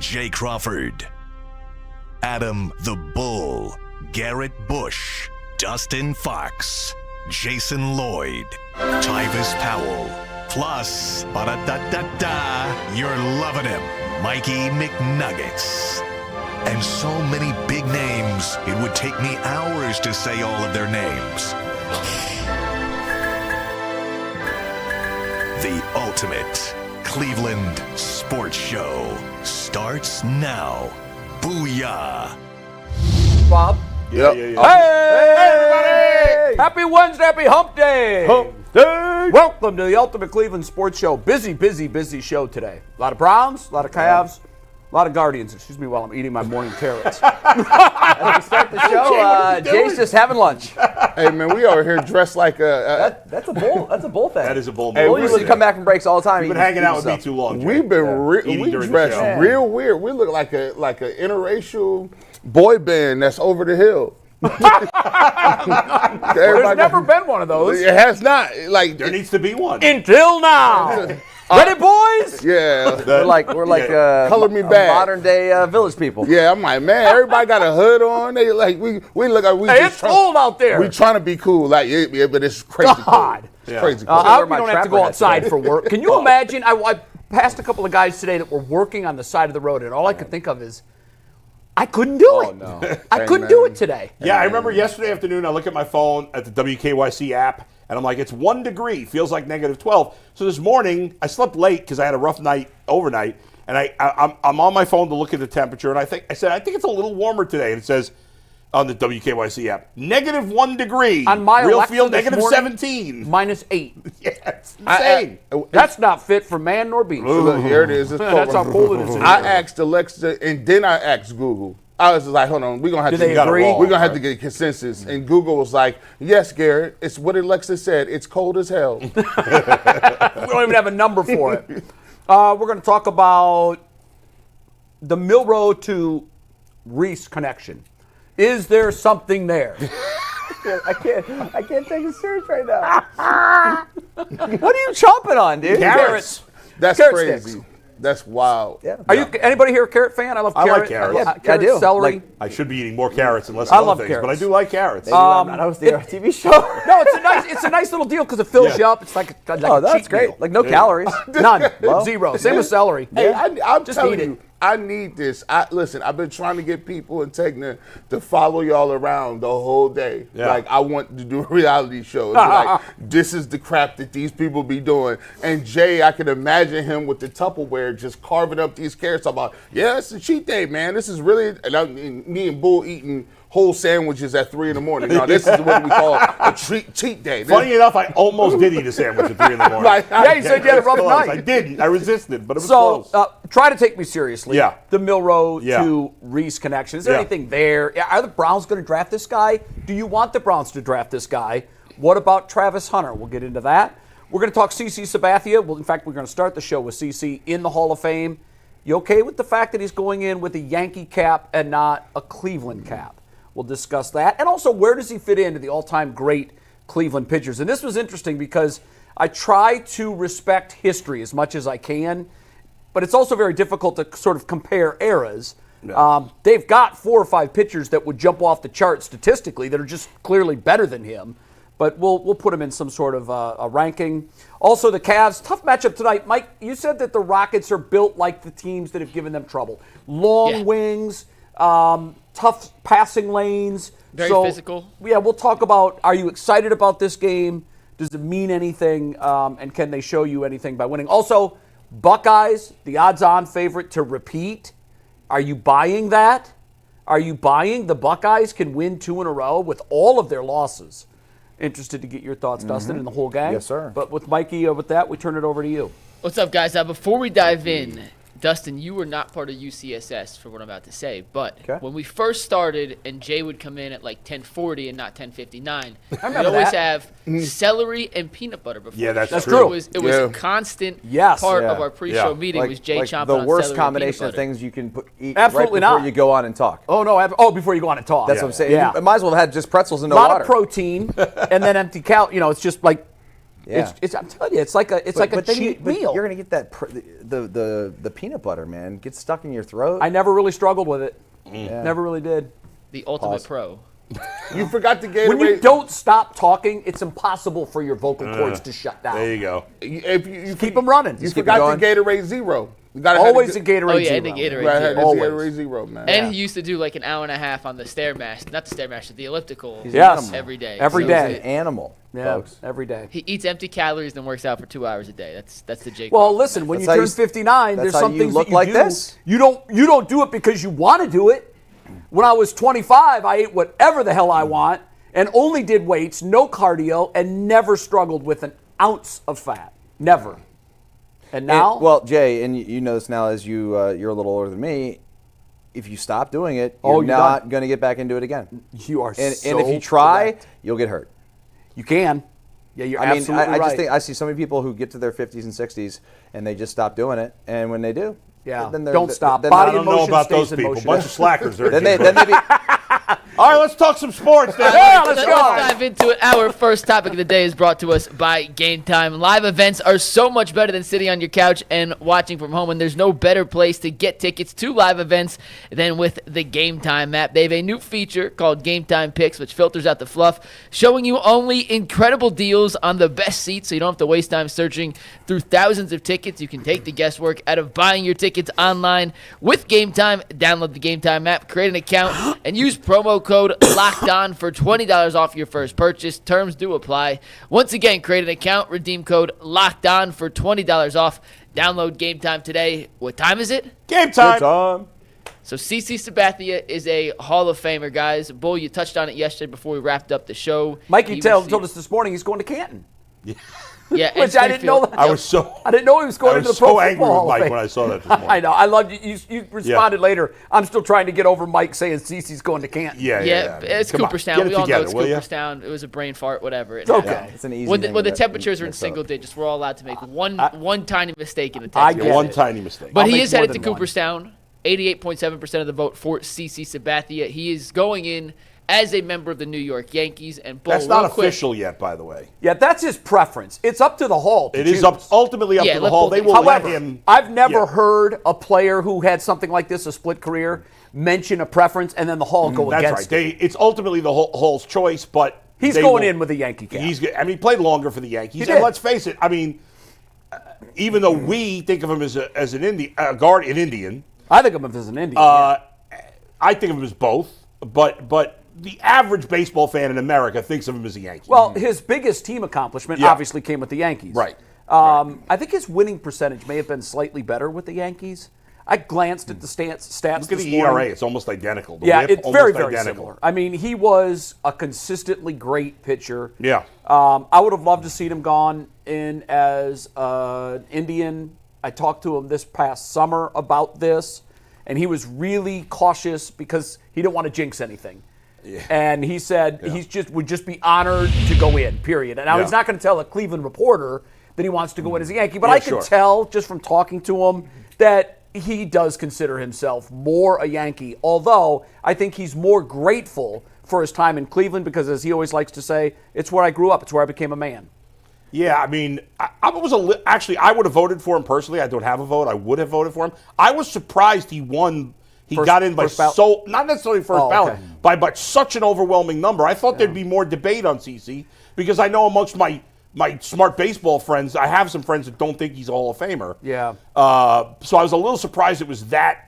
Jay Crawford, Adam the Bull, Garrett Bush, Dustin Fox, Jason Lloyd, Tyvis Powell, plus, ba-da-da-da-da, you're loving him, Mikey McNuggets. And so many big names, it would take me hours to say all of their names. The ultimate Cleveland sports show starts now. Booyah! Bob. Yeah. Hey, everybody! Happy Wednesday, happy hump day! Hump day! Welcome to the Ultimate Cleveland Sports Show. Busy show today. A lot of Browns, a lot of Cavs, a lot of Guardians. Excuse me while I'm eating my morning carrots. As we start the show, Jay's just having lunch. Hey man, we over here dressed like a. That's a bull. That's a bull thing. That is a bull move. Hey, we usually come back from breaks all the time. You've been hanging out with me too long, Jay. We've been we dressed real weird. We look like an interracial boy band that's over the hill. There's never been one of those. It has not. Like There needs to be one. Until now. Ready, boys? Yeah. We're like Color me bad. modern day village people. Yeah, I'm like, man, everybody got a hood on. They like we look like we. Hey, just it's cold out there. We trying to be cool, like yeah, but it's crazy God. cold. It's crazy cold. I hope you my don't have to trapper go hat outside today. for work. Can you imagine? I passed a couple of guys today that were working on the side of the road, and all I could think of is, I couldn't do it. no. I couldn't do it today. Yeah, I remember yesterday afternoon, I look at my phone at the WKYC app, and I'm like, it's 1 degree, feels like negative 12. So this morning, I slept late because I had a rough night overnight, and I'm on my phone to look at the temperature, and I think it's a little warmer today, and it says on the WKYC app, negative 1 degree. On my real Alexa feel this negative morning, 17. -8. Yeah, it's insane. That's not fit for man nor beast. Look, here it is. It's That's how cold it is in I here. asked Alexa, and then I asked Google. I was just like, hold on, we're gonna have Did to they agree? We're gonna have to get consensus. And Google was like, yes, Garrett, it's what Alexa said. It's cold as hell. We don't even have a number for it. We're going to talk about the Milroe to Reese connection. Is there something there? I can't take it serious right now. What are you chomping on, dude? Carrots. That's Carrot crazy. sticks. That's wild. Yeah. Are you anybody here a carrot fan? I love I carrot. like carrots. Yeah, I carrot, do. celery. Like- I should be eating more carrots and less I other love things, but I carrots. do like carrots. I'm not hosting a TV show. No, it's a nice little deal because it fills you up. It's like a Oh, a that's cheat great. meal. Like no calories. None. Well, Zero. Same with celery. Hey, I'm Just telling eat you, it. I need this. Listen, I've been trying to get people in Tegna to follow y'all around the whole day. Yeah. Like, I want to do a reality show. It's like, this is the crap that these people be doing. And Jay, I can imagine him with the Tupperware just carving up these carrots. I'm like, yeah, it's a cheat day, man. This is really, me and Bull eating whole sandwiches at 3 in the morning. No, this is what we call a cheat day. Funny enough, I almost did eat a sandwich at 3 in the morning. Like, Yeah, you said you had a rough Close. night. I didn't. I resisted, but it was So close. try to take me seriously. Yeah. The Milroe Yeah. to Reese connection. Is there Yeah. anything there? Are the Browns going to draft this guy? Do you want the Browns to draft this guy? What about Travis Hunter? We'll get into that. We're going to talk CC Sabathia. Well, in fact, we're going to start the show with CC in the Hall of Fame. You okay with the fact that he's going in with a Yankee cap and not a Cleveland cap? We'll discuss that. And also, where does he fit into the all-time great Cleveland pitchers? And this was interesting because I try to respect history as much as I can, but it's also very difficult to sort of compare eras. They've got 4 or 5 pitchers that would jump off the chart statistically that are just clearly better than him, but we'll put him in some sort of a ranking. Also, the Cavs, tough matchup tonight. Mike, you said that the Rockets are built like the teams that have given them trouble. Long wings, tough passing lanes. Very physical. Yeah, we'll talk about, are you excited about this game? Does it mean anything? And can they show you anything by winning? Also, Buckeyes, the odds-on favorite to repeat. Are you buying that? Are you buying the Buckeyes can win 2 in a row with all of their losses? Interested to get your thoughts, Dustin, and the whole gang. Yes, sir. But with Mikey, with that, we turn it over to you. What's up, guys? Before we dive in, Dustin, you were not part of UCSS for what I'm about to say, but when we first started and Jay would come in at like 10:40 and not 10:59, we'd always have celery and peanut butter before. Yeah, that's true. It was a constant Yes. part Yeah. of our pre-show Yeah. meeting was Jay chomping the on worst celery combination and of peanut things you can eat Absolutely right before not. you go on and talk. Oh, no. Before you go on and talk. That's what I'm saying. Yeah. You might as well have had just pretzels and A no lot water. of protein and then empty cal. It's just like Yeah. I'm telling you, it's like a cheap meal. You're gonna get that the peanut butter, man. Get stuck in your throat. I never really struggled with it. Yeah. Never really did. The ultimate pro. You forgot the Gatorade. When you don't stop talking, it's impossible for your vocal cords to shut down. There you go. If you Keep them running. You forgot the Gatorade Zero. You gotta Always a Gatorade Oh yeah, Zero. the Gatorade. Right, Zero. the Always. Gatorade Zero, man. And he used to do like an hour and a half on the Stairmaster, not the Stairmaster, the elliptical. Yes. Every day. Every So day. An animal, Yeah, folks. every day. He eats empty calories and works out for 2 hours a day. That's the Jake. Well, Paul. listen, when That's you how turn you- 59, that's there's how some you things look that you like do. this? You don't do it because you want to do it. When I was 25, I ate whatever the hell I want and only did weights, no cardio, and never struggled with an ounce of fat. Never. And now, well, Jay, and you know this now as you're a little older than me. If you stop doing it, Oh, you're you're not done. going to get back into it again. you are And so if you try, correct. you'll get hurt. You can. Yeah, you're I mean, absolutely I right. just think I see so many people who get to their 50s and 60s and they just stop doing it. And when they do, Yeah. then they're, Don't stop. Then Body I don't know motion about those stays in people. motion. Bunch of slackers there. then they be. All right, let's talk some sports. Then. Yeah, let's go. dive into it. Our first topic of the day is brought to us by Game Time. Live events are so much better than sitting on your couch and watching from home, and there's no better place to get tickets to live events than with the Game Time app. They have a new feature called Game Time Picks, which filters out the fluff, showing you only incredible deals on the best seats, so you don't have to waste time searching through thousands of tickets. You can take the guesswork out of buying your tickets online with Game Time. Download the Game Time app, create an account, and use promo code LOCKEDON for $20 off your first purchase. Terms do apply. Once again, create an account, redeem code LOCKEDON for $20 off. Download Game Time today. What time is it? Game time. So CC Sabathia is a Hall of Famer, guys. Bull, you touched on it yesterday before we wrapped up the show. Mikey He told received- us this morning he's going to Canton. Yeah, and Which I didn't know Springfield. that. I was so. I didn't know he was going I into was the Pro so angry Football with Hall of Mike Fame. when I saw that this morning. I know. I loved you. You responded later. I'm still trying to get over Mike saying Cece's going to Canton. Yeah, it's Come on, Cooperstown. get it We all know together, it's will ya? Cooperstown. It was a brain fart, whatever. It Okay. happened. It's an easy When thing the to temperatures are in mix up. single digits, we're all allowed to make one tiny mistake in the I text. get One it. tiny mistake. But I'll he make is more headed to than one. Cooperstown. 88.7% of the vote for CC Sabathia. He is going in as a member of the New York Yankees. And Bull, That's not real quick, official yet, by the way. Yeah, that's his preference. It's up to the Hall. To It is choose. ultimately up Yeah, to the let Hall. both- They will let However, him. I've never Yeah. heard a player who had something like this, a split career, mention a preference and then the Hall go That's against right. it. It's ultimately the Hall's choice, but He's they going will- in with a Yankee cap. He played longer for the Yankees, He and did. let's face it. I mean, even though we think of him as an Indian, I think of him as an Indian. I think of him as both. But the average baseball fan in America thinks of him as a Yankee. Well, his biggest team accomplishment Yeah. obviously came with the Yankees. Right. I think his winning percentage may have been slightly better with the Yankees. I glanced at the stats look at this the morning. ERA; it's almost identical. The Yeah, whip, it's almost very, very identical. similar. I mean, he was a consistently great pitcher. Yeah. I would have loved to see him gone in as an Indian. I talked to him this past summer about this, and he was really cautious because he didn't want to jinx anything. Yeah. And he said would just be honored to go in, period. And now he's not going to tell a Cleveland reporter that he wants to go in as a Yankee, but Yeah, I could sure. tell just from talking to him that he does consider himself more a Yankee, although I think he's more grateful for his time in Cleveland because, as he always likes to say, it's where I grew up. It's where I became a man. Yeah, I mean, actually, I would have voted for him personally. I don't have a vote. I would have voted for him. I was surprised he won. He got in by first ballot? so, not necessarily first Oh, ballot, okay. by such an overwhelming number. I thought there'd be more debate on CC because I know amongst my smart baseball friends, I have some friends that don't think he's a Hall of Famer. Yeah. So I was a little surprised it was that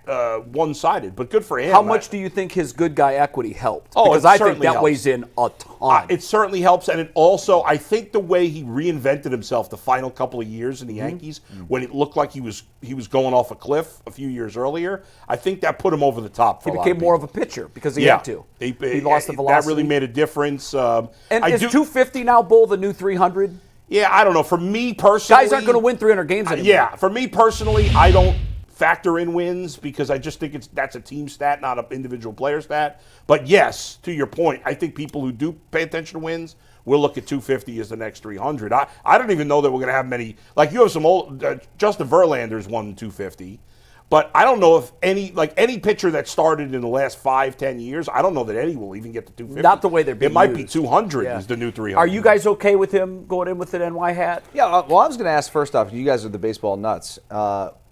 one-sided, but good for him. How much do you think his good guy equity helped? Oh, because it I think certainly that helps. weighs in a ton. It certainly helps, and it also, I think the way he reinvented himself the final couple of years in the Yankees, when it looked like he was going off a cliff a few years earlier, I think that put him over the top for he a lot became of more people. of a pitcher because he had to. He lost the velocity. That really made a difference. And is 250 now, Bull, the new 300? Yeah, I don't know. For me personally, Guys aren't going to win 300 games anymore. Yeah, for me personally, I don't factor in wins because I just think that's a team stat, not an individual player stat. But yes, to your point, I think people who do pay attention to wins will look at 250 as the next 300. I don't even know that we're going to have many. Like you have some old Justin Verlander's won 250. But I don't know if any pitcher that started in the last 5-10 years, I don't know that any will even get to 250. Not the way they're being It might be used. 200 Yeah. is the new 300. Are you guys okay with him going in with an NY hat? Yeah, well, I was going to ask first off, you guys are the baseball nuts.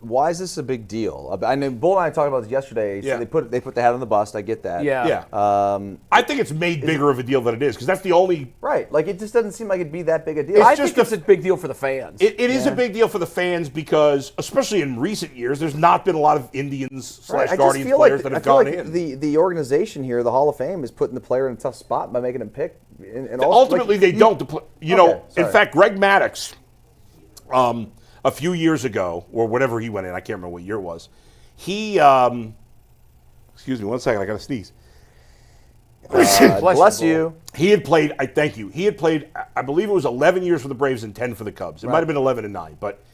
Why is this a big deal? I mean, Bull and I talked about this yesterday. Yeah. So they put the hat on the bust. I get that. Yeah. I think it's made bigger of a deal than it is because that's the only. Right. Like, it just doesn't seem like it'd be that big a deal. I think it's a big deal for the fans. It is a big deal for the fans because, especially in recent years, there's not been a lot of Indians Right. / Guardians players that have gone in. The organization here, the Hall of Fame, is putting the player in a tough spot by making him pick. And Ultimately, they don't. In sorry. fact, Greg Maddox, a few years ago, or whatever he went in, I can't remember what year it was. He, excuse me, 1 second, I got to sneeze. Bless you. He had played, thank you. He had played, I believe it was 11 years for the Braves and 10 for the Cubs. It might have been 11 and 9, but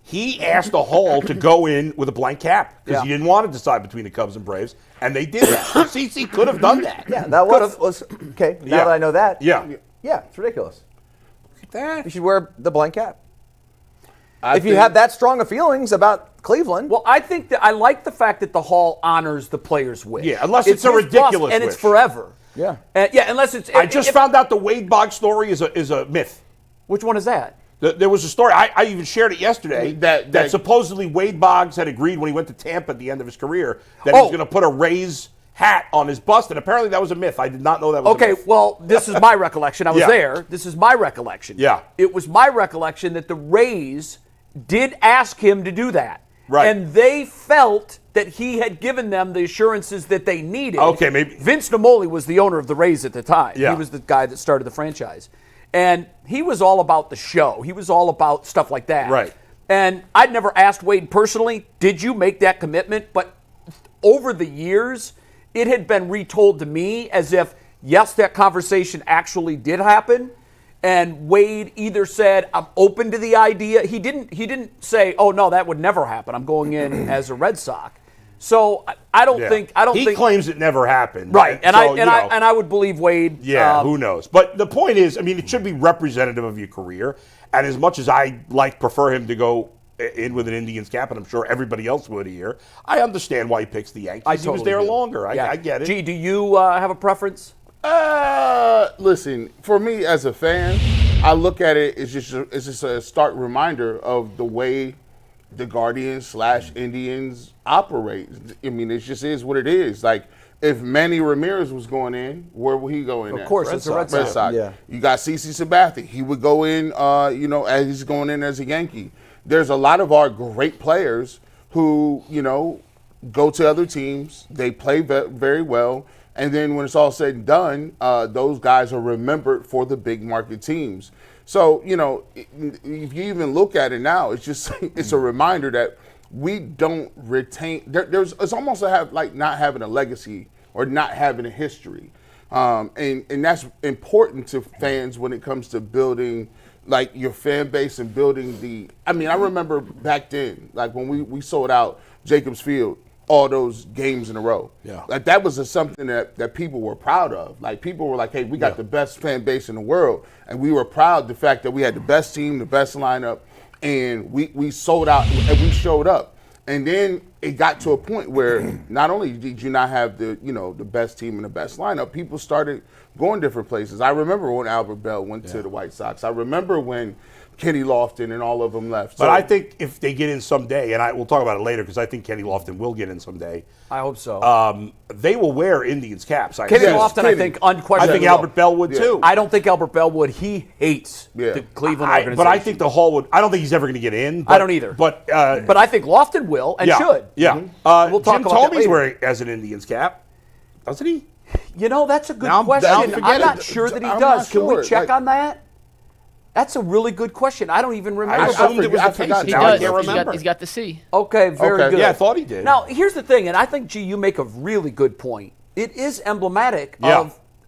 he asked the Hall to go in with a blank cap because he didn't want to decide between the Cubs and Braves, and they did that. CC could have done that. Yeah, that was okay. Now that I know that, Yeah. it's ridiculous. That. You should wear the blank cap. If you have that strong of feelings about Cleveland. Well, I think that I like the fact that the Hall honors the player's wish. Yeah, unless it's a his ridiculous bust, and wish. it's forever. Yeah. Unless it's. I just found out the Wade Boggs story is a myth. Which one is that? There was a story, I even shared it yesterday, that supposedly Wade Boggs had agreed when he went to Tampa at the end of his career that he was going to put a Rays hat on his bust, and apparently that was a myth. I did not know that was a myth. Okay, well, this is my recollection. I was there. This is my recollection. Yeah. It was my recollection that the Rays did ask him to do that. Right. And they felt that he had given them the assurances that they needed. Okay, maybe. Vince Namoli was the owner of the Rays at the time. Yeah. He was the guy that started the franchise. And he was all about the show. He was all about stuff like that. Right. And I'd never asked Wade personally, did you make that commitment? But over the years, it had been retold to me as if, yes, that conversation actually did happen. And Wade either said, I'm open to the idea. He didn't say, oh, no, that would never happen. I'm going in as a Red Sox. So I don't think he claims it never happened. Right. And so, I would believe Wade. Yeah, who knows? But the point is, I mean, it should be representative of your career. And as much as I prefer him to go in with an Indians cap, and I'm sure everybody else would here, I understand why he picks the Yankees. He was there longer. I get it. Gee, do you have a preference? Listen, for me as a fan, I look at it as just a stark reminder of the way the Guardians / Indians operate. I mean, it just is what it is. Like, if Manny Ramirez was going in, where would he go in? Of course, it's a Red Sox. Yeah. You got CC Sabathia. He would go in, as he's going in as a Yankee. There's a lot of our great players who, go to other teams. They play very well. And then when it's all said and done, those guys are remembered for the big market teams. So, if you even look at it now, it's a reminder that we don't retain. It's almost like not having a legacy or not having a history, and that's important to fans when it comes to building like your fan base and building the. I mean, I remember back then, like when we sold out Jacobs Field all those games in a row. Yeah. Like that was something that people were proud of. Like people were like, hey, we got the best fan base in the world. And we were proud of the fact that we had the best team, the best lineup, and we sold out and we showed up. And then it got to a point where not only did you not have the best team and the best lineup, people started going different places. I remember when Albert Bell went to the White Sox. I remember when Kenny Lofton and all of them left. But I think if they get in someday, and we'll talk about it later because I think Kenny Lofton will get in someday. I hope so. They will wear Indians caps. Kenny Lofton, I think, unquestionably. I think Albert Bell would too. I don't think Albert Bell would. He hates the Cleveland organization. But I think the Hall would. I don't think he's ever going to get in. I don't either. But I think Lofton will and should. Yeah. We'll talk Jim about that Tomey's later. wearing as an Indians cap, doesn't he? That's a good Now, question. forget I'm not it. sure that he I'm does. not Can we sure. check on that? That's a really good question. I don't even remember. I assumed it was I the case. He Now I does. can't remember. He's got the C. Okay, very Okay. good. Yeah, I thought he did. Now, here's the thing, and I think, you make a really good point. It is emblematic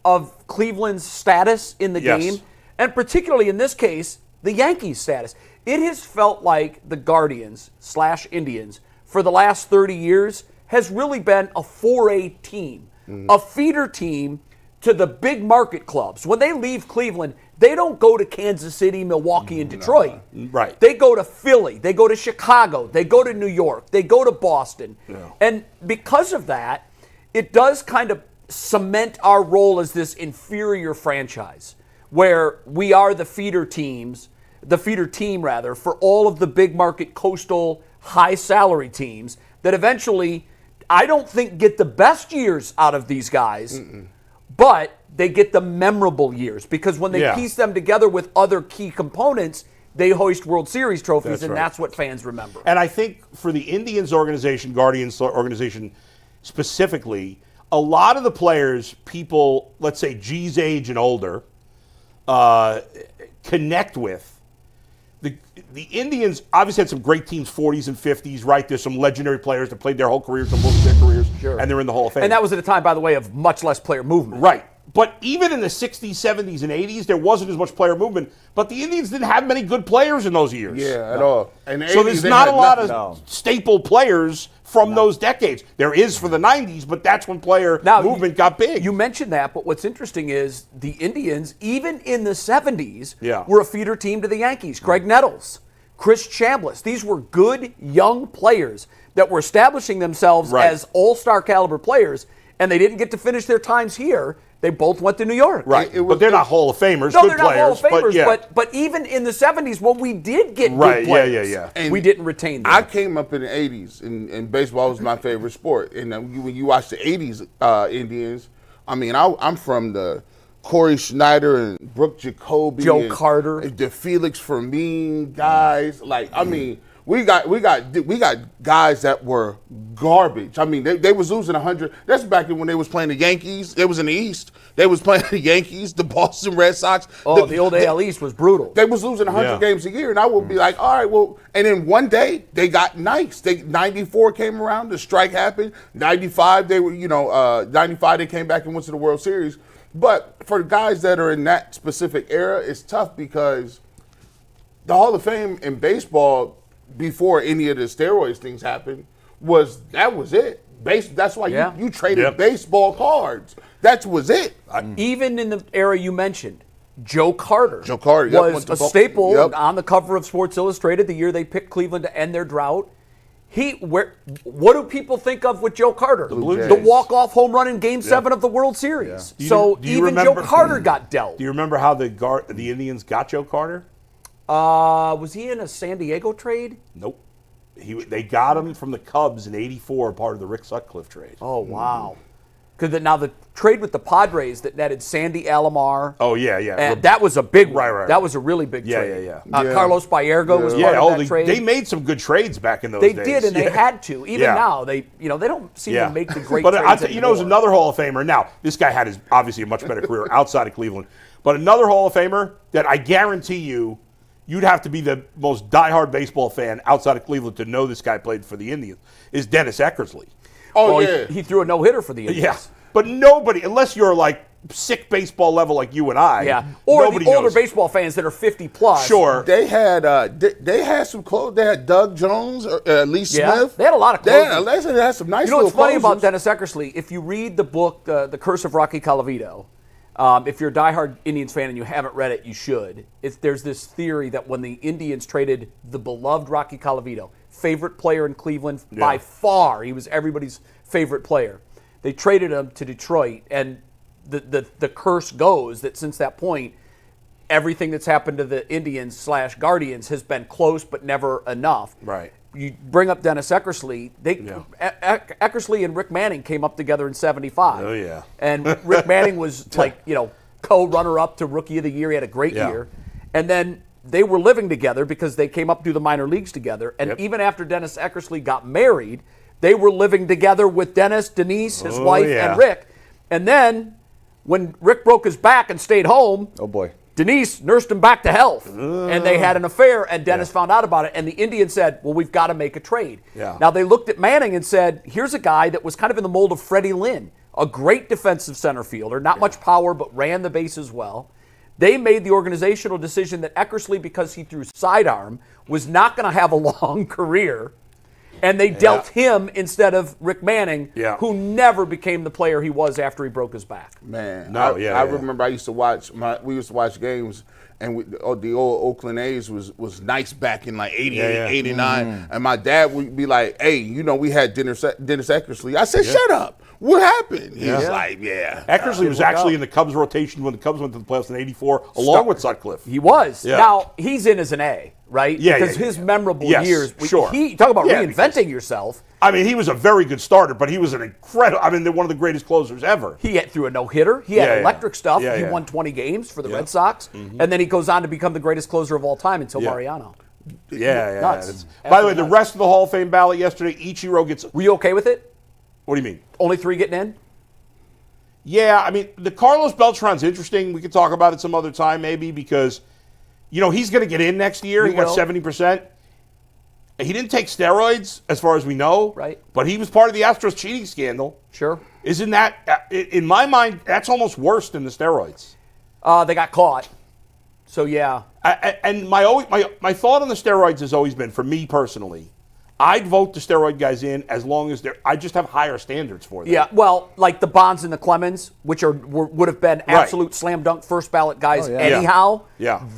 of Cleveland's status in the Yes. game, and particularly in this case, the Yankees' status. It has felt like the Guardians / Indians for the last 30 years has really been a 4A team, a feeder team to the big market clubs. When they leave Cleveland, they don't go to Kansas City, Milwaukee, and Detroit. Right. They go to Philly. They go to Chicago. They go to New York. They go to Boston. Yeah. And because of that, it does kind of cement our role as this inferior franchise where we are the feeder team for all of the big market coastal high salary teams that eventually I don't think get the best years out of these guys, but they get the memorable years because when they piece them together with other key components, they hoist World Series trophies, that's what fans remember. And I think for the Indians organization, Guardians organization specifically, a lot of the players, people, let's say G's age and older, connect with. The Indians obviously had some great teams, 40s and 50s, right? There's some legendary players that played their whole careers, and most of their careers, and they're in the Hall of Fame. And that was at a time, by the way, of much less player movement. Right. But even in the 60s, 70s, and 80s, there wasn't as much player movement. But the Indians didn't have many good players in those years. Yeah, at all. And so there's not a lot of staple players from those decades. There is for the 90s, but that's when player movement got big. You mentioned that, but what's interesting is the Indians, even in the 70s, Yeah. were a feeder team to the Yankees. Craig Nettles, Chris Chambliss. These were good young players that were establishing themselves as all-star caliber players, and they didn't get to finish their times here. They both went to New York. Right, but they're not Hall of Famers. No, good they're not players, Hall of Famers, but, but even in the 70s, when we did get good players, And we didn't retain them. I came up in the 80s, and baseball was my favorite sport. And when you watch the 80s Indians, I mean, I'm from the Corey Schneider and Brooke Jacoby. Joe Carter. The Felix Fermin guys. Like, I mean, we got guys that were garbage. I mean, they was losing 100. That's back when they was playing the Yankees. They was in the East. They was playing the Yankees, the Boston Red Sox. Oh, the old AL East was brutal. They was losing 100 games a year, and I would be like, all right, well, and then one day they got nice. 94 came around, the strike happened. 95, they were, 95 they came back and went to the World Series. But for the guys that are in that specific era, it's tough because the Hall of Fame in baseball, before any of the steroids things happened, was it. That's why you traded baseball cards. That was it. Even in the era you mentioned, Joe Carter was a staple on the cover of Sports Illustrated the year they picked Cleveland to end their drought. What do people think of with Joe Carter? The walk-off home run in Game 7 of the World Series. Yeah. So even Joe Carter got dealt. Do you remember how the Indians got Joe Carter? Was he in a San Diego trade? Nope. They got him from the Cubs in '84, part of the Rick Sutcliffe trade. Oh, wow. Because now the trade with the Padres that netted Sandy Alomar. Oh, yeah. And that was a big one. Right. That was a really big trade. Yeah. Carlos Baerga was part of that trade. They made some good trades back in those days. They did, and they had to. Even now, they don't seem to make the great trades But anymore. there's another Hall of Famer. Now, this guy had obviously a much better career outside of Cleveland. But another Hall of Famer that I guarantee you'd have to be the most diehard baseball fan outside of Cleveland to know this guy played for the Indians, is Dennis Eckersley. Oh, yeah. He threw a no-hitter for the Indians. Yeah. But nobody, unless you're like sick baseball level like you and I. Yeah. Or nobody the older knows. baseball fans that are 50+. Sure. They had some clothes. They had Doug Jones, Lee Smith. They had a lot of clothes. They had some nice You know what's little funny about closers. Dennis Eckersley? If you read the book, The Curse of Rocky Colavito, if you're a diehard Indians fan and you haven't read it, you should. There's this theory that when the Indians traded the beloved Rocky Colavito, favorite player in Cleveland by far, he was everybody's favorite player. They traded him to Detroit, and the curse goes that since that point, everything that's happened to the Indians/Guardians has been close but never enough. Right. You bring up Dennis Eckersley. Eckersley and Rick Manning came up together in '75. Oh, yeah. And Rick Manning was co-runner-up to Rookie of the Year. He had a great year. And then they were living together because they came up through the minor leagues together. And even after Dennis Eckersley got married, they were living together with Denise, his wife, and Rick. And then when Rick broke his back and stayed home, Oh, boy. Denise nursed him back to health, and they had an affair, and Dennis found out about it, and the Indians said, well, we've got to make a trade. Yeah. Now, they looked at Manning and said, here's a guy that was kind of in the mold of Freddie Lynn, a great defensive center fielder, not much power, but ran the bases well. They made the organizational decision that Eckersley, because he threw sidearm, was not going to have a long career. And they dealt him instead of Rick Manning, who never became the player he was after he broke his back. Man, I remember I used to watch we used to watch games, and the old Oakland A's was nice back in like 88, 89. And my dad would be like, hey, we had Dennis Eckersley. I said, shut up. What happened? He's like, Eckersley was actually in the Cubs rotation when the Cubs went to the playoffs in '84, along with Sutcliffe. He was. Yeah. Now, he's in as an A, right? Yeah. Because his memorable years. Sure. Talk about reinventing yourself. I mean, he was a very good starter, but he was an incredible, one of the greatest closers ever. He threw a no-hitter. He had electric stuff. He won 20 games for the Red Sox. And then he goes on to become the greatest closer of all time until Mariano. Nuts. By the way, the rest of the Hall of Fame ballot yesterday, Ichiro gets... Were you okay with it? What do you mean? Only 3 getting in? Yeah, the Carlos Beltran's interesting. We could talk about it some other time maybe because, he's going to get in next year. He got 70%. He didn't take steroids, as far as we know. Right. But he was part of the Astros cheating scandal. Sure. Isn't that, in my mind, that's almost worse than the steroids. They got caught. So, yeah. And my thought on the steroids has always been, for me personally, I'd vote the steroid guys in as long as I just have higher standards for them. Yeah, well, like the Bonds and the Clemens, which would have been absolute slam dunk first ballot guys anyhow,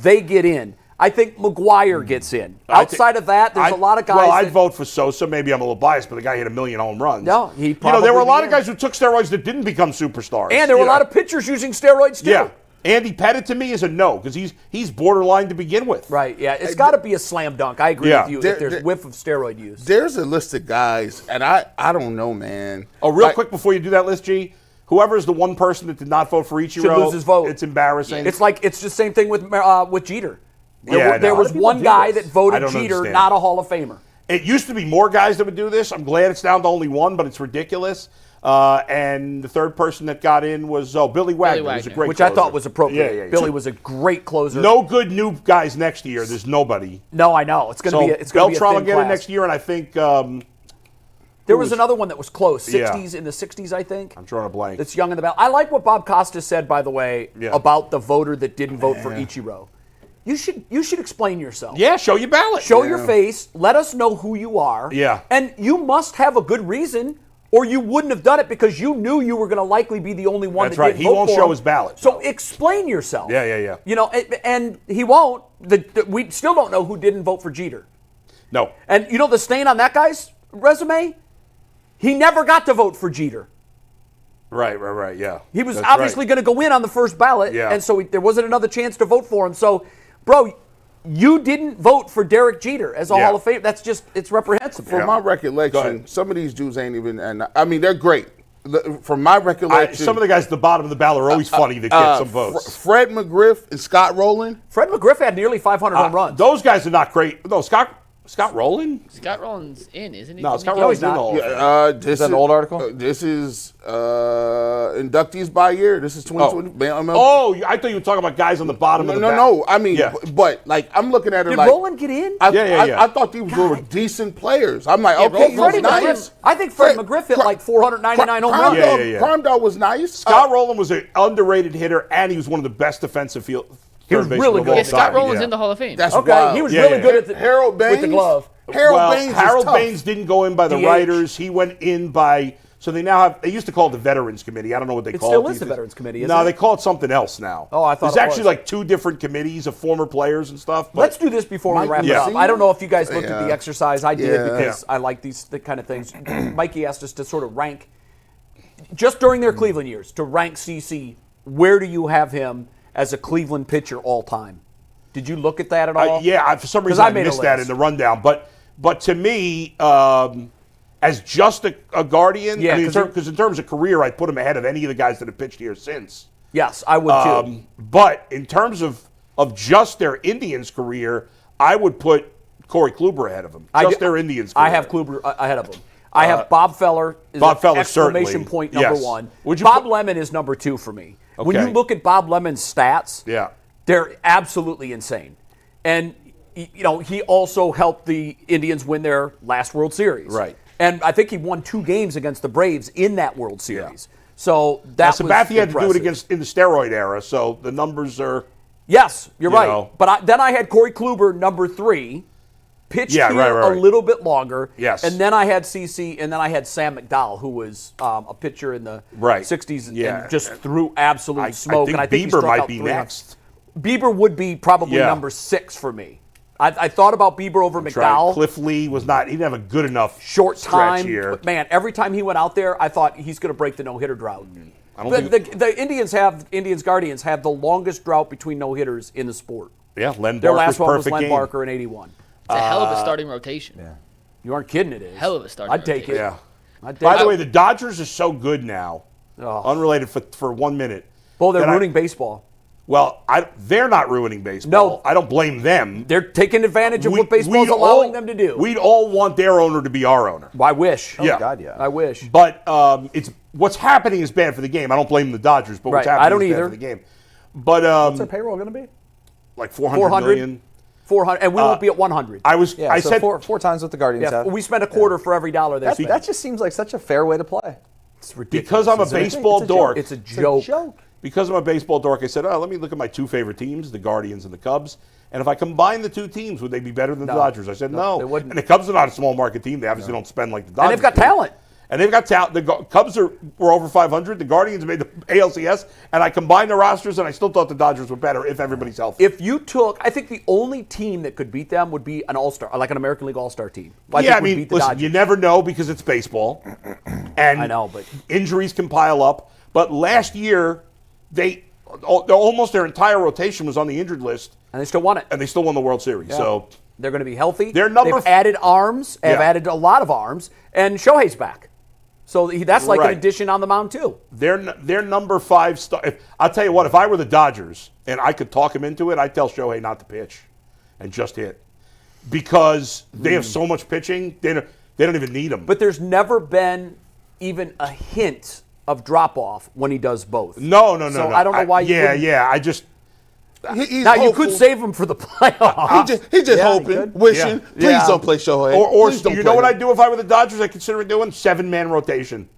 they get in. I think McGuire gets in. Outside of that, there's a lot of guys. Well, I'd vote for Sosa. Maybe I'm a little biased, but the guy hit 1 million home runs. No, he probably there were a lot of guys who took steroids that didn't become superstars. And there were a lot of pitchers using steroids too. Yeah. Andy Pettitte to me is a no because he's borderline to begin with. Right, yeah. It's got to be a slam dunk. I agree with you if there's whiff of steroid use. There's a list of guys, and I don't know, man. Oh, real quick before you do that list, G, whoever is the one person that did not vote for Ichiro should lose his vote. It's embarrassing. It's the same thing with Jeter. There was one guy that voted Jeter, not a Hall of Famer. It used to be more guys that would do this. I'm glad it's down to only one, but it's ridiculous. And the third person that got in was Billy Wagner. Was a great which closer. I thought was appropriate. Yeah. Billy was a great closer. No good new guys next year. There's nobody. No, I know. It's going to be. It's going to be a thin Beltran will get in class. next year, and I think there was another one that was close. 60s in the 60s, I think. I'm drawing a blank. It's young in the ballot. I like what Bob Costas said, by the way, about the voter that didn't vote for Ichiro. You should explain yourself. Yeah, show your ballot. Show your face. Let us know who you are. Yeah. And you must have a good reason, or you wouldn't have done it because you knew you were going to likely be the only one That's that right. didn't He vote won't for show him. his ballot. So explain yourself. Yeah. And he won't. We still don't know who didn't vote for Jeter. No. And the stain on that guy's resume? He never got to vote for Jeter. Right, yeah. He was obviously going to go in on the first ballot, and so there wasn't another chance to vote for him. So, bro, you didn't vote for Derek Jeter as a Hall of Fame. That's just, it's reprehensible. From my recollection, some of these dudes ain't even, and I mean, they're great. From my recollection. Some of the guys at the bottom of the ballot are always funny that get some votes. Fred McGriff and Scott Rowland. Fred McGriff had nearly 500 home runs. Those guys are not great. No, Scott Rowland? Scott Rowland's in, isn't he? No, Scott Rowland's in the Hall of Fame. This is that an old article? This is inductees by year. This is 2020. I thought you were talking about guys on the bottom of the ballot. No. I mean, but like I'm looking at it Did like. Did Rowland get in? I thought these were decent players. I'm like, okay, he was nice. I think Fred McGriff hit like 499 home runs. Prime Dog was nice. Scott Rowland was an underrated hitter, and he was one of the best defensive field. He was really good. Yeah, Scott Rowland's in the Hall of Fame. That's okay. Wild. He was really good at Harold Baines with the glove. Harold Baines didn't go in by the DH. writers. He went in by. So they now have. They used to call it the Veterans Committee. I don't know what they call it. It still is the Veterans Committee. No, they call it something else now. Oh, I thought there's actually like 2 different committees of former players and stuff. But let's do this before we wrap it up. I don't know if you guys looked at the exercise. I did because I like the kind of things. Mikey asked us to sort of rank, just during their Cleveland years, to rank CC. Where do you have him as a Cleveland pitcher all time? Did you look at that at all? For some reason I missed that in the rundown. But to me, as just a guardian, because in terms of career, I'd put him ahead of any of the guys that have pitched here since. Yes, I would too. But in terms of just their Indians career, I would put Corey Kluber ahead of him. Their Indians career. I have Kluber ahead of him. I have Bob Feller is exclamation point number one. Bob Lemon is number 2 for me. Okay. When you look at Bob Lemon's stats, they're absolutely insane. And he also helped the Indians win their last World Series. Right. And I think he won 2 games against the Braves in that World Series. So that was Sabathia had to do it in the steroid era, so the numbers are. Yes, you're right. But then I had Corey Kluber number 3. pitched here a little bit longer. Yes. And then I had CC, and then I had Sam McDowell, who was a pitcher in the 60s and just threw absolute smoke. I think and I think Bieber might be next. Bieber would be probably number 6 for me. I thought about Bieber over McDowell. Cliff Lee was not. He didn't have a good enough short time stretch here. But man, every time he went out there, I thought he's going to break the no-hitter drought. The Indians Guardians have the longest drought between no-hitters in the sport. Yeah, Len Their Barker's last one was perfect Len game. Barker in '81. It's a hell of a starting rotation. Yeah. You aren't kidding, it is. Hell of a starting I'd take it. Yeah. I'd take By the it. way, the Dodgers are so good now. Unrelated for 1 minute. Well, they're ruining baseball. Well, they're not ruining baseball. No. I don't blame them. They're taking advantage of what baseball's allowing them to do. We'd all want their owner to be our owner. I wish. Yeah. Oh, God, yeah. I wish. But it's what's happening is bad for the game. I don't blame the Dodgers, but what's happening I don't is either. bad for the game. But What's their payroll going to be? like 400 million. 400, and we won't be at 100. I said four times what the Guardians have. We spent a quarter for every dollar they spent. That just seems like such a fair way to play. It's ridiculous. Because I'm a baseball dork. It's a joke. Because I'm a baseball dork, I said, let me look at my 2 favorite teams, the Guardians and the Cubs. And if I combine the 2 teams, would they be better than the Dodgers? I said, no. They wouldn't. And the Cubs are not a small market team. They obviously don't spend like the Dodgers. And they've got talent. And they've got talent. The Cubs were over 500. The Guardians made the ALCS. And I combined the rosters, and I still thought the Dodgers were better if everybody's healthy. If you took, I think the only team that could beat them would be an all-star, like an American League all-star team. I mean, listen, you never know because it's baseball. And I know, but injuries can pile up. But last year, almost their entire rotation was on the injured list. And they still won it. And they still won the World Series. Yeah. So they're going to be healthy. They've added arms, added a lot of arms, and Shohei's back. So that's like an addition on the mound, too. They're number 5 star. I'll tell you what, if I were the Dodgers and I could talk him into it, I'd tell Shohei not to pitch and just hit. Because they have so much pitching, they don't even need him. But there's never been even a hint of drop-off when he does both. No. So I don't know why you wouldn't. I just... He's now, hopeful. you could save him for the playoffs. He's just hoping, wishing, please don't play Shohei. Or Please don't you play know what him. I'd do if I were the Dodgers? I consider doing 7-man rotation.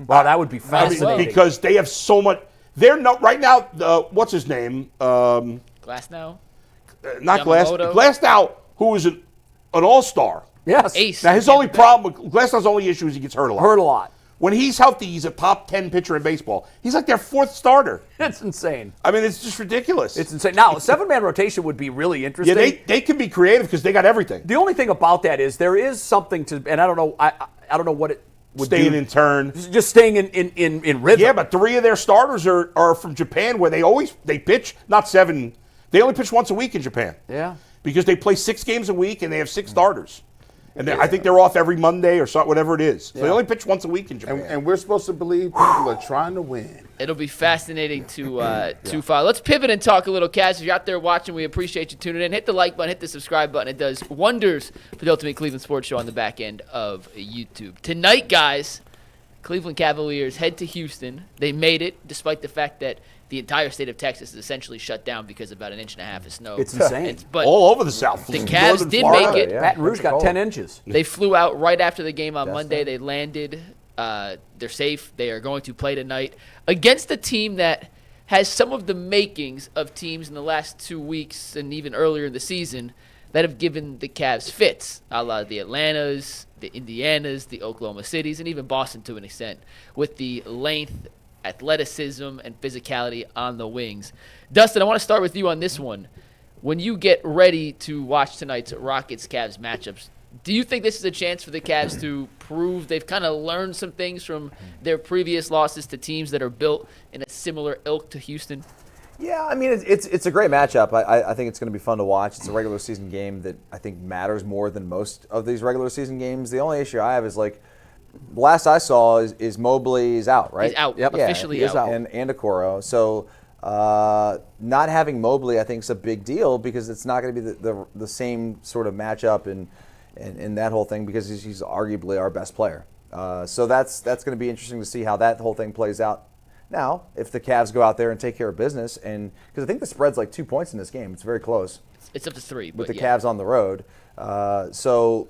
Wow, that would be fascinating. Because they have so much... Right now, what's his name? Glasnow? Not Yamamoto? Glasnow, who is an all-star. Yes. Ace. Now, his only problem with Glasnow's only issue is he gets hurt a lot. Hurt a lot. When he's healthy, he's a top 10 pitcher in baseball. He's like their 4th starter. It's insane. I mean, it's just ridiculous. It's insane. Now, a 7-man rotation would be really interesting. Yeah, they can be creative because they got everything. The only thing about that is there is something to, and I don't know, I don't know what it would Staying do. in turn. Just staying in rhythm. Yeah, but 3 of their starters are from Japan, where they pitch not 7. They only pitch once a week in Japan. Yeah. Because they play 6 games a week and they have 6 starters. And I think they're off every Monday or whatever it is. So they only pitch once a week in Japan. And we're supposed to believe people are trying to win. It'll be fascinating to follow. Let's pivot and talk a little, Cavs. If you're out there watching, we appreciate you tuning in. Hit the like button, hit the subscribe button. It does wonders for the Ultimate Cleveland Sports Show on the back end of YouTube. Tonight, guys, Cleveland Cavaliers head to Houston. They made it, despite the fact that the entire state of Texas is essentially shut down because of about 1.5 inches of snow. It's insane. But all over the South. the Cavs did make it. Yeah. Baton Rouge got 10 inches. They flew out right after the game on Monday. They landed. They're safe. They are going to play tonight against a team that has some of the makings of teams in the last 2 weeks and even earlier in the season that have given the Cavs fits, a la the Atlantas, the Indianas, the Oklahoma Cities, and even Boston to an extent, with the length, athleticism, and physicality on the wings. Dustin, I want to start with you on this one. When you get ready to watch tonight's Rockets-Cavs matchups, do you think this is a chance for the Cavs to prove they've kind of learned some things from their previous losses to teams that are built in a similar ilk to Houston? Yeah, I mean, it's a great matchup. I think it's going to be fun to watch. It's a regular season game that I think matters more than most of these regular season games. The only issue I have is, like, last I saw is Mobley is out, right? He's out. Yep. Yeah, Officially he is out. And Okoro. So not having Mobley, I think, is a big deal because it's not going to be the same sort of matchup and that whole thing because he's arguably our best player. So that's going to be interesting to see how that whole thing plays out. Now, if the Cavs go out there and take care of business, and because I think the spread's like 2 points in this game, it's very close. It's up to 3. With but the Cavs on the road. So,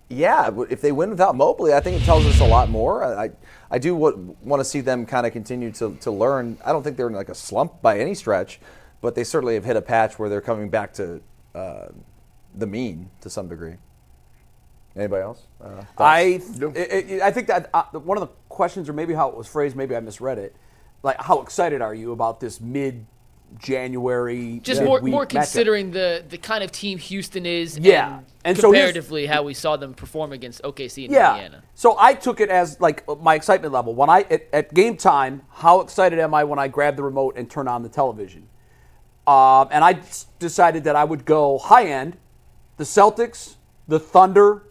yeah, if they win without Mobley, I think it tells us a lot more. I do want to see them kind of continue to learn. I don't think they're in like a slump by any stretch, but they certainly have hit a patch where they're coming back to the mean to some degree. Anybody else? I think that one of the questions, or maybe how it was phrased, maybe I misread it, like how excited are you about this mid-January? Just more considering the kind of team Houston is, and comparatively how we saw them perform against OKC and Indiana. So I took it as like my excitement level when at game time. How excited am I when I grab the remote and turn on the television? And I decided that I would go high end. The Celtics, the Thunder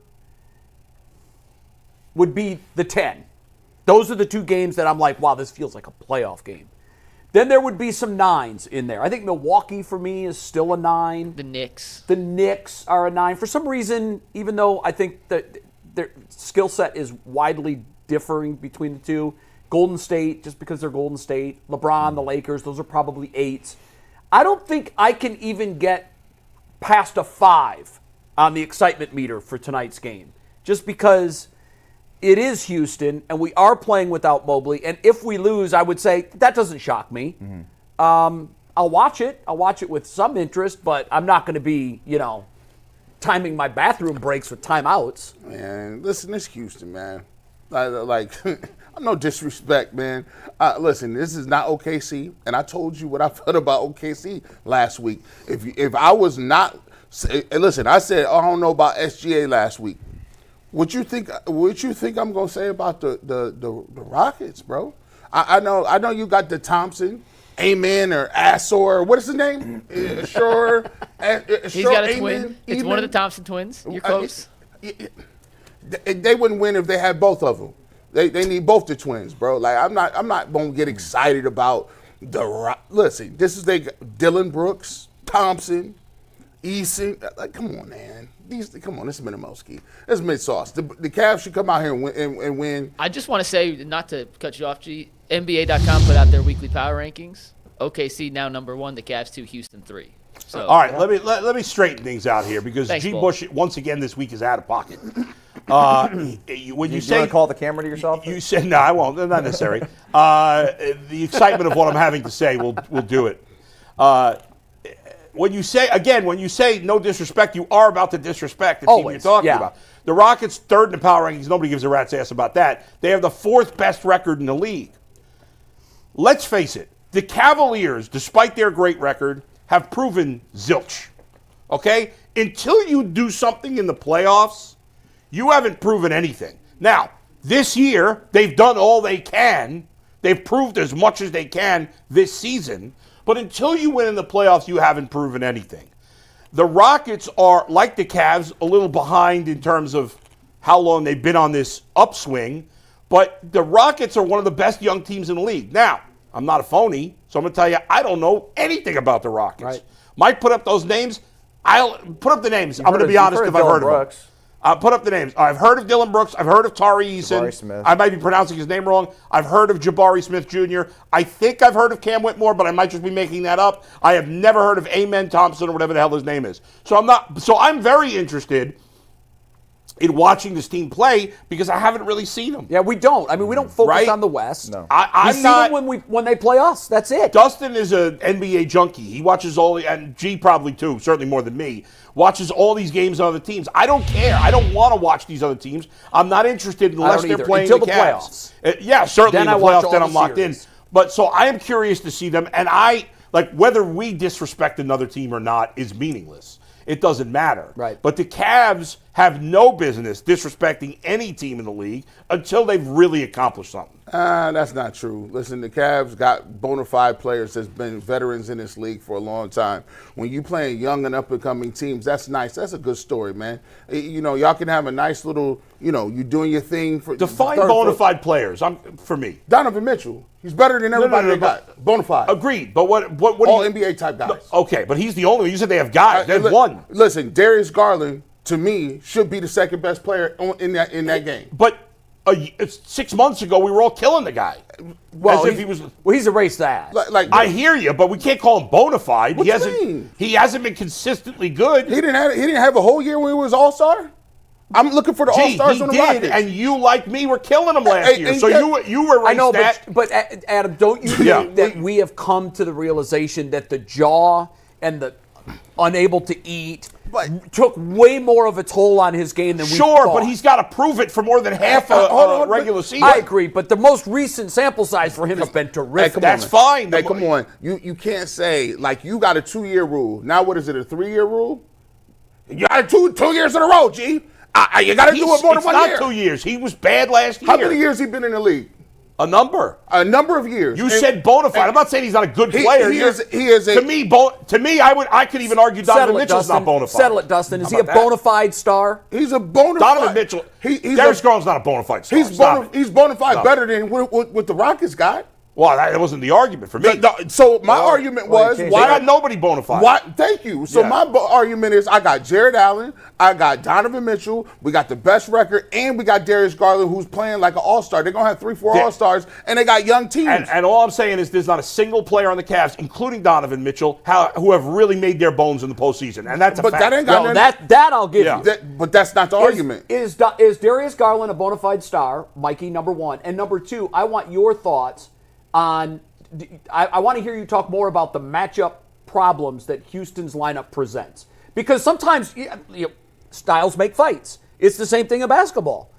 would be the 10. Those are the two games that I'm like, wow, this feels like a playoff game. Then there would be some 9s in there. I think Milwaukee for me is still a 9. The Knicks are a 9. For some reason, even though I think that their skill set is widely differing between the two, Golden State, just because they're Golden State, LeBron, the Lakers, those are probably 8s. I don't think I can even get past a 5 on the excitement meter for tonight's game, just because it is Houston, and we are playing without Mobley. And if we lose, I would say that doesn't shock me. Mm-hmm. I'll watch it. I'll watch it with some interest, but I'm not going to be, timing my bathroom breaks with timeouts. Man, listen, this Houston, man. Like, no disrespect, man. Listen, this is not OKC, and I told you what I felt about OKC last week. If I was not, listen, I said I don't know about SGA last week. What you think I'm gonna say about the Rockets, bro? I know you got the Thompson, Amen or Assor. What is his name? Sure. He's got a twin. It's one of the Thompson twins. You're close. They wouldn't win if they had both of them. They need both the twins, bro. Like I'm not gonna get excited about listen. This is Dylan Brooks, Thompson, Eason. Like, come on, man. This is Minimowski. This is mid-sauce. The Cavs should come out here and win. I just want to say, not to cut you off, G, NBA.com put out their weekly power rankings. OKC now number 1, the Cavs 2, Houston 3. So, all right, let me straighten things out here because Thanks, G. Bull. Bush once again this week is out of pocket. When you want say to call the camera to yourself? You said no, I won't. Not necessary. The excitement of what I'm having to say will do it. When you say no disrespect, you are about to disrespect the team you're talking about. The Rockets, 3rd in the power rankings. Nobody gives a rat's ass about that. They have the 4th best record in the league. Let's face it. The Cavaliers, despite their great record, have proven zilch. Okay? Until you do something in the playoffs, you haven't proven anything. Now, this year, they've done all they can. They've proved as much as they can this season. But until you win in the playoffs, you haven't proven anything. The Rockets are, like the Cavs, a little behind in terms of how long they've been on this upswing. But the Rockets are one of the best young teams in the league. Now, I'm not a phony, so I'm going to tell you, I don't know anything about the Rockets. Right. Mike put up those names. I'll put up the names. I'm going to be honest if I've heard of them. Put up the names. I've heard of Dylan Brooks. I've heard of Tari Eason. Smith. I might be pronouncing his name wrong. I've heard of Jabari Smith Jr. I think I've heard of Cam Whitmore, but I might just be making that up. I have never heard of Amen Thompson or whatever the hell his name is. So I'm very interested in watching this team play because I haven't really seen them. Yeah, we don't. I mean, we don't focus on the West. No. We see them when they play us. That's it. Dustin is an NBA junkie. He watches and G probably too, certainly more than me, watches all these games on other teams. I don't care. I don't want to watch these other teams. I'm not interested unless they're playing until the Cavs. Yeah, certainly Then in the playoffs, then I'm locked in. Series. But so I am curious to see them, and whether we disrespect another team or not is meaningless. It doesn't matter. Right. But the Cavs have no business disrespecting any team in the league until they've really accomplished something. That's not true. Listen, the Cavs got bona fide players that's been veterans in this league for a long time. When you playing young and up-and-coming teams, that's nice. That's a good story, man. Y'all can have a nice little, you doing your thing. Define bona fide players for me. Donovan Mitchell. He's better than everybody they got. Bona fide. Agreed. But what all NBA type guys. Okay, but he's the only one. You said they have guys. They have one. Listen, Darius Garland, to me, should be the second best player in that game. But 6 months ago, we were all killing the guy. Well, as if he was. Well, he's erased that. I hear you, but we can't call him bona fide. What do you mean? He hasn't been consistently good. He didn't have a whole year when he was All-Star. I'm looking for the All-Stars on the Rockets. And you, like me, were killing him last year. So you were. I know, but Adam, don't you think that we have come to the realization that the jaw and the unable to eat, took way more of a toll on his game than we thought. Sure, but he's got to prove it for more than half a regular season. I agree, but the most recent sample size for him has been terrific. That's fine. Hey, come on. You can't say, like, you got a 2-year rule. Now what is it, a 3-year rule? You got 2 years in a row, G. You got to do it more than 1 year. It's not 2 years. He was bad last year. How many years he been in the league? A number. A number of years. You said bona fide. I'm not saying he's not a good player. He is a, to me, I could even argue Donovan Mitchell's not bona fide. Settle it, Dustin. Is he a bona fide star? He's a bona fide. Donovan Mitchell. Darius Garland's not a bona fide star. He's bona fide better than what the Rockets got. Well, that wasn't the argument for me. So my argument was, why got nobody bona fide? Thank you. So my argument is, I got Jared Allen, I got Donovan Mitchell, we got the best record, and we got Darius Garland, who's playing like an all-star. They're going to have 3-4 all-stars, and they got young teams. And all I'm saying is there's not a single player on the Cavs, including Donovan Mitchell, who have really made their bones in the postseason. And that's a fact. That ain't got that I'll give you. But that's not the argument. Is Darius Garland a bona fide star, Mikey, number one? And number two, I want your thoughts on... I want to hear you talk more about the matchup problems that Houston's lineup presents. Because sometimes styles make fights. It's the same thing in basketball.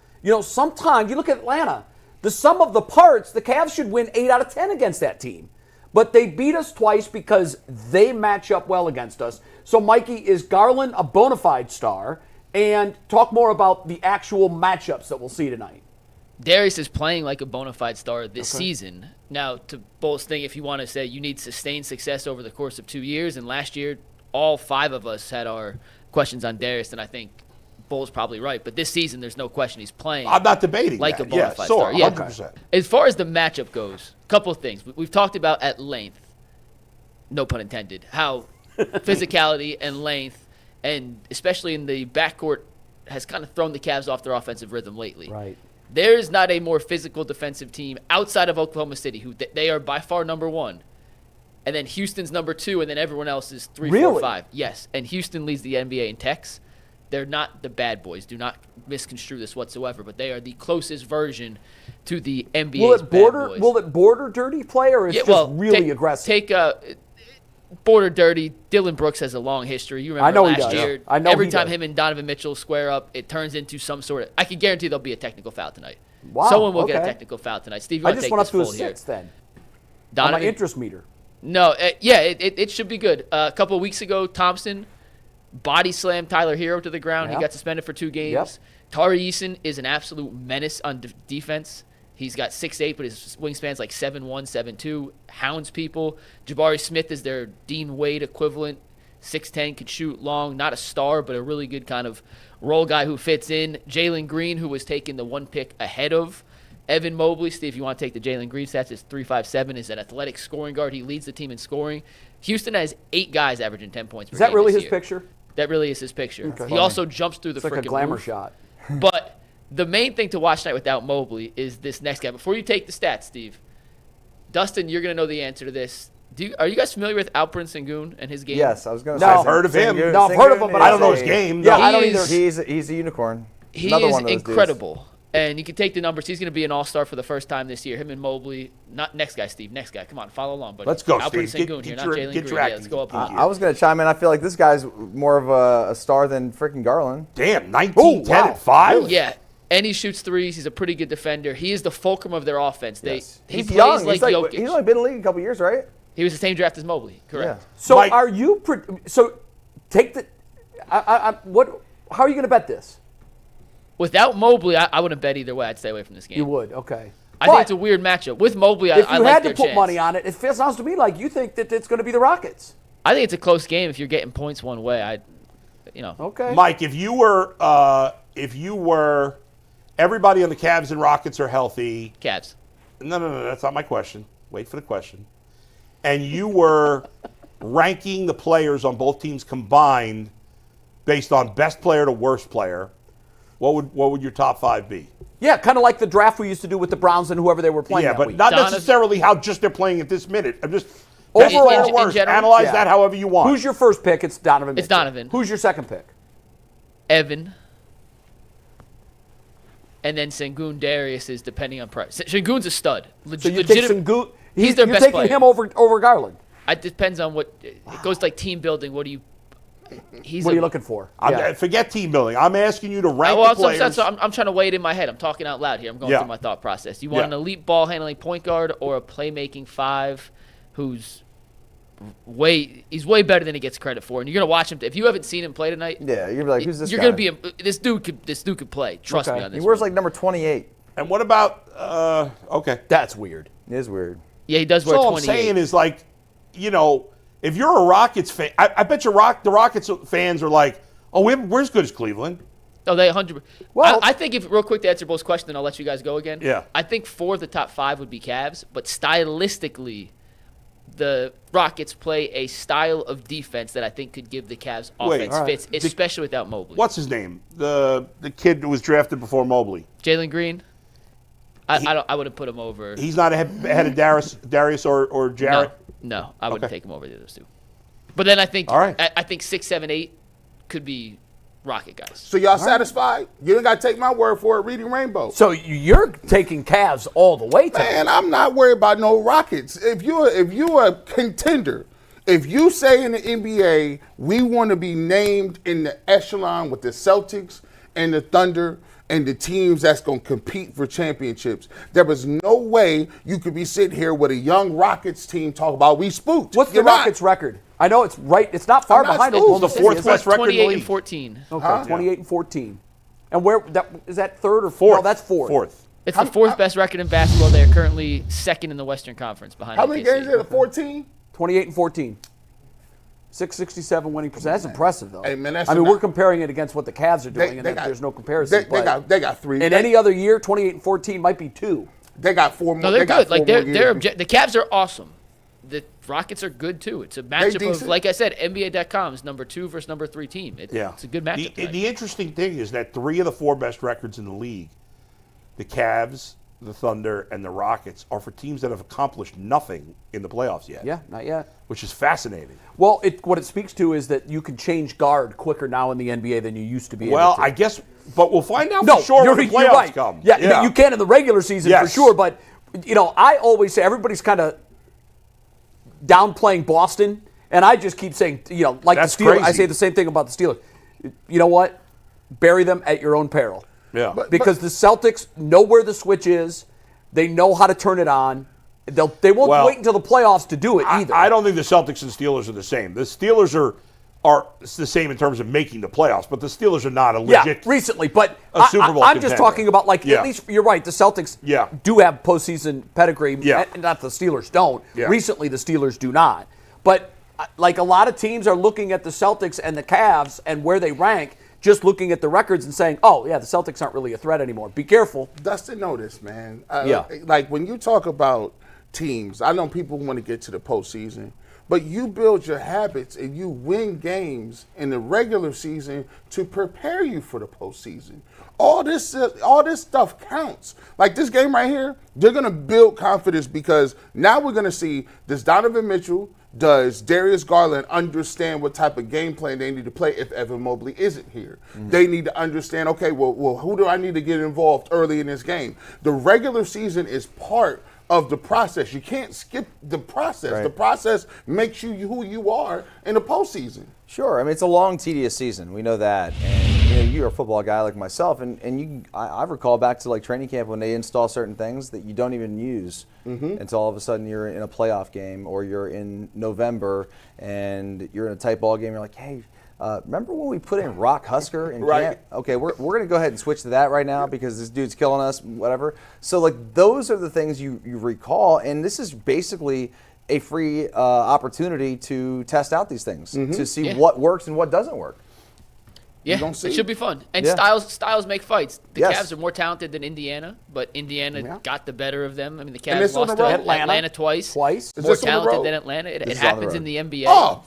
Sometimes you look at Atlanta, the sum of the parts, the Cavs should win 8 out of 10 against that team. But they beat us twice because they match up well against us. So, Mikey, is Garland a bona fide star? And talk more about the actual matchups that we'll see tonight. Darius is playing like a bona fide star this season. Now, to Bull's thing, if you want to say you need sustained success over the course of 2 years, and last year all 5 of us had our questions on Darius, and I think Bull's probably right. But this season, there's no question he's playing. I'm not debating like that. A bona fide star. Yeah, 100%. As far as the matchup goes, a couple of things. We've talked about at length, no pun intended, how physicality and length, and especially in the backcourt, has kind of thrown the Cavs off their offensive rhythm lately. Right. There is not a more physical defensive team outside of Oklahoma City, who they are by far number 1. And then Houston's number 2, and then everyone else is 3, 4, 5. Yes, and Houston leads the NBA in techs. They're not the bad boys. Do not misconstrue this whatsoever, but they are the closest version to the NBA's bad boys. Will it border dirty play, or is it just really aggressive? Take border dirty. Dylan Brooks has a long history. You remember last year. I know every time him and Donovan Mitchell square up, it turns into some sort of. I can guarantee there'll be a technical foul tonight. Wow. Someone will get a technical foul tonight. Steve, you I want to just take went up this to a full 6 here. then. Donovan, on my interest meter. No, it should be good. A couple of weeks ago, Thompson body slammed Tyler Hero to the ground. He got suspended for 2 games. Yep. Tari Eason is an absolute menace on defense. He's got 6'8", but his wingspan's like 7'1", 7'2", hounds people. Jabari Smith is their Dean Wade equivalent. 6'10", could shoot long. Not a star, but a really good kind of role guy who fits in. Jalen Green, who was taken the 1 pick ahead of Evan Mobley. Steve, if you want to take the Jalen Green stats, is 3.57, is an athletic scoring guard. He leads the team in scoring. Houston has 8 guys averaging 10 points per game. Is that really his picture? That really is his picture. Okay. He also jumps through the freaking like a glamour roof. shot. But the main thing to watch tonight without Mobley is this next guy. Before you take the stats, Steve, Dustin, you're going to know the answer to this. Are you guys familiar with Alperen Sengun and his game? Yes, I was going to say. I've heard of him. No, I've heard of him, but I don't know his game. Yeah, No. I don't either. He's a unicorn. He Another is one of those incredible. dudes. And you can take the numbers. He's going to be an all-star for the first time this year. Him and Mobley. Not next guy, Steve. Next guy. Come on, follow along, buddy. Let's go, Alperen Steve. Sengun here, Get not your- Jalen get Green. your Yeah, acting let's go up. I was going to chime in. I feel like this guy's more of a star than freaking Garland. Damn, 19, 10, and 5? Yeah. And he shoots threes. He's a pretty good defender. He is the fulcrum of their offense. He He's plays young. like Jokic. He's only been in the league a couple years, right? He was the same draft as Mobley. Correct. Yeah. So Mike- are you? So take the. What? How are you going to bet this? Without Mobley, I wouldn't bet either way. I'd stay away from this game. You would, okay. I think it's a weird matchup. With Mobley, if I you like had their to put chance. money on it, it sounds to me like you think that it's going to be the Rockets. I think it's a close game if you're getting points one way. Okay. Mike, if you were everybody on the Cavs and Rockets are healthy. Cavs. No, that's not my question. Wait for the question. And you were ranking the players on both teams combined based on best player to worst player, what would your top 5 be? Yeah, kind of like the draft we used to do with the Browns and whoever they were playing Yeah, that but week. not necessarily how just they're playing at this minute. I'm just Overall, best player to worst. general? Analyze Yeah. that however you want. Who's your first pick? It's Donovan Mitchell. It's Donovan. Who's your second pick? Evan. And then Sengun Darius is depending on price. Sengun's a stud. So you take He's their you're best taking player. him over Garland. It depends on what. It goes like team building. What do you he's. What are you looking for? Forget team building. I'm asking you to rank Well, the players. I'm trying to weigh it in my head. I'm talking out loud here. I'm going through my thought process. You want an elite ball handling point guard or a playmaking 5 who's he's way better than he gets credit for. And you're gonna watch him. If you haven't seen him play tonight, Yeah, you're gonna be like, who's this you're guy? gonna be this dude could play. Trust me on this. He wears one. like number 28. And what about okay? That's weird. It is weird. Yeah, he does wear So all 28. I'm saying is like, if you're a Rockets fan, I bet you the Rockets fans are like, oh, we're as good as Cleveland. Oh, they 100. Well, I think if real quick to answer both questions, and I'll let you guys go again. Yeah. I think 4 of the top 5 would be Cavs, but stylistically, the Rockets play a style of defense that I think could give the Cavs offense fits, especially without Mobley. What's his name? The kid who was drafted before Mobley. Jalen Green. I wouldn't put him over. He's not ahead of Darius or Jarrett. No, I wouldn't take him over the other 2. But then I think I think 6, 7, 8 could be Rocket guys. So y'all satisfied? You don't got to take my word for it. Reading Rainbow. So you're taking Cavs all the way, Man, I'm not worried about no Rockets. If you're a contender, if you say in the NBA we want to be named in the echelon with the Celtics and the Thunder and the teams that's going to compete for championships, there was no way you could be sitting here with a young Rockets team talking about we spooked. What's the You're not. Rockets' record? I know it's right. It's not far I'm not behind spooked. Oklahoma The City. fourth is it? best record in the 28 league. and 14. Okay, 28 and 14. And where is that third or fourth? No, that's fourth. Fourth. It's the 4th best record in basketball. They're currently 2nd in the Western Conference behind How many OKC. games is it? 14? 28 and 14. 667 winning percent. That's impressive, though. Hey, man, that's we're comparing it against what the Cavs are doing, and there's no comparison. They got 3. In any other year, 28 and 14 might be 2. They got 4 more. No, they're got good. Like 4 more years. the Cavs are awesome. The Rockets are good too. It's a matchup of, decent. like I said, NBA.com's number 2 versus number 3 team. It's a good matchup. The interesting thing is that 3 of the 4 best records in the league, the Cavs, the Thunder, and the Rockets, are for teams that have accomplished nothing in the playoffs yet. Yeah, not yet. Which is fascinating. Well, what it speaks to is that you can change guard quicker now in the NBA than you used to be able to. Well, I guess, but we'll find out No, for sure you're, when the you're playoffs right. come. Yeah, you can in the regular season for Yes. sure. But, I always say everybody's kind of downplaying Boston. And I just keep saying, like That's the Steelers. crazy. I say the same thing about the Steelers. You know what? Bury them at your own peril. Yeah. Because the Celtics know where the switch is. They know how to turn it on. They won't wait until the playoffs to do it either. I don't think the Celtics and Steelers are the same. The Steelers are the same in terms of making the playoffs, but the Steelers are not a legit recently. But a Super Bowl I'm just contender. talking about, at least you're right, the Celtics do have postseason pedigree. Yeah. And not the Steelers don't. Yeah. Recently, the Steelers do not. But, like, a lot of teams are looking at the Celtics and the Cavs and where they rank, just looking at the records and saying, oh, yeah, the Celtics aren't really a threat anymore. Be careful. Dustin, know this, man. Yeah. Like, when you talk about teams, I know people want to get to the postseason, but you build your habits and you win games in the regular season to prepare you for the postseason. All this stuff counts. Like this game right here, they're going to build confidence because now we're going to see, does Donovan Mitchell, does Darius Garland understand what type of game plan they need to play if Evan Mobley isn't here? Mm-hmm. They need to understand, okay, well, who do I need to get involved early in this game? The regular season is part of the process. You can't skip the process. Right. The process makes you who you are in the postseason. Sure. I mean, it's a long, tedious season. We know that. And you're a football guy like myself, and I recall back to like training camp when they install certain things that you don't even use until all of a sudden you're in a playoff game or you're in November and you're in a tight ball game. You're like, hey, remember when we put in Rock Husker in camp? Okay, we're going to go ahead and switch to that right now because this dude's killing us, whatever. So, like, those are the things you recall, and this is basically a free opportunity to test out these things, to see what works and what doesn't work. Yeah, it should be fun. And Yeah. styles make fights. The Yes. Cavs are more talented than Indiana, but Indiana got the better of them. I mean, the And Cavs it's on lost the to road. Atlanta twice. Is More this on the talented road? than Atlanta. It This is on the happens road. in the NBA. Oh,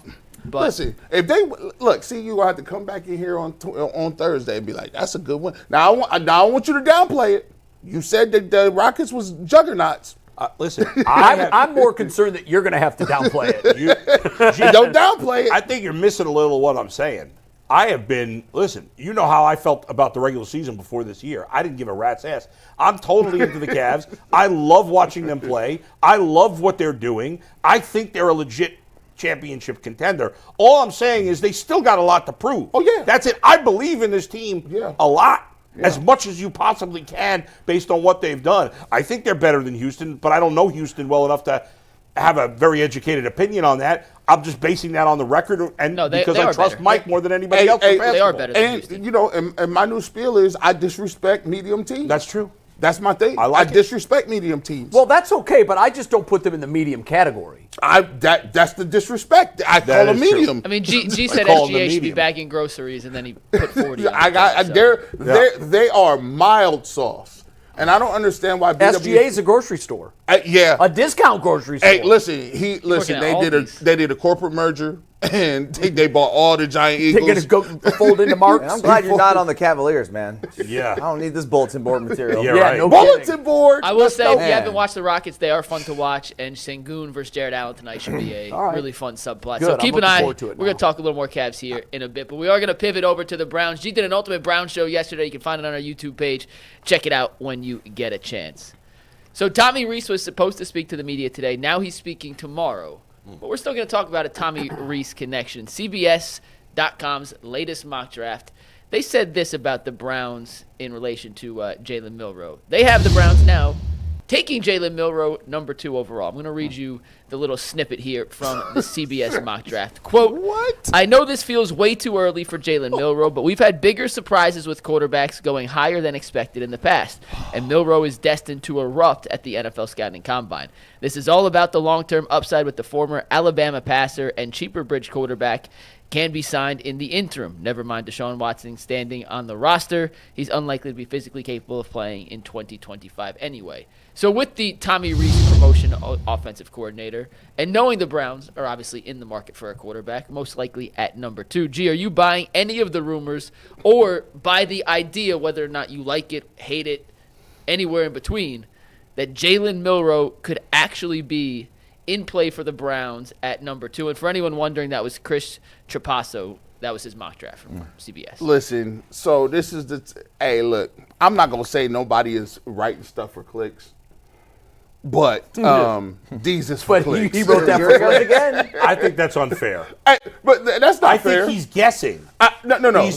But listen, if they look, see, you gonna have to come back in here on Thursday and be like, "That's a good one." Now, I don't want you to downplay it. You said that the Rockets was juggernauts. Listen, I'm more concerned that you're going to have to downplay it. Don't downplay it. I think you're missing a little of what I'm saying. I have been, listen, you know how I felt about the regular season before this year. I didn't give a rat's ass. I'm totally into the Cavs. I love watching them play. I love what they're doing. I think they're a legit championship contender. All I'm saying is they still got a lot to prove. Oh, yeah. That's it. I believe in this team a lot. Yeah. As much as you possibly can based on what they've done. I think they're better than Houston, but I don't know Houston well enough to have a very educated opinion on that. I'm just basing that on the record and because I trust Mike more than anybody else. They are better than Houston. You know, and my new spiel is I disrespect medium teams. That's true. That's my thing. I disrespect medium teams. Well, that's okay, but I just don't put them in the medium category. That's the disrespect. I call them medium. True. I mean, G said SGA should be bagging groceries, and then he put 40 on They are mild sauce. And I don't understand why SGA is a grocery store. A discount grocery store. Hey, listen, they did a corporate merger. And they bought all the giant Eagles. They're going to go fold into Marks. I'm glad you're not on the Cavaliers, man. Yeah. I don't need this bulletin board material. Right. No bulletin kidding. board. I will say, if you haven't watched the Rockets, they are fun to watch. And Sengun versus Jared Allen tonight should be a really fun subplot. Good. So keep an eye. We're going to talk a little more Cavs here in a bit. But we are going to pivot over to the Browns. G did an Ultimate Browns show yesterday. You can find it on our YouTube page. Check it out when you get a chance. So Tommy Rees was supposed to speak to the media today. Now he's speaking tomorrow. But we're still going to talk about a Tommy Rees connection. CBS.com's latest mock draft. They said this about the Browns in relation to Jalen Milroe. They have the Browns now taking Jalen Milroe number 2 overall. I'm going to read you the little snippet here from the CBS mock draft. Quote, What? I know this feels way too early for Jalen Milroe, but we've had bigger surprises with quarterbacks going higher than expected in the past, and Milroe is destined to erupt at the NFL Scouting Combine. This is all about the long-term upside with the former Alabama passer and cheaper bridge quarterback can be signed in the interim. Never mind Deshaun Watson standing on the roster. He's unlikely to be physically capable of playing in 2025 anyway. So with the Tommy Rees promotion offensive coordinator, and knowing the Browns are obviously in the market for a quarterback, most likely at number 2, G, are you buying any of the rumors or buy the idea, whether or not you like it, hate it, anywhere in between, that Jalen Milroe could actually be in play for the Browns at number 2? And for anyone wondering, that was Chris Trapasso. That was his mock draft from CBS. Listen, so this is hey, look, I'm not going to say nobody is writing stuff for clicks. But these is for clicks. He wrote that for us again. I think that's unfair. But that's not fair. I think he's guessing. No.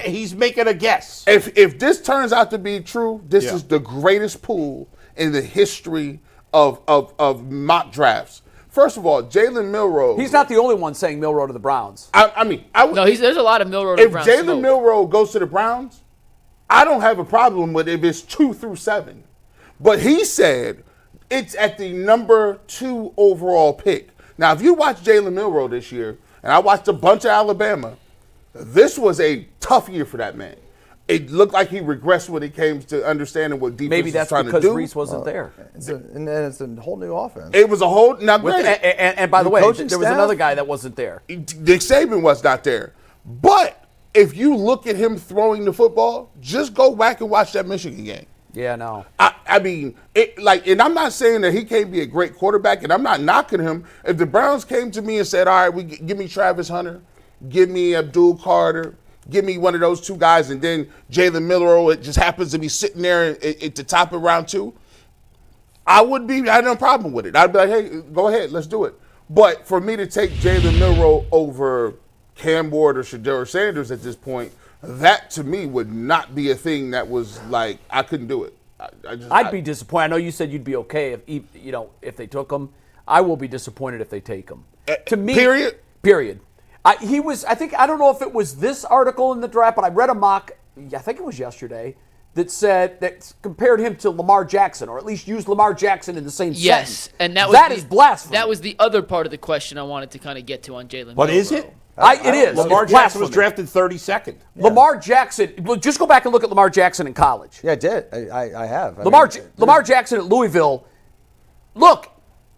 He's making a guess. If this turns out to be true, this is the greatest pool in the history of mock drafts. First of all, Jalen Milroe. He's not the only one saying Milroe to the Browns. There's a lot of Milroe to the Browns. If Jalen Milroe goes to the Browns, I don't have a problem with if it's 2 through 7. But he said it's at the number 2 overall pick. Now, if you watch Jalen Milroe this year, and I watched a bunch of Alabama, this was a tough year for that man. It looked like he regressed when it came to understanding what defense was trying to do. Maybe that's because Reese wasn't there. It's a whole new offense. It was a whole – now, and by the way, there was another guy that wasn't there. Nick Saban was not there. But if you look at him throwing the football, just go back and watch that Michigan game. Yeah, no. I mean, and I'm not saying that he can't be a great quarterback, and I'm not knocking him. If the Browns came to me and said, all right, give me Travis Hunter, give me Abdul Carter, give me one of those 2 guys, and then Jalen Milroe, it just happens to be sitting there at the top of round 2, I had no problem with it. I'd be like, hey, go ahead, let's do it. But for me to take Jalen Milroe over Cam Ward or Shedeur Sanders at this point, that to me would not be a thing that was like, I couldn't do it. I'd be disappointed. I know you said you'd be okay if they took him. I will be disappointed if they take him. To me, period. I don't know if it was this article in the draft, but I read a mock, I think it was yesterday, that compared him to Lamar Jackson, or at least used Lamar Jackson in the same sentence. Yes, and that is blasphemy. That was the other part of the question I wanted to kind of get to on Jalen Milroe. But is it? It is. Lamar Jackson was drafted 32nd. Yeah. Lamar Jackson, just go back and look at Lamar Jackson in college. Yeah, I did. I have. Lamar Jackson at Louisville, look,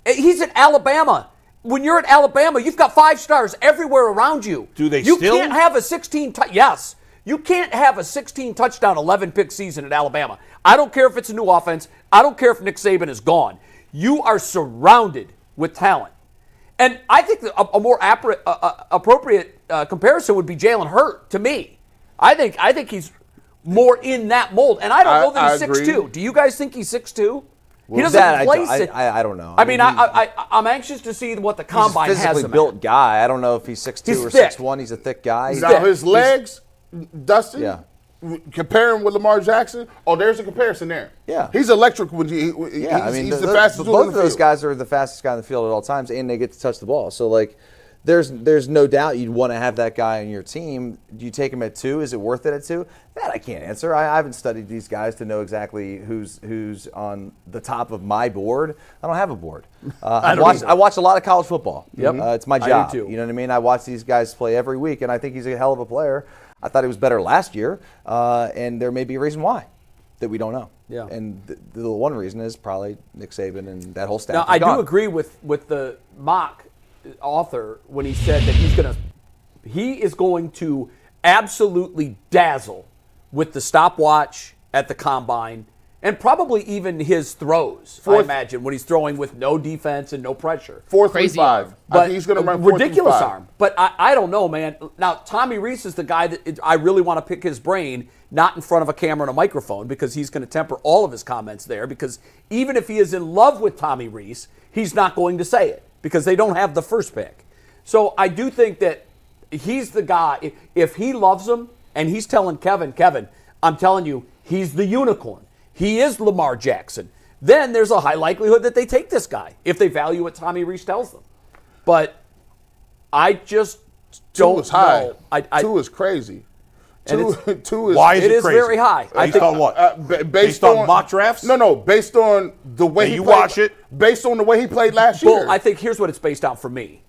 he's at Alabama. When you're at Alabama, you've got 5 stars everywhere around you. Do they You still? can't have a 16 yes. You can't have a 16 touchdown, 11 pick season at Alabama. I don't care if it's a new offense. I don't care if Nick Saban is gone. You are surrounded with talent. And I think a more appropriate comparison would be Jalen Hurts to me. I think he's more in that mold. And I don't know that he's 6'2". Do you guys think he's 6'2"? He doesn't place it. I don't know. I mean, I'm anxious to see what the combine he's a has physically him built guy. I don't know if he's 6'2 He's or thick. 6'1. He's a thick guy. Now his legs, Dustin. Yeah. Compare him with Lamar Jackson. Oh, there's a comparison there. Yeah. He's electric when he's the fastest dude both in of the those field. guys are the fastest guy in the field at all times, and they get to touch the ball. So like, there's no doubt you'd want to have that guy on your team. Do you take him at 2? Is it worth it at 2? That I can't answer. I haven't studied these guys to know exactly who's on the top of my board. I don't have a board. I watch a lot of college football. Yep. It's my I do job. too. You know what I mean? I watch these guys play every week, and I think he's a hell of a player. I thought he was better last year, and there may be a reason why that we don't know. Yeah. And the one reason is probably Nick Saban and that whole staff. Now, I do agree with the mock author when he said that he is going to absolutely dazzle with the stopwatch at the combine and probably even his throws. I imagine when he's throwing with no defense and no pressure. 4.35. I But think he's going to run ridiculous 4.35. arm. But I don't know, man. Now Tommy Rees is the guy that I really want to pick his brain, not in front of a camera and a microphone, because he's going to temper all of his comments there. Because even if he is in love with Tommy Rees, he's not going to say it because they don't have the first pick. So I do think that he's the guy. If he loves him and he's telling Kevin, I'm telling you, he's the unicorn. He is Lamar Jackson. Then there's a high likelihood that they take this guy if they value what Tommy Rees tells them. But I just don't 2 is high. know. 2 is crazy. And 2 is Why is It it is crazy? very high. I Based think- on what? based on mock drafts? No, based on the way Yeah, he you played. watch it. Based on the way he played last year. Well, I think here's what it's based on for me.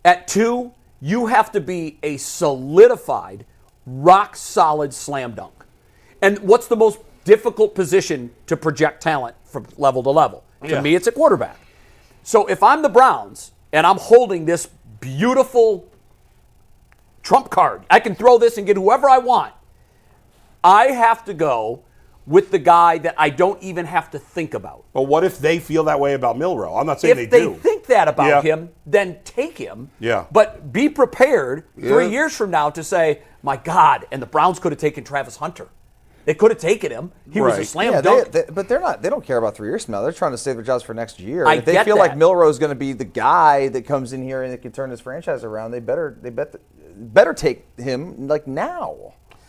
At 2, you have to be a solidified, rock-solid slam dunk. And what's the most difficult position to project talent from level to level? To me, it's a quarterback. So if I'm the Browns and I'm holding this beautiful trump card, I can throw this and get whoever I want. I have to go with the guy that I don't even have to think about. But what if they feel that way about Milroe? I'm not saying If they they do. think that about Yeah. him, then take him. Yeah. But be prepared 3 Yeah. years from now to say, my God, and the Browns could have taken Travis Hunter. They could have taken him. He was a Right. slam dunk. but they're not. They don't care about 3 years from now. They're trying to save their jobs for next year. I And if they get feel like that. Milroe is going to be the guy that comes in here and that can turn this franchise around, they better take him like now.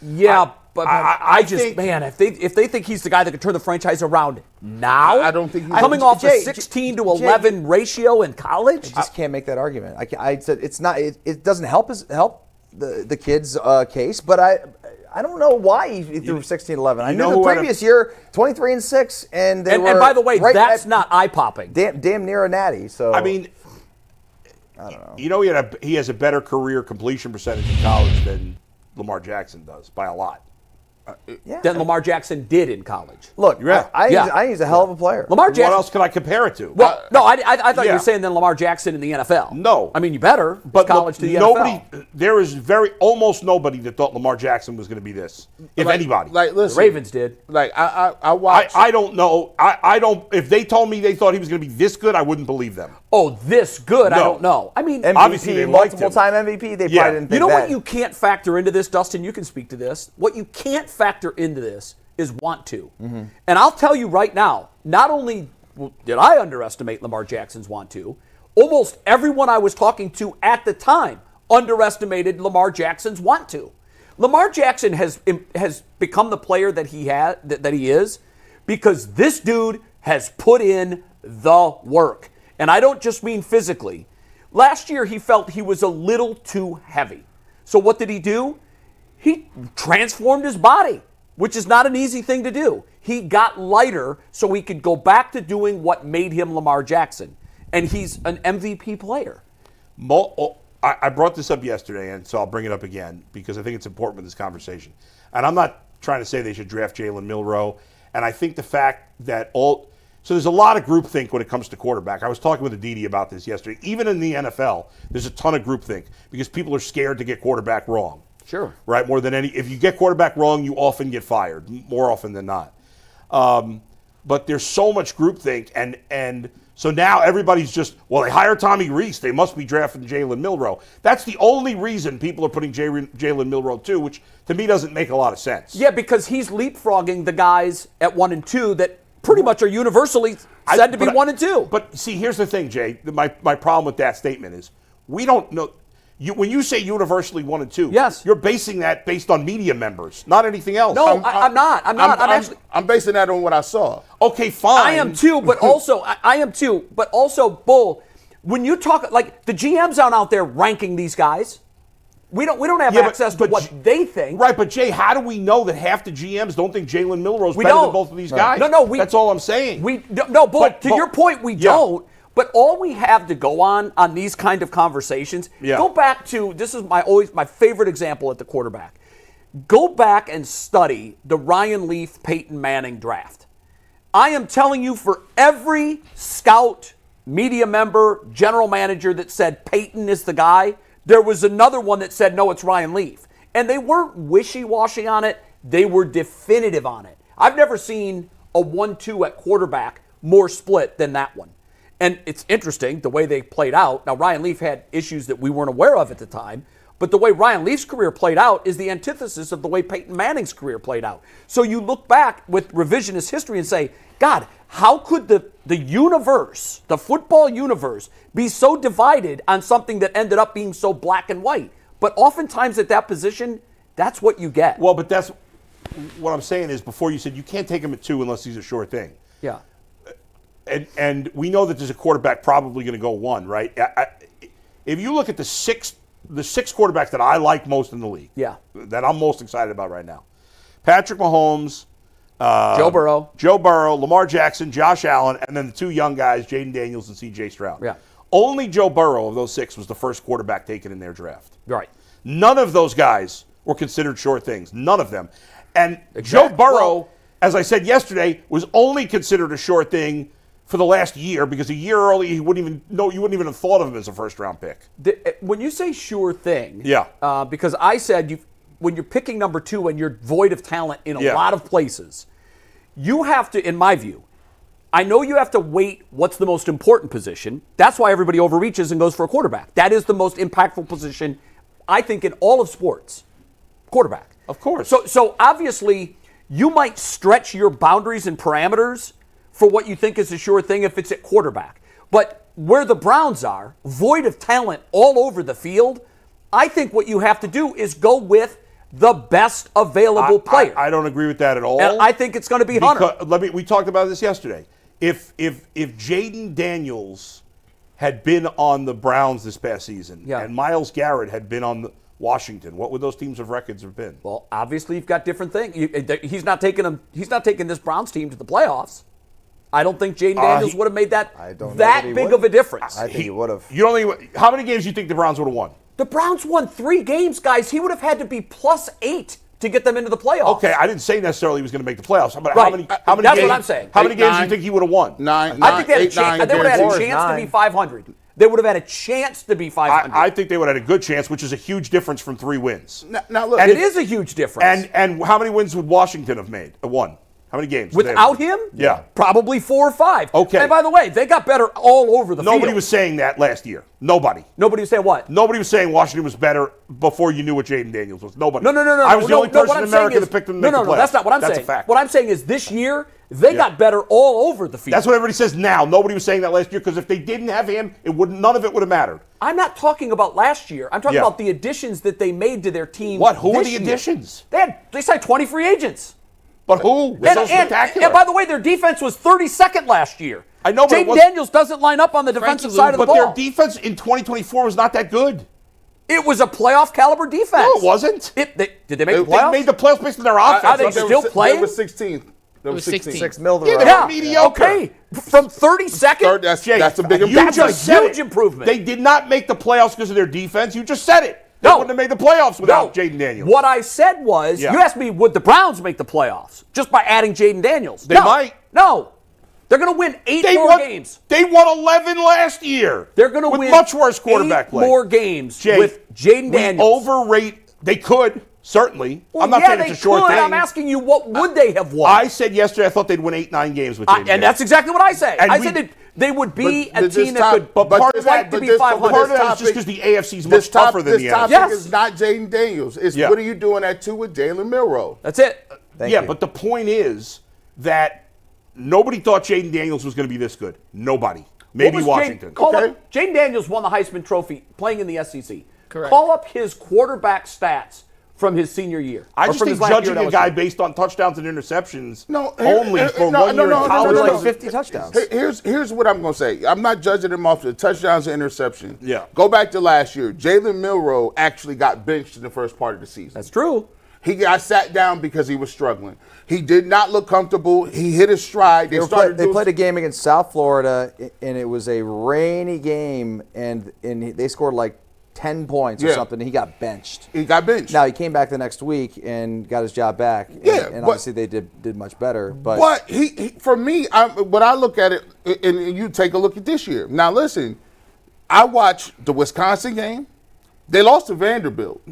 Yeah, but I just, think- man, if they think he's the guy that can turn the franchise around now, I don't think he's- coming off a Jay, 16 to 11 ratio in college. I just can't make that argument. I said it's not. It doesn't help the kid's case, but I don't know why he threw 16-11. I you knew know the who had a- previous year 23-6, and they And were by the way, right that's at not eye popping. damn near a natty. So I mean, I don't know. You know, he has a better career completion percentage in college than Lamar Jackson does by a lot. yeah. Than Lamar Jackson did in college. Look, Yeah. I Yeah. think he's a hell of a player. Lamar What Jackson. else can I compare it to? Well, no, I thought you yeah. were saying then Lamar Jackson in the NFL. No. I mean, you better. But college to the nobody, NFL. there is almost nobody that thought Lamar Jackson was going to be this, if anybody. Like, The listen. Ravens did. Like, I watched. I don't know. I don't. If they told me they thought he was going to be this good, I wouldn't believe them. Oh, this good? I No. don't know. I mean, Obviously, they MVP, liked him. multiple-time MVP. They Yeah. probably didn't think you know that. what you can't factor into this, Dustin? You can speak to this. What you can't factor into this is want to. Mm-hmm. And I'll tell you right now, not only did I underestimate Lamar Jackson's want to, almost everyone I was talking to at the time underestimated Lamar Jackson's want to. Lamar Jackson has become the player that he is because this dude has put in the work. And I don't just mean physically. Last year, he felt he was a little too heavy. So what did he do? He transformed his body, which is not an easy thing to do. He got lighter so he could go back to doing what made him Lamar Jackson. And he's an MVP player. I brought this up yesterday, and so I'll bring it up again because I think it's important with this conversation. And I'm not trying to say they should draft Jalen Milroe. And I think the fact that so there's a lot of groupthink when it comes to quarterback. I was talking with Aditi about this yesterday. Even in the NFL, there's a ton of groupthink because people are scared to get quarterback wrong. Sure. Right? More than if you get quarterback wrong, you often get fired, more often than not. But there's so much groupthink, and so now everybody's just, well, they hired Tommy Rees, they must be drafting Jalen Milroe. That's the only reason people are putting Jalen Milroe too, which to me doesn't make a lot of sense. Yeah, because he's leapfrogging the guys at 1 and 2 that pretty much are universally said to be 1 and 2. But see, here's the thing, Jay. My problem with that statement is we don't know. When you say universally 1 and 2, yes, you're basing that based on media members, not anything else. No, I'm not. I'm basing that on what I saw. Okay, fine. I am too, but also, Bull, when you talk, like, the GMs aren't out there ranking these guys. We don't have access to what they think. Right, but Jay, how do we know that half the GMs don't think Jalen Milroe is better than both of these guys? No, that's all I'm saying. But your point, we don't. But all we have to go on these kind of conversations, go back to, this is my favorite example at the quarterback. Go back and study the Ryan Leaf, Peyton Manning draft. I am telling you, for every scout, media member, general manager that said Peyton is the guy, there was another one that said, no, it's Ryan Leaf. And they weren't wishy-washy on it. They were definitive on it. I've never seen a 1-2 at quarterback more split than that one. And it's interesting the way they played out. Now, Ryan Leaf had issues that we weren't aware of at the time, but the way Ryan Leaf's career played out is the antithesis of the way Peyton Manning's career played out. So you look back with revisionist history and say, God, how could the universe, the football universe, be so divided on something that ended up being so black and white? But oftentimes at that position, that's what you get. Well, but that's what I'm saying is, before you said you can't take him at 2 unless he's a sure thing. Yeah. And we know that there's a quarterback probably going to go 1, right? If you look at the six quarterbacks that I like most in the league, that I'm most excited about right now, Patrick Mahomes, Joe Burrow, Lamar Jackson, Josh Allen, and then the 2 young guys, Jaden Daniels and C.J. Stroud. Yeah. Only Joe Burrow of those 6 was the first quarterback taken in their draft. Right. None of those guys were considered sure things. None of them. And Joe Burrow, as I said yesterday, was only considered a sure thing for the last year, because a year early you wouldn't even have thought of him as a first-round pick. When you say sure thing, yeah, because I said when you're picking number 2 and you're void of talent in a lot of places, you have to, in my view, I know you have to weight what's the most important position. That's why everybody overreaches and goes for a quarterback. That is the most impactful position, I think, in all of sports. Quarterback. Of course. So obviously, you might stretch your boundaries and parameters for what you think is a sure thing if it's at quarterback. But where the Browns are, void of talent all over the field, I think what you have to do is go with the best available player. I don't agree with that at all. And I think it's going to be Hunter. We talked about this yesterday. If Jaden Daniels had been on the Browns this past season and Myles Garrett had been on Washington, what would those teams of records have been? Well, obviously you've got different things. He's not taking this Browns team to the playoffs. I don't think Jaden Daniels would have made that big of a difference. I think he would have. How many games do you think the Browns would have won? The Browns won 3 games, guys. He would have had to be +8 to get them into the playoffs. Okay, I didn't say necessarily he was going to make the playoffs. But right. how many That's games, what I'm saying. How many games do you think he would have won? 9. I think they would have had a chance to be 500. They would have had a chance to be 500. I think they would have had a good chance, which is a huge difference from 3 wins. Now look, it is a huge difference. And how many wins would Washington have won? How many games? Without him? Yeah. Probably 4 or 5. Okay. And by the way, they got better all over the field. Nobody was saying that last year. Nobody. Nobody was saying what? Nobody was saying Washington was better before you knew what Jaden Daniels was. Nobody. No. I was the only person in America that picked them to make the playoffs. No, that's not what I'm saying. That's a fact. What I'm saying is this year, they got better all over the field. That's what everybody says now. Nobody was saying that last year, because if they didn't have him, none of it would have mattered. I'm not talking about last year. I'm talking about the additions that they made to their team. What? Who were the additions? They signed 20 free agents. But who? So spectacular. And by the way, their defense was 32nd last year. I know, but Jaden Daniels doesn't line up on the defensive side of the ball. But their defense in 2024 was not that good. It was a playoff caliber defense. No, it wasn't. Did they make the playoffs? They made the playoffs based on their offense. Are they still playing? They were 16th. It was 16. 6 mil. Yeah, mediocre. Okay. From 32nd? That's a big That's improvement. a huge improvement. They did not make the playoffs because of their defense. You just said it. They wouldn't have made the playoffs without Jaden Daniels. What I said was, you asked me, would the Browns make the playoffs just by adding Jaden Daniels? They might. No. They're going to win 8 more games. They won 11 last year. They're going to win much worse quarterback play. 8 more games with Jaden Daniels. Overrate. They could, certainly. Well, I'm not saying it's a short thing. I'm asking you, what would they have won? I said yesterday I thought they'd win 8-9 games with Jaden Daniels. And that's exactly what I said. And I said they would be a team that could part of that, to be 500. Part of that is just because the AFC is much tougher than the NFC. This topic is not Jaden Daniels. It's what are you doing at 2 with Jalen Milroe? That's it. But the point is that Nobody thought Jaden Daniels was going to be this good. Nobody. Maybe Washington. Jaden Daniels won the Heisman Trophy playing in the SEC. Correct. Call up his quarterback stats from his senior year. I just think judging a guy based on touchdowns and interceptions only for 1 year in college. Like 50 touchdowns. Here's what I'm going to say. I'm not judging him off the touchdowns and interceptions. Yeah. Go back to last year. Jalen Milroe actually got benched in the first part of the season. That's true. He got sat down because he was struggling. He did not look comfortable. He hit his stride. They played a game against South Florida, and it was a rainy game, and they scored like 10 points or something, and he got benched. Now, he came back the next week and got his job back. And obviously they did much better. But he for me, when I look at it, and you take a look at this year. Now, listen, I watched the Wisconsin game. They lost to Vanderbilt.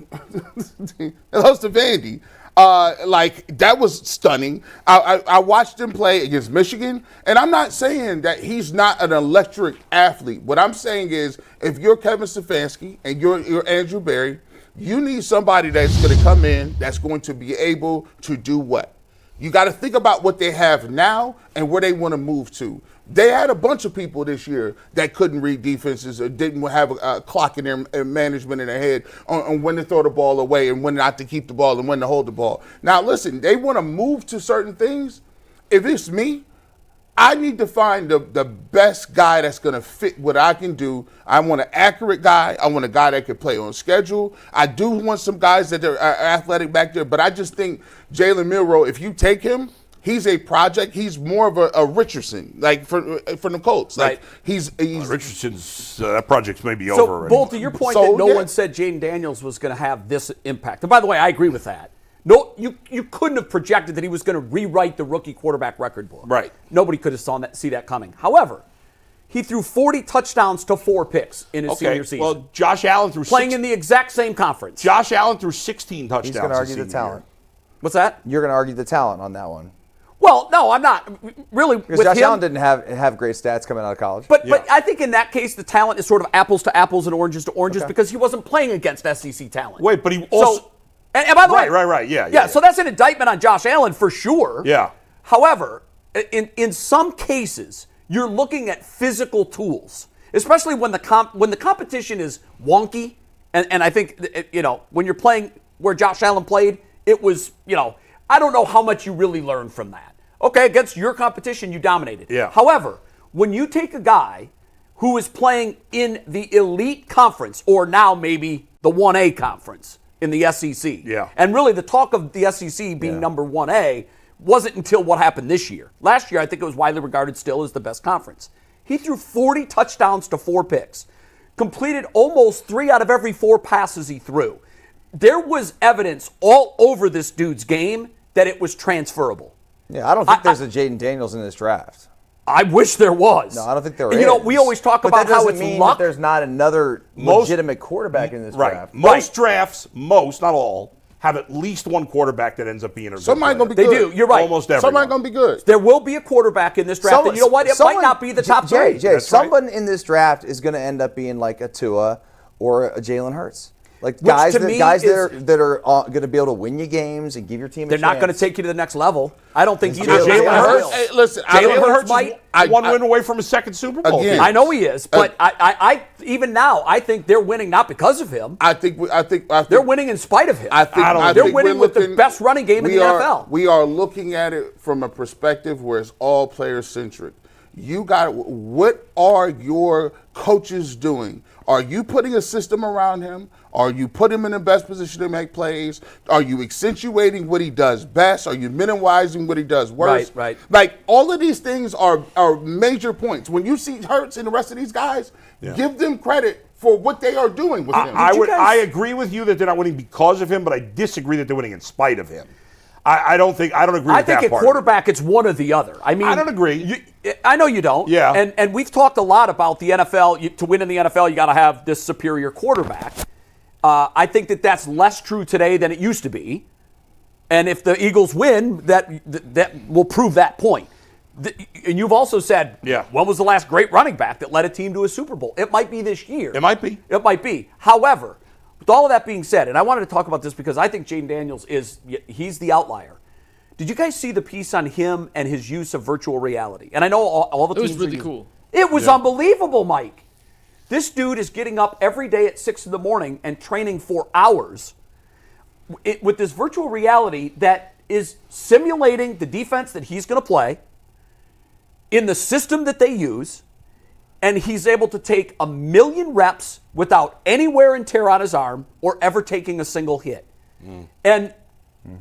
They lost to Vandy. That was stunning. I watched him play against Michigan, and I'm not saying that he's not an electric athlete. What I'm saying is, if you're Kevin Stefanski and you're Andrew Berry, you need somebody that's going to come in that's going to be able to do what? You got to think about what they have now and where they want to move to. They had a bunch of people this year that couldn't read defenses or didn't have a clock in their management in their head on when to throw the ball away and when not to keep the ball and when to hold the ball. Now, listen, they want to move to certain things. If it's me, I need to find the best guy that's going to fit what I can do. I want an accurate guy. I want a guy that can play on schedule. I do want some guys that are athletic back there, but I just think Jalen Milroe, if you take him, he's a project. He's more of a Richardson, like for the Colts. Like he's Richardson's that project's maybe over already. Bull, to your point that no one said Jaden Daniels was going to have this impact. And by the way, I agree with that. No, you couldn't have projected that he was going to rewrite the rookie quarterback record book. Right. Nobody could have see that coming. However, he threw 40 touchdowns to 4 picks in his senior season. Well, Josh Allen threw playing in the exact same conference. Josh Allen threw 16 touchdowns. He's going to argue the talent. What's that? You're going to argue the talent on that one. Well, no, I'm not. Really, because Josh Allen didn't have great stats coming out of college. But I think in that case, the talent is sort of apples to apples and oranges to oranges because he wasn't playing against SEC talent. Wait, but he also... And by the way... Right, yeah. So that's an indictment on Josh Allen for sure. Yeah. However, in some cases, you're looking at physical tools, especially when the competition is wonky. And I think, when you're playing where Josh Allen played, it was, I don't know how much you really learned from that. Okay, against your competition, you dominated. Yeah. However, when you take a guy who is playing in the elite conference, or now maybe the 1A conference in the SEC, and really the talk of the SEC being number 1A wasn't until what happened this year. Last year, I think it was widely regarded still as the best conference. He threw 40 touchdowns to 4 picks, completed almost 3 out of every 4 passes he threw. There was evidence all over this dude's game that it was transferable. Yeah, I don't think there's a Jaden Daniels in this draft. I wish there was. No, I don't think there is. We always talk about how it's mean luck. That there's not another legitimate quarterback in this draft. Most drafts, not all, have at least one quarterback that ends up being a good Somebody player. going to be good. They do. You're right. Almost everyone. Somebody going to be good. There will be a quarterback in this draft. And you know what? It might not be the top 3. Jay, someone in this draft is going to end up being like a Tua or a Jalen Hurts. Like guys that are going to be able to win you games and give your team a chance. They're not going to take you to the next level. I don't think either. Jalen Hurts. Listen, Jalen Hurts might one win away from his second Super Bowl. Again, I know he is, but I even now I think they're winning not because of him. I think they're winning in spite of him. I think they're winning with the best running game in the NFL. We are looking at it from a perspective where it's all player centric. What are your coaches doing? Are you putting a system around him? Are you putting him in the best position to make plays? Are you accentuating what he does best? Are you minimizing what he does worse? Right. Like, all of these things are major points. When you see Hurts and the rest of these guys, give them credit for what they are doing with him. I agree with you that they're not winning because of him, but I disagree that they're winning in spite of him. I don't agree with that part. I think at quarterback, it's one or the other. I mean, I don't agree. I know you don't. Yeah. And we've talked a lot about the NFL. To win in the NFL, you got to have this superior quarterback. I think that's less true today than it used to be. And if the Eagles win, that will prove that point. And you've also said, when was the last great running back that led a team to a Super Bowl? It might be this year. It might be. It might be. However, with all of that being said, and I wanted to talk about this because I think Jaden Daniels he's the outlier. Did you guys see the piece on him and his use of virtual reality? And I know all the teams. It was really cool. It was unbelievable, Mike. This dude is getting up every day at 6 in the morning and training for hours with this virtual reality that is simulating the defense that he's going to play in the system that they use, and he's able to take 1 million reps without any wear and tear on his arm or ever taking a single hit. And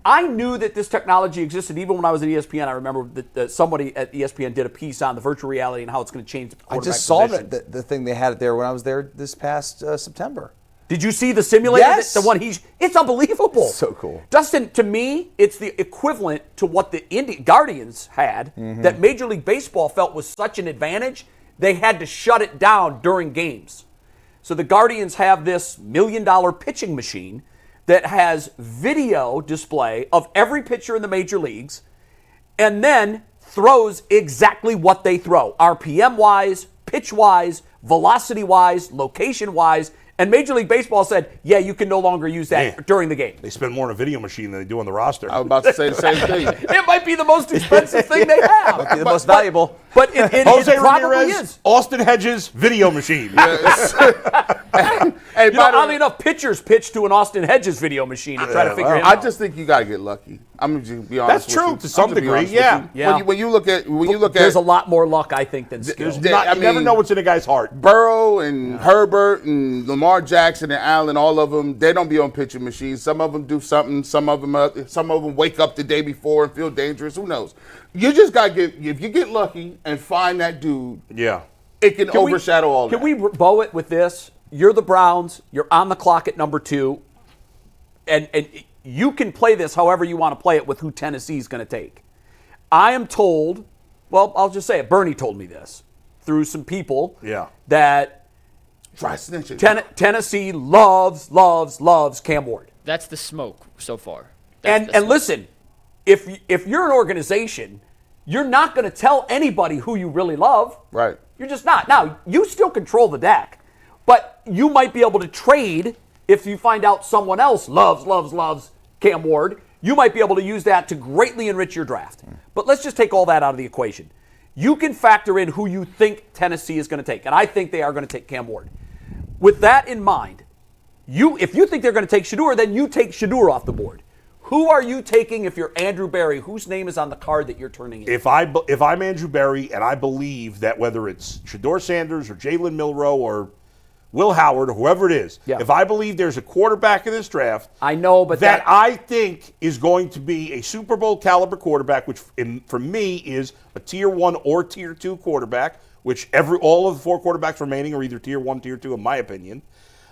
I knew that this technology existed even when I was at ESPN. I remember that somebody at ESPN did a piece on the virtual reality and how it's going to change the quarterback I just saw position. the thing they had it there when I was there this past September. Did you see the simulator? Yes. The one it's unbelievable. So cool. Dustin, to me, it's the equivalent to what the Guardians had that Major League Baseball felt was such an advantage, they had to shut it down during games. So the Guardians have this $1 million pitching machine that has video display of every pitcher in the major leagues and then throws exactly what they throw, RPM-wise, pitch-wise, velocity-wise, location-wise. And Major League Baseball said, yeah, you can no longer use that during the game. They spend more on a video machine than they do on the roster. I was about to say the same thing. It might be the most expensive thing they have. Might be the most valuable. But it Jose probably Ramirez, is. Austin Hedges, video machine. Hey, You know, oddly enough, pitchers pitch to an Austin Hedges video machine to try to figure it out. I just think you got to get lucky. I'm gonna just be honest. That's true, with you. to some I'm just be degree, honest with yeah. you. Yeah. When you look at There's a lot more luck, I think, than skill. You never know what's in a guy's heart. Burrow and Herbert and Lamar Jackson and Allen, all of them, they don't be on pitching machines. Some of them do something. Some of them wake up the day before and feel dangerous. Who knows? You just got to if you get lucky and find that dude, Yeah. it can overshadow all that. Can we bow it with this? You're the Browns. You're on the clock at number 2. And you can play this however you want to play it with who Tennessee's going to take. I am told, well, I'll just say it. Bernie told me this through some people that Try snitching. Tennessee loves Cam Ward. That's the smoke so far. And listen, if you're an organization, you're not going to tell anybody who you really love. Right. You're just not. Now, you still control the deck, but you might be able to trade if you find out someone else loves Cam Ward. You might be able to use that to greatly enrich your draft. But let's just take all that out of the equation. You can factor in who you think Tennessee is going to take, and I think they are going to take Cam Ward. With that in mind, if you think they're going to take Shedeur, then you take Shedeur off the board. Who are you taking if you're Andrew Berry? Whose name is on the card that you're turning in? If I'm Andrew Berry and I believe that whether it's Shedeur Sanders or Jalen Milroe or Will Howard or whoever it is, if I believe there's a quarterback in this draft, I know, but that I think is going to be a Super Bowl caliber quarterback, which for me is a tier 1 or tier 2 quarterback, which all of the 4 quarterbacks remaining are either tier 1, tier 2, in my opinion.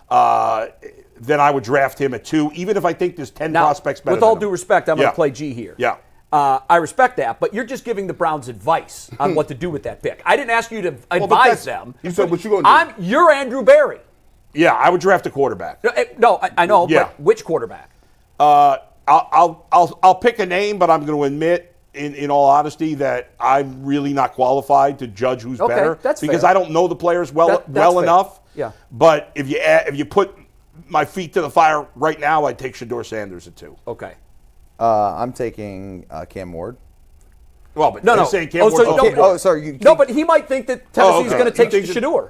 Then I would draft him at 2, even if I think there's 10 prospects better. With all than due him. respect, I'm going to play G here. Yeah. I respect that, but you're just giving the Browns advice on what to do with that pick. I didn't ask you to advise them. You said what you going to do. You're Andrew Berry. Yeah, I would draft a quarterback. No, I know, Yeah. but which quarterback? I'll pick a name, but I'm going to admit, in all honesty, that I'm really not qualified to judge who's better. That's because fair. I don't know the players well fair. enough. Yeah. But if you put my feet to the fire right now, I'd take Shedeur Sanders at 2. Okay. I'm taking Cam Ward. Well, but No. they're saying Cam Oh, Ward's so okay. no, sorry. No, but he might think that Tennessee's okay. going to take You think that- Shedeur.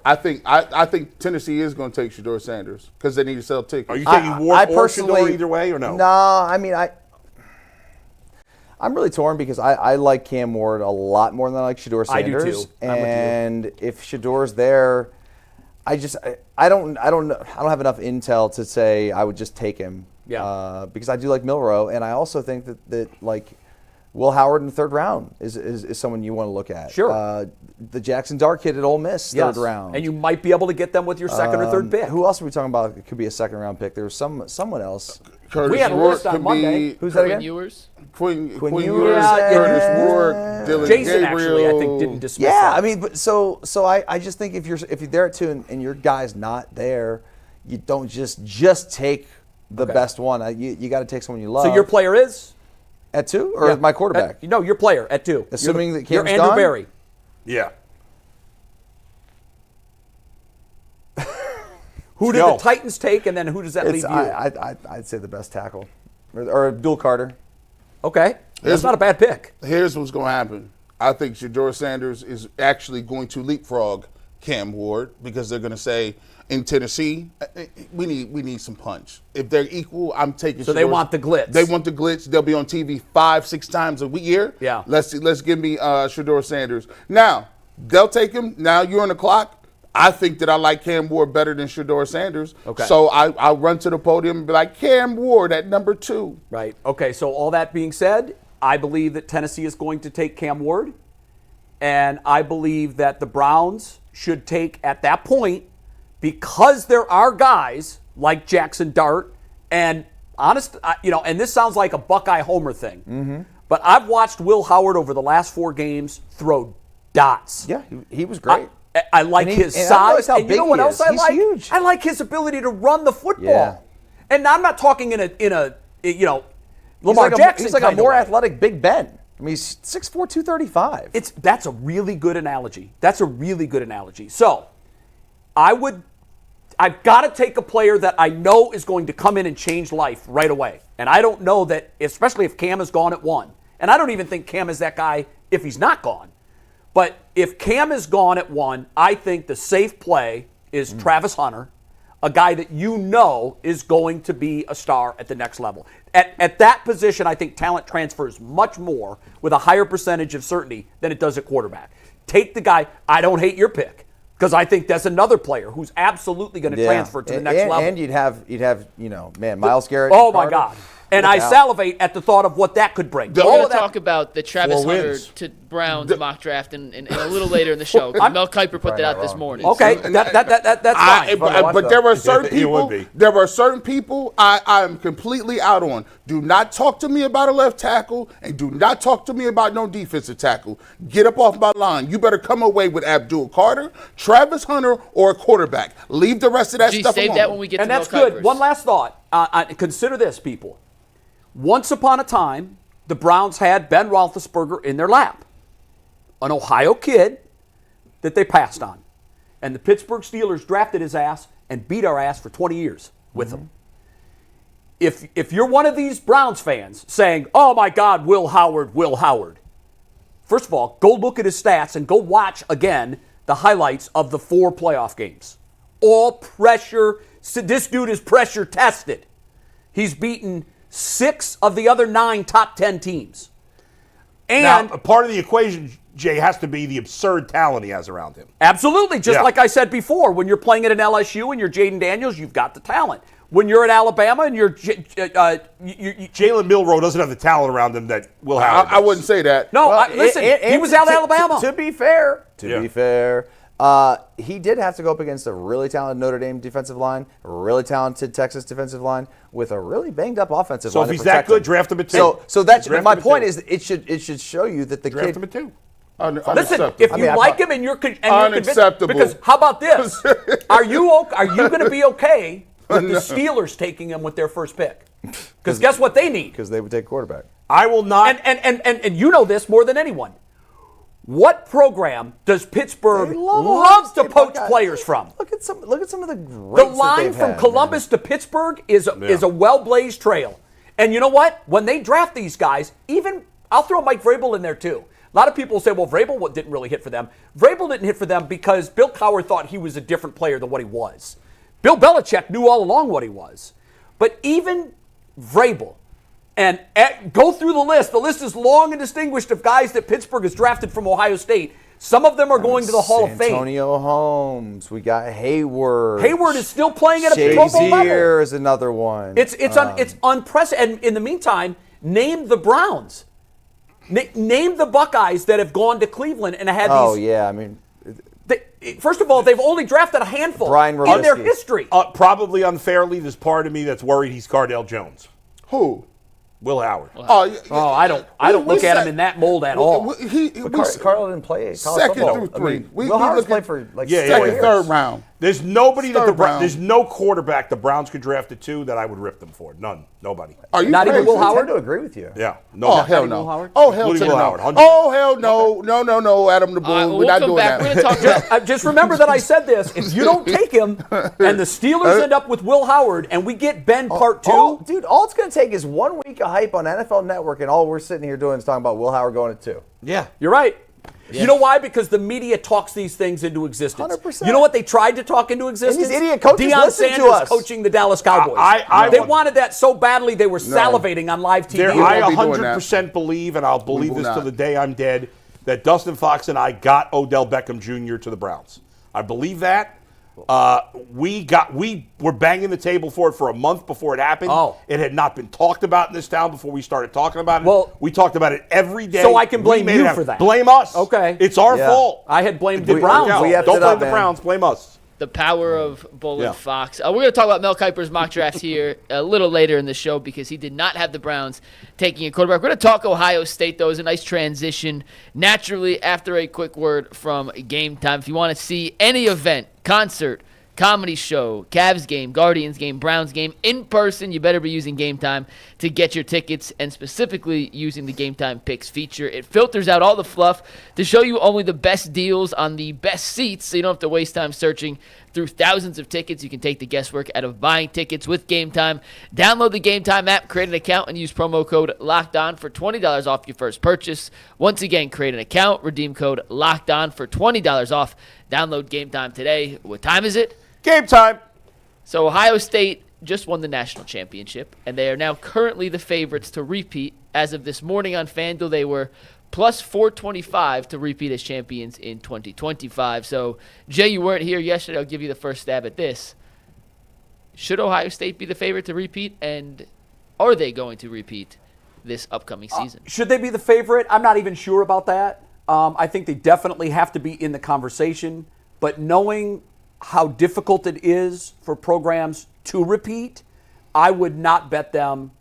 I think Tennessee is going to take Shedeur Sanders because they need to sell tickets. Are you taking Ward or Shedeur either way, or no? No, I mean, I'm really torn because I like Cam Ward a lot more than I like Shedeur Sanders. I do too. I'm with you. And if Shedeur's there, I don't have enough intel to say I would just take him. Yeah. Because I do like Milroe, and I also think that like Will Howard in the 3rd round is someone you want to look at. Sure. The Jackson Dart kid at Ole Miss, 3rd round. And you might be able to get them with your 2nd or 3rd pick. Who else are we talking about? It could be a 2nd round pick. There was someone else. Curtis We had a Rourke list on could Monday. be Who's that Quinn again? Ewers. Quinn Ewers, Ewers, yeah. Curtis Rourke, Dylan Jason Gabriel. actually, I think, didn't dismiss Yeah, that. I mean, but so I just think if you're there at 2 and your guy's not there, you don't just take the best one. You got to take someone you love. So your player is? at 2 or Yeah. my quarterback? No, your player at 2. Assuming that you're Cam's Andrew gone? Berry. Yeah. Who did the Titans take, and then who does that leave you? I'd say the best tackle or Bill Carter. Okay. That's not a bad pick. Here's what's going to happen. I think Shedeur Sanders is actually going to leapfrog Cam Ward because they're going to say in Tennessee, we need some punch. If they're equal, I'm taking. So they want the glitz. They want the glitz. They'll be on TV 5-6 times a year. Yeah. Let's give me Shedeur Sanders. Now they'll take him. Now you're on the clock. I think that I like Cam Ward better than Shedeur Sanders. Okay. So I'll run to the podium and be like, Cam Ward at number 2. Right. Okay, so all that being said, I believe that Tennessee is going to take Cam Ward, and I believe that the Browns should take, at that point, because there are guys like Jackson Dart, and and this sounds like a Buckeye Homer thing, but I've watched Will Howard over the last 4 games throw dots. Yeah, he was great. I like his size. And you know what else I like? Huge. I like his ability to run the football. Yeah. And I'm not talking in a Lamar Jackson. He's like a more athletic Big Ben. I mean, he's 6'4", 235. That's a really good analogy. So, I've got to take a player that I know is going to come in and change life right away. And I don't know that, especially if Cam is gone at 1. And I don't even think Cam is that guy if he's not gone. But if Cam is gone at 1, I think the safe play is Travis Hunter, a guy that you know is going to be a star at the next level. At that position, I think talent transfers much more with a higher percentage of certainty than it does at quarterback. Take the guy. I don't hate your pick because I think that's another player who's absolutely going to transfer to the next level. And you'd have Myles Garrett. Oh, my God. And I salivate at the thought of what that could bring. We're going to talk about the Travis Hunter to Browns mock draft and a little later in the show. Mel Kiper put that out this morning. Okay, that's fine. But there are certain people. There are certain people I'm completely out on. Do not talk to me about a left tackle, and do not talk to me about no defensive tackle. Get up off my line. You better come away with Abdul Carter, Travis Hunter, or a quarterback. Leave the rest of that stuff alone. Save that when we get to Mel Kiper's. And that's good. Kiper's. One last thought. Consider this, people. Once upon a time, the Browns had Ben Roethlisberger in their lap, an Ohio kid that they passed on. And the Pittsburgh Steelers drafted his ass and beat our ass for 20 years with him. If you're one of these Browns fans saying, oh, my God, Will Howard, first of all, go look at his stats and go watch again the highlights of the 4 playoff games. All pressure. This dude is pressure tested. He's beaten 6 of the other 9 top 10 teams. And now, a part of the equation, Jay, has to be the absurd talent he has around him. Absolutely. Just like I said before, when you're playing at an LSU and you're Jaden Daniels, you've got the talent. When you're at Alabama and you're Jalen Milroe doesn't have the talent around him that Will Howard does. I wouldn't say that. No, listen, he was out of Alabama. To be fair, he did have to go up against a really talented Notre Dame defensive line, a really talented Texas defensive line, with a really banged up offensive line. So if he's that good, draft him at 2. So that's my point. Is it should show you that the draft kid. him at 2. Listen, if you like him and you're unacceptable, because how about this? Are you going to be okay with the Steelers taking him with their first pick? Because guess what they need? Because they would take quarterback. I will not. And you know this more than anyone. What program does Pittsburgh love to poach players from? Look at some of the greats. The line from Columbus to Pittsburgh is a well-blazed trail. And you know what? When they draft these guys, I'll throw Mike Vrabel in there too. A lot of people say, well, Vrabel didn't really hit for them. Vrabel didn't hit for them because Bill Cowher thought he was a different player than what he was. Bill Belichick knew all along what he was. But even Vrabel, and go through the list. The list is long and distinguished of guys that Pittsburgh has drafted from Ohio State. Some of them are going to the Hall of Fame. Antonio Holmes. We got Hayward. Hayward is still playing at a Pro Bowl level. Shazier is another one. It's unprecedented. And in the meantime, name the Browns. Name the Buckeyes that have gone to Cleveland and had these. Oh, yeah. I mean, first of all, they've only drafted a handful in their history. Probably unfairly, there's part of me that's worried he's Cardale Jones. Who? Will Howard. I don't look at him in that mold at all. Carl didn't play college second football. through 3. Will Howard's played for like 2nd, 3rd round. There's nobody Start that Brown. there's no quarterback the Browns could draft at 2 that I would rip them for. None. Nobody. Are you Not even crazy? Will I Howard? tend to agree with you. Yeah. No. Oh hell Will no! Howard? Oh hell Including to Will no! Howard, 100%. Oh hell no! Adam the Bull, We'll we're not come doing back. that. We're going to talk about Just remember that I said this. If you don't take him, and the Steelers end up with Will Howard, and we get Ben part 2, All it's going to take is 1 week of hype on NFL Network, and all we're sitting here doing is talking about Will Howard going at 2. Yeah. you're right. You know why? Because the media talks these things into existence. 100%. You know what they tried to talk into existence? these idiot coaches Deion listen to Sanders us. coaching the Dallas Cowboys. I they want- wanted that so badly they were salivating on live TV. I won't be doing 100% believe, and I'll believe will this till not. the day I'm dead, that Dustin Fox and I got Odell Beckham Jr. to the Browns. I believe that. We were banging the table for it for a month before it happened. Oh. It had not been talked about in this town before we started talking about it. Well, we talked about it every day. so I can We blame made you it happen. for that. Blame us. Okay. It's our Yeah. fault. I had blamed It the didn't Browns. work out. We effed Don't it blame up, the man. Browns. Blame us. the power of Bull Yeah. and Fox. We're going to talk about Mel Kiper's mock draft here a little later in the show because he did not have the Browns taking a quarterback. We're going to talk Ohio State, though. It was a nice transition naturally after a quick word from Game Time. If you want to see any event, concert, comedy show, Cavs game, Guardians game, Browns game, in person, you better be using Game Time to get your tickets, and specifically using the Game Time Picks feature. It filters out all the fluff to show you only the best deals on the best seats, so you don't have to waste time searching through thousands of tickets. You can take the guesswork out of buying tickets with Game Time. Download the Game Time app, create an account, and use promo code LOCKEDON for $20 off your first purchase. Once again, create an account, redeem code LOCKEDON for $20 off. Download Game Time today. What time is it? Game time. So Ohio State just won the national championship, and they are now currently the favorites to repeat. As of this morning on FanDuel, they were plus 425 to repeat as champions in 2025. So, Jay, you weren't here yesterday. I'll give you the first stab at this. Should Ohio State be the favorite to repeat, and are they going to repeat this upcoming season? Should they be the favorite? I'm not even sure about that. I think they definitely have to be in the conversation, but knowing how difficult it is for programs to repeat, I would not bet them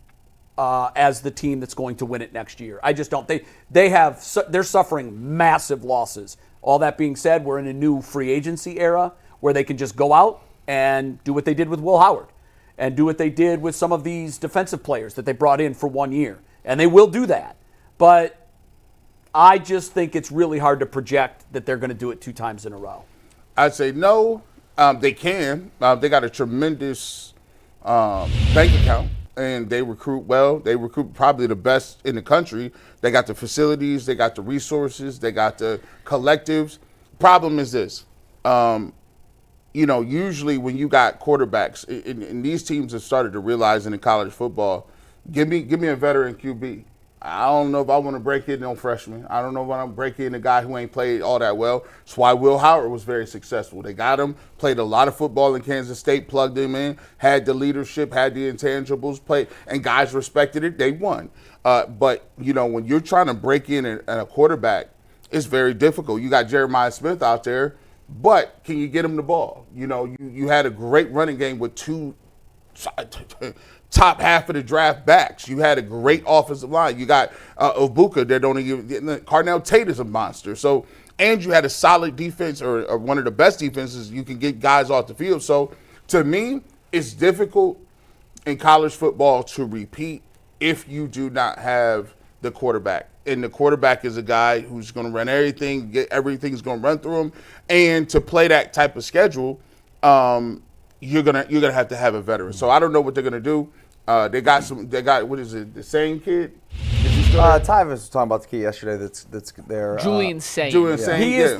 as the team that's going to win it next year. I just don't. They're suffering massive losses. All that being said, we're in a new free agency era where they can just go out and do what they did with Will Howard and do what they did with some of these defensive players that they brought in for 1 year. And they will do that. But I just think it's really hard to project that they're going to do it 2 times in a row. I'd say no. They can. They got a tremendous bank account, and they recruit well. They recruit probably the best in the country. They got the facilities. They got the resources. They got the collectives. Problem is this. Usually when you got quarterbacks, and these teams have started to realize in college football, give me a veteran QB. I don't know if I want to break in no freshman. I don't know if I want to break in a guy who ain't played all that well. That's why Will Howard was very successful. They got him, played a lot of football in Kansas State, plugged him in, had the leadership, had the intangibles, played, and guys respected it. They won. But when you're trying to break in a quarterback, it's very difficult. You got Jeremiah Smith out there, but can you get him the ball? You had a great running game with 2 top half of the draft backs. You had a great offensive line. You got Obuka that don't even. Carnell Tate is a monster. So, and you had a solid defense or one of the best defenses. You can get guys off the field. So, to me, it's difficult in college football to repeat if you do not have the quarterback. And the quarterback is a guy who's going to run everything. Everything's going to run through him. And to play that type of schedule, you're gonna have to have a veteran. So I don't know what they're gonna do. They got what is it? The same kid? Is he still there? Ty was talking about the kid yesterday. That's there. Julian Sain. Julian Sain. He is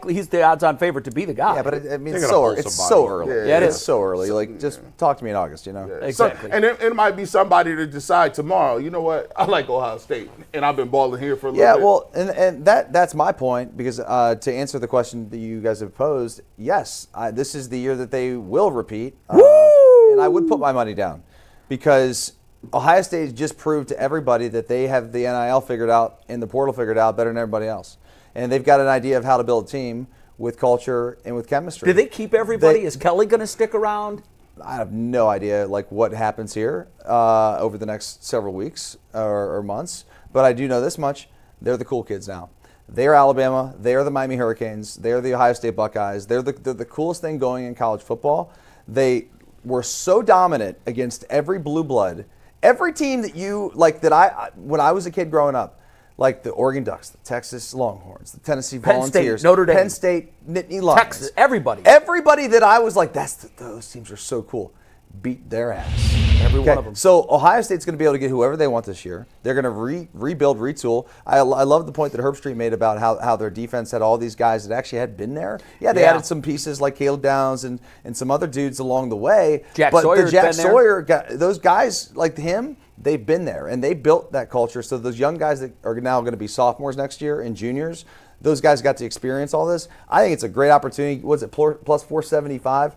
he's the odds-on favorite to be the guy. Yeah, but it's gonna so pull it's somebody. so early. Yeah, it it's is. so early. Just talk to me in August. Exactly. So, and it might be somebody to decide tomorrow. You know what? I like Ohio State, and I've been balling here for a little Yeah, bit. well, and that's my point because to answer the question that you guys have posed, yes, this is the year that they will repeat. And I would put my money down because Ohio State just proved to everybody that they have the NIL figured out and the portal figured out better than everybody else. And they've got an idea of how to build a team with culture and with chemistry. Did they keep everybody? Is Kelly going to stick around? I have no idea what happens here over the next several weeks or months, but I do know this much: they're the cool kids now. They're Alabama. They're the Miami Hurricanes. They're the Ohio State Buckeyes. They're the coolest thing going in college football. They were so dominant against every blue blood. Every team that you like when I was a kid growing up, like the Oregon Ducks, the Texas Longhorns, the Tennessee Volunteers, State, Notre Dame, Penn State, Nittany Lions, Texas, everybody that I was like, those teams are so cool. Beat their ass. Every one of them. So Ohio State's going to be able to get whoever they want this year. They're going to rebuild, retool. I love the point that Herbstreit made about how their defense had all these guys that actually had been there. Yeah, they added some pieces like Caleb Downs and some other dudes along the way. Jack but Sawyer's the Jack been there. Sawyer, those guys like him, they've been there and they built that culture. So those young guys that are now going to be sophomores next year and juniors, those guys got to experience all this. I think it's a great opportunity. What's it, plus 475?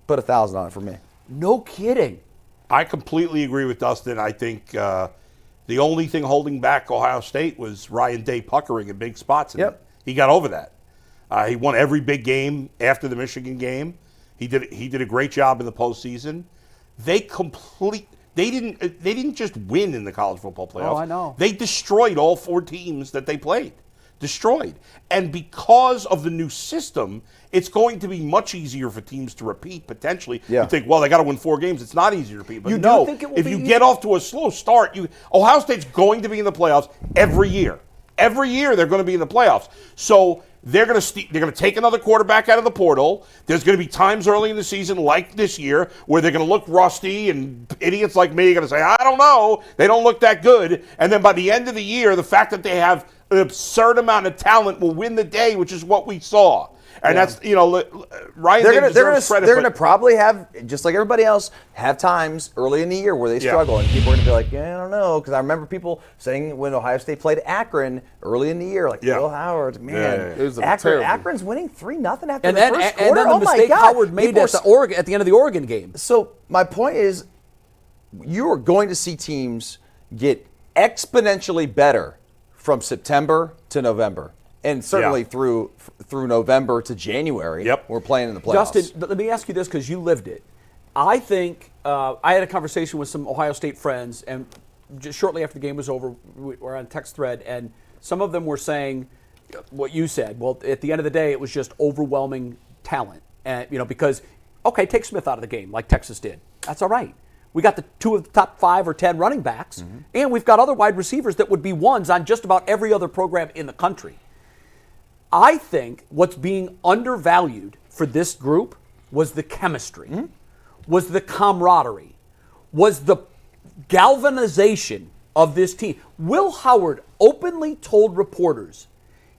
Put 1,000 on it for me. No kidding. I completely agree with Dustin. I think the only thing holding back Ohio State was Ryan Day puckering in big spots. And he got over that. He won every big game after the Michigan game. He did a great job in the postseason. They didn't just win in the college football playoffs. Oh, I know. They destroyed all 4 teams that they played. Destroyed. And because of the new system, it's going to be much easier for teams to repeat potentially. Yeah. You think, well, they got to win 4 games. It's not easy to repeat. But You no, do think it will if be you easy? get off to a slow start, Ohio State's going to be in the playoffs every year. Every year they're going to be in the playoffs. So they're going to take another quarterback out of the portal. There's going to be times early in the season, like this year, where they're going to look rusty, and idiots like me are going to say, I don't know. They don't look that good. And then by the end of the year, the fact that they have an absurd amount of talent will win the day, which is what we saw. And that's, Ryan deserves credit. They're going to probably have, just like everybody else, have times early in the year where they struggle. And people are going to be like, I don't know. Because I remember people saying when Ohio State played Akron early in the year, like, Will Howard, man. It was terrible. Akron's winning 3-0 after And the then, first and quarter. then the Oh my mistake God. Howard made at the end of the Oregon game. So my point is, you are going to see teams get exponentially better from September to November, and certainly through November to January. Yep. We're playing in the playoffs. Justin, let me ask you this because you lived it. I think I had a conversation with some Ohio State friends, and just shortly after the game was over, we were on a text thread, and some of them were saying what you said. Well, at the end of the day, it was just overwhelming talent, and because take Smith out of the game like Texas did. That's all right. We got the 2 of the top 5 or 10 running backs, and we've got other wide receivers that would be ones on just about every other program in the country. I think what's being undervalued for this group was the chemistry, was the camaraderie, was the galvanization of this team. Will Howard openly told reporters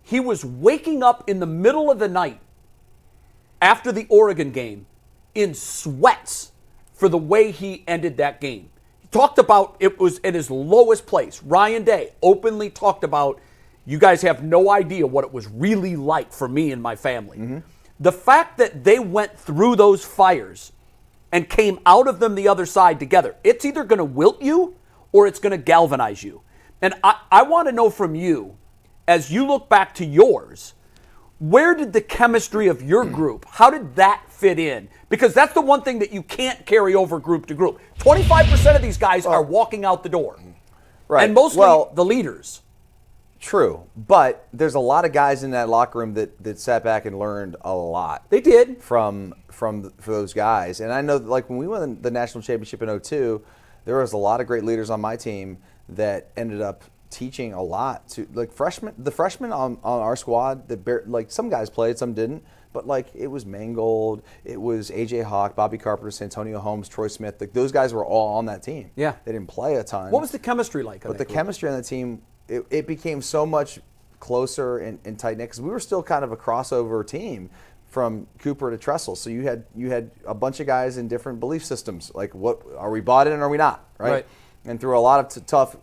he was waking up in the middle of the night after the Oregon game in sweats for the way he ended that game. He talked about it was at his lowest place. Ryan Day openly talked about, you guys have no idea what it was really like for me and my family. The fact that they went through those fires and came out of them the other side together, it's either going to wilt you or it's going to galvanize you. And I want to know from you, as you look back to yours, where did the chemistry of your group, how did that fit in? Because that's the one thing that you can't carry over group to group. 25% of these guys are walking out the door. Right. And mostly the leaders. True, but there's a lot of guys in that locker room that sat back and learned a lot. They did. For those guys. And I know like when we won the national championship in 2002, there was a lot of great leaders on my team that ended up teaching a lot to like the freshmen on our squad that like some guys played, some didn't, but like it was Mangold, it was AJ Hawk, Bobby Carpenter, Santonio Holmes, Troy Smith. Like those guys were all on that team. Yeah, they didn't play a ton. What was the chemistry like? But the chemistry on the team, it became so much closer and tight knit because we were still kind of a crossover team from Cooper to Tressel. So you had a bunch of guys in different belief systems. Like, what are we bought in or are we not? Right. And through a lot of tough.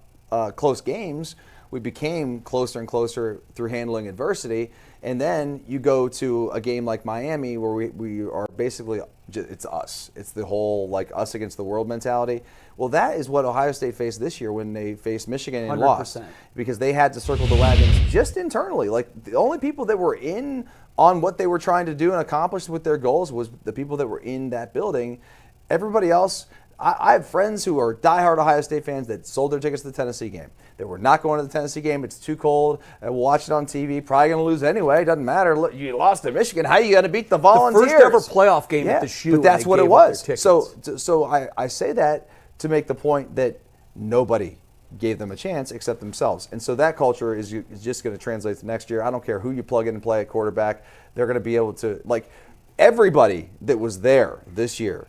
Close games, we became closer and closer through handling adversity. And then you go to a game like Miami where we are basically, it's us. It's the whole like us against the world mentality. Well, that is what Ohio State faced this year when they faced Michigan and 100%. lost. Because they had to circle the wagons just internally. Like the only people that were in on what they were trying to do and accomplish with their goals was the people that were in that building. Everybody else, I have friends who are diehard Ohio State fans that sold their tickets to the Tennessee game. They were not going to the Tennessee game. It's too cold. We'll watch it on TV. Probably going to lose anyway. Doesn't matter. Look, you lost to Michigan. How are you going to beat the Volunteers? The first ever playoff game at the Shoe. But that's what it was. So I say that to make the point that nobody gave them a chance except themselves. And so that culture is just going to translate to next year. I don't care who you plug in and play at quarterback. They're going to be able to, like, everybody that was there this year,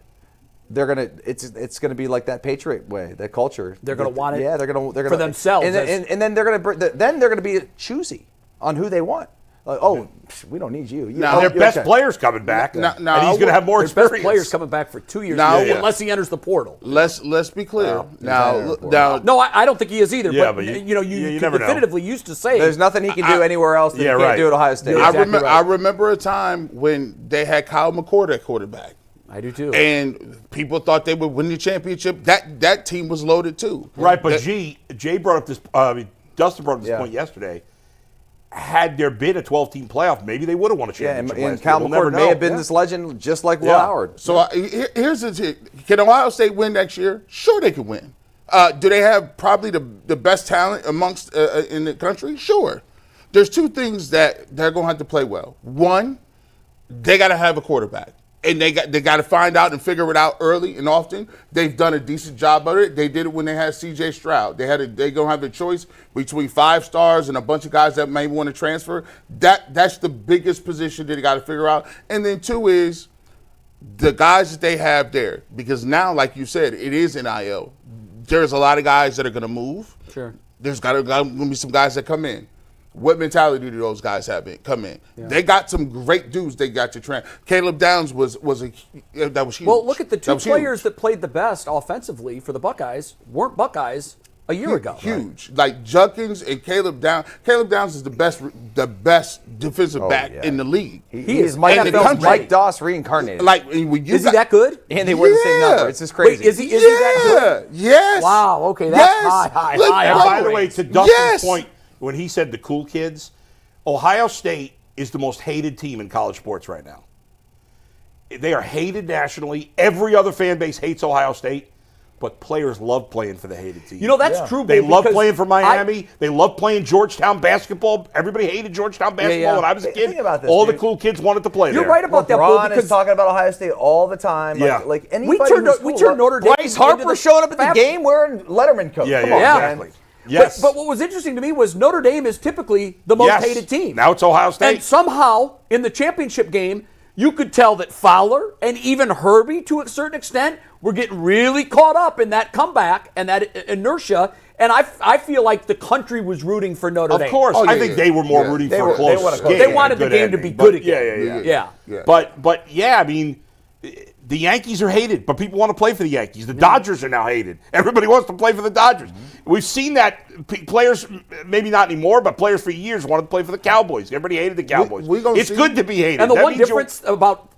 it's gonna be like that Patriot way, that culture. They're gonna want it. Yeah, they're gonna for themselves. And then they're gonna be choosy on who they want. Like, we don't need you. Now their best players coming back, and he's gonna have more experience. Best players coming back for 2 years unless he enters the portal. Let's be clear. Now, no, I don't think he is either. Yeah, but you never definitively used to say there's nothing he can do anywhere else that he can't do at Ohio State. I remember a time when they had Kyle McCord at quarterback. I do too. And people thought they would win the championship. That team was loaded too. Right, but Jay brought up this. Dustin brought up this point yesterday. Had there been a 12-team playoff, maybe they would have won a championship. And Kyle McCord may have been this legend, just like Will Howard. So here's the thing: can Ohio State win next year? Sure, they can win. Do they have probably the best talent amongst in the country? Sure. There's two things that they're going to have to play well. One, they got to have a quarterback. And they got to find out and figure it out early and often. They've done a decent job of it. They did it when they had C.J. Stroud. They're gonna have a choice between 5 stars and a bunch of guys that may want to transfer. That's the biggest position that they got to figure out. And then 2 is the guys that they have there, because now, like you said, it is NIL. There's a lot of guys that are gonna move. Sure. There's gonna be some guys that come in. What mentality do those guys have come in? Yeah. They got some great dudes. They got to train. Caleb Downs was huge. Well, look at the 2 players that played the best offensively for the Buckeyes weren't Buckeyes a year ago. Huge, like Judkins and Caleb Downs. Caleb Downs is the best defensive back in the league. He is Mike Doss reincarnated. Like, is he that good? And they were the same number. It's just crazy. Wait, is he that good? Yes. Wow. Okay, that's high. And by the way, to Dustin's point, when he said the cool kids, Ohio State is the most hated team in college sports right now. They are hated nationally. Every other fan base hates Ohio State, but players love playing for the hated team. You know, that's true. They love playing for Miami. They love playing Georgetown basketball. Everybody hated Georgetown basketball when I was a kid. Think about this, all the cool kids wanted to play there. You're right about that. LeBron is talking about Ohio State all the time. Like anybody we turned Notre Dame. Bryce Harper showed up at the game wearing Letterman coat. Yeah, Come on, exactly. Yes. But what was interesting to me was Notre Dame is typically the most hated team. Now it's Ohio State. And somehow, in the championship game, you could tell that Fowler and even Herbie, to a certain extent, were getting really caught up in that comeback and that inertia. And I feel like the country was rooting for Notre Dame. Of course. I think they were more rooting for a close game. They wanted the game to be good again. Yeah. But I mean, the Yankees are hated, but people want to play for the Yankees. The Dodgers are now hated. Everybody wants to play for the Dodgers. We've seen that players, maybe not anymore, but players for years wanted to play for the Cowboys. Everybody hated the Cowboys. It's good to be hated. And the one difference about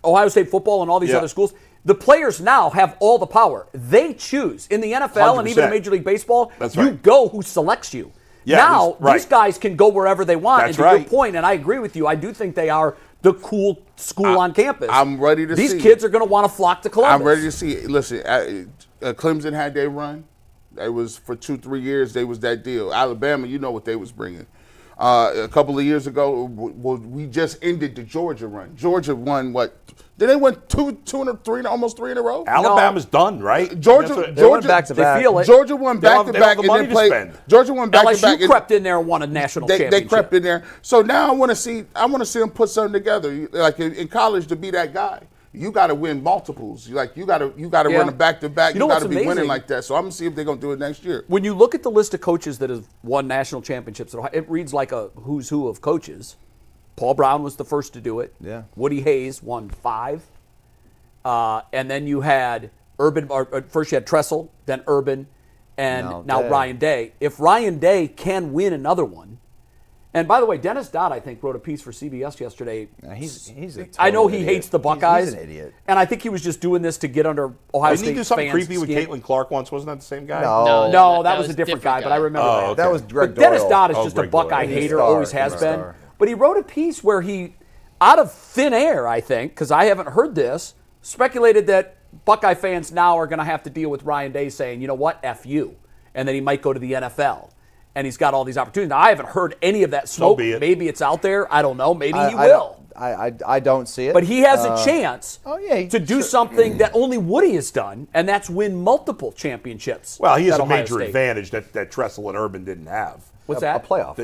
Ohio State football and all these other schools, the players now have all the power. They choose. In the NFL 100%. And even in Major League Baseball, you go who selects you. Yeah, these guys can go wherever they want. And to your point, and I agree with you, I do think they are the cool school on campus. I'm ready to see. These kids are going to want to flock to Columbus. I'm ready to see. Listen, Clemson had their run. It was for 2-3 years. They was that deal. Alabama, you know what they was bringing. A couple of years ago, we just ended the Georgia run. Georgia won what? Did they win almost three in a row? Alabama's done, right? Georgia won back to back. They feel it. Georgia won back to back and then played. Georgia won back to back. LSU crept in there and won a national championship. They crept in there. So now I want to see them put something together. Like in college, to be that guy, you got to win multiples. Like you got to run a back to back. You got to be winning like that. So I'm gonna see if they're gonna do it next year. When you look at the list of coaches that have won national championships, it reads like a who's who of coaches. Paul Brown was the first to do it. Yeah. Woody Hayes won 5. And then you had Urban. First you had Tressel, then Urban, and now Ryan Day. If Ryan Day can win another one, and by the way, Dennis Dodd, I think, wrote a piece for CBS yesterday. He's a total I know he idiot. hates the Buckeyes. He's an idiot. And I think he was just doing this to get under Ohio State fans' Didn't he do something creepy with skin. Caitlin Clark once? Wasn't that the same guy? No, that was a different guy, but I remember that. Okay. That was Greg But Dennis Doyle. Dodd is just a Buckeye hater, always has been. Star. But he wrote a piece where he, out of thin air, I think, because I haven't heard this, speculated that Buckeye fans now are going to have to deal with Ryan Day saying, you know what, F you. And then he might go to the NFL. And he's got all these opportunities. Now, I haven't heard any of that smoke. Maybe it's out there. I don't know. Maybe he will. I don't see it. But he has a chance to do something that only Woody has done, and that's win multiple championships. Well, he has a Ohio major State. advantage that Tressel and Urban didn't have. What's that? A playoff.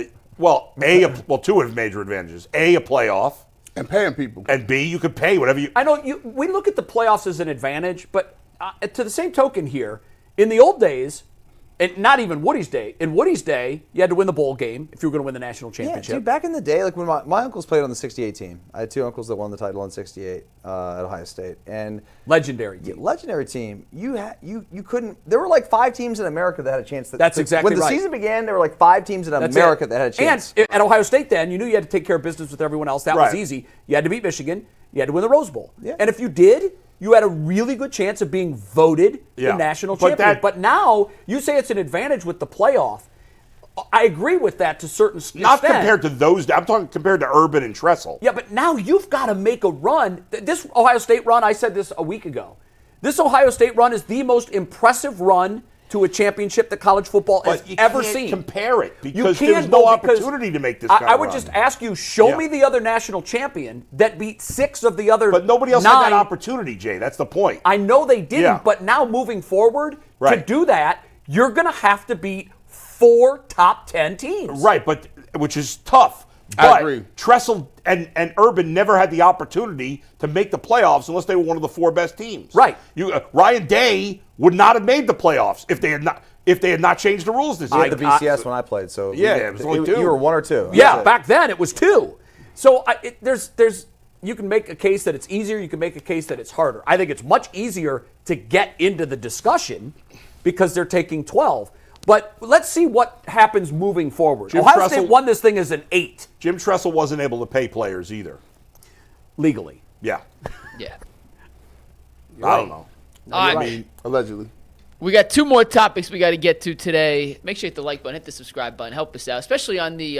Two of major advantages. A playoff. And paying people. And B, you could pay whatever you. I know we look at the playoffs as an advantage, but to the same token here, in the old days, and not even Woody's day. In Woody's day, you had to win the bowl game if you were going to win the national championship. Yeah, dude, back in the day, like when my uncles played on the 68 team. I had 2 uncles that won the title in 68 at Ohio State. And legendary team. Legendary team. You couldn't. There were like 5 teams in America that had a chance. That's exactly right. When the season began, there were like 5 teams in America that had a chance. And at Ohio State then, you knew you had to take care of business with everyone else. That was easy. You had to beat Michigan. You had to win the Rose Bowl. Yeah. And if you did, you had a really good chance of being voted the national champion. But now, you say it's an advantage with the playoff. I agree with that to a certain extent. Not compared to those. I'm talking compared to Urban and Tressel. Yeah, but now you've got to make a run. This Ohio State run, I said this a week ago. This Ohio State run is the most impressive run to a championship that college football has ever seen. You can't compare it because there's no opportunity to make this kind of I would run. just ask you, show me the other national champion that beat 6 of the other 9. But nobody else had that opportunity, Jay. That's the point. I know they didn't, but now moving forward, to do that, you're going to have to beat 4 top 10 teams. Right, but which is tough. But I agree. Tressel and Urban never had the opportunity to make the playoffs unless they were one of the 4 best teams. Right. Ryan Day would not have made the playoffs if they had not changed the rules this year. I had the BCS when I played, so it was only 2. You were 1 or 2. Yeah, back then it was 2. So there's you can make a case that it's easier. You can make a case that it's harder. I think it's much easier to get into the discussion because they're taking 12. But let's see what happens moving forward. Ohio State won this thing as an 8. Jim Tressel wasn't able to pay players either. Legally. Yeah. Yeah. I don't know. I mean, Allegedly. we got 2 more topics we got to get to today. Make sure you hit the like button, hit the subscribe button, help us out, especially on the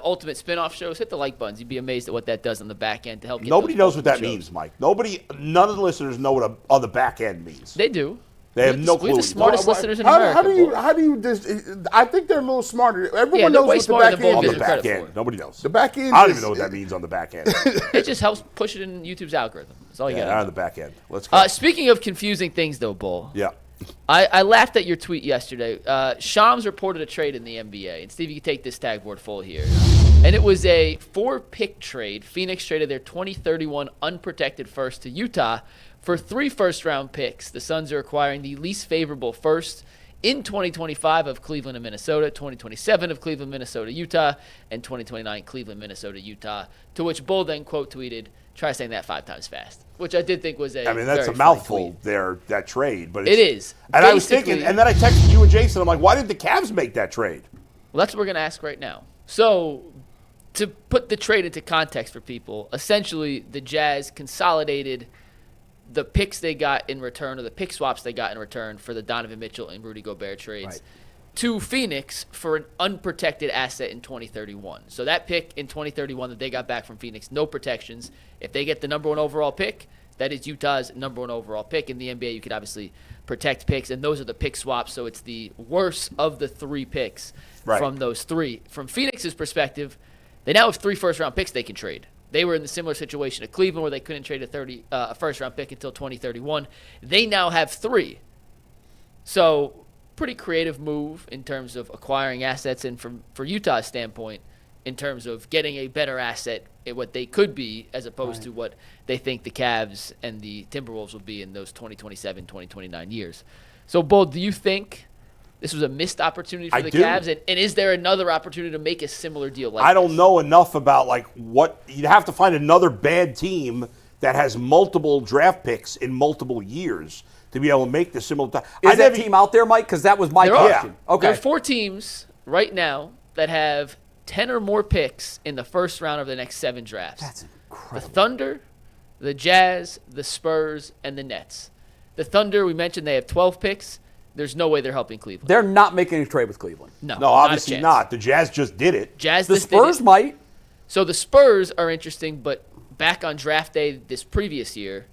Ultimate Spinoff shows. Hit the like buttons. You'd be amazed at what that does on the back end to help. Nobody knows what that means, Mike. None of the listeners know what on the back end means. They do. They have no clue. We're the smartest listeners in America. How do you just? I think they're a little smarter. Everyone they're knows way what the smarter back than On end the is. back credit end. for. Nobody knows. The back end. I don't even know what that means on the back end. It just helps push it in YouTube's algorithm. That's all you got. On the back end. Let's go. Speaking of confusing things, though, Bull. Yeah. I laughed at your tweet yesterday. Shams reported a trade in the NBA. And Steve, you can take this tag board full here. And it was a 4-pick trade. Phoenix traded their 2031 unprotected first to Utah for 3 first-round picks. The Suns are acquiring the least favorable first in 2025 of Cleveland and Minnesota, 2027 of Cleveland, Minnesota, Utah, and 2029 Cleveland, Minnesota, Utah. To which Bull then quote tweeted, "Try saying that 5 times fast," which I did think was a. I mean, that's very a mouthful funny tweet. there, that trade. But It is. And I was thinking, and then I texted you and Jason. I'm like, why did the Cavs make that trade? Well, that's what we're going to ask right now. So, to put the trade into context for people, essentially the Jazz consolidated the picks they got in return, or the pick swaps they got in return for the Donovan Mitchell and Rudy Gobert trades to Phoenix for an unprotected asset in 2031. So that pick in 2031 that they got back from Phoenix, no protections. If they get the number 1 overall pick, that is Utah's number 1 overall pick. In the NBA, you could obviously protect picks, and those are the pick swaps. So it's the worst of the 3 picks from those 3. From Phoenix's perspective, they now have 3 first-round picks they can trade. They were in the similar situation to Cleveland where they couldn't trade a first-round pick until 2031. They now have 3. So pretty creative move in terms of acquiring assets, and for Utah's standpoint, in terms of getting a better asset at what they could be as opposed to what they think the Cavs and the Timberwolves will be in those 2027, 2029 years. So, Bull, do you think this was a missed opportunity for the Cavs? And is there another opportunity to make a similar deal like I don't know enough about what you'd have to find another bad team that has multiple draft picks in multiple years to be able to make the similar. Is that team out there, Mike? Because that was my question. Yeah. Okay. There are 4 teams right now that have 10 or more picks in the first round of the next 7 drafts. That's incredible. The Thunder, the Jazz, the Spurs, and the Nets. The Thunder, we mentioned they have 12 picks. There's no way they're helping Cleveland. They're not making a trade with Cleveland. No, obviously not. The Jazz just did it. The Spurs might. So the Spurs are interesting, but back on draft day this previous year,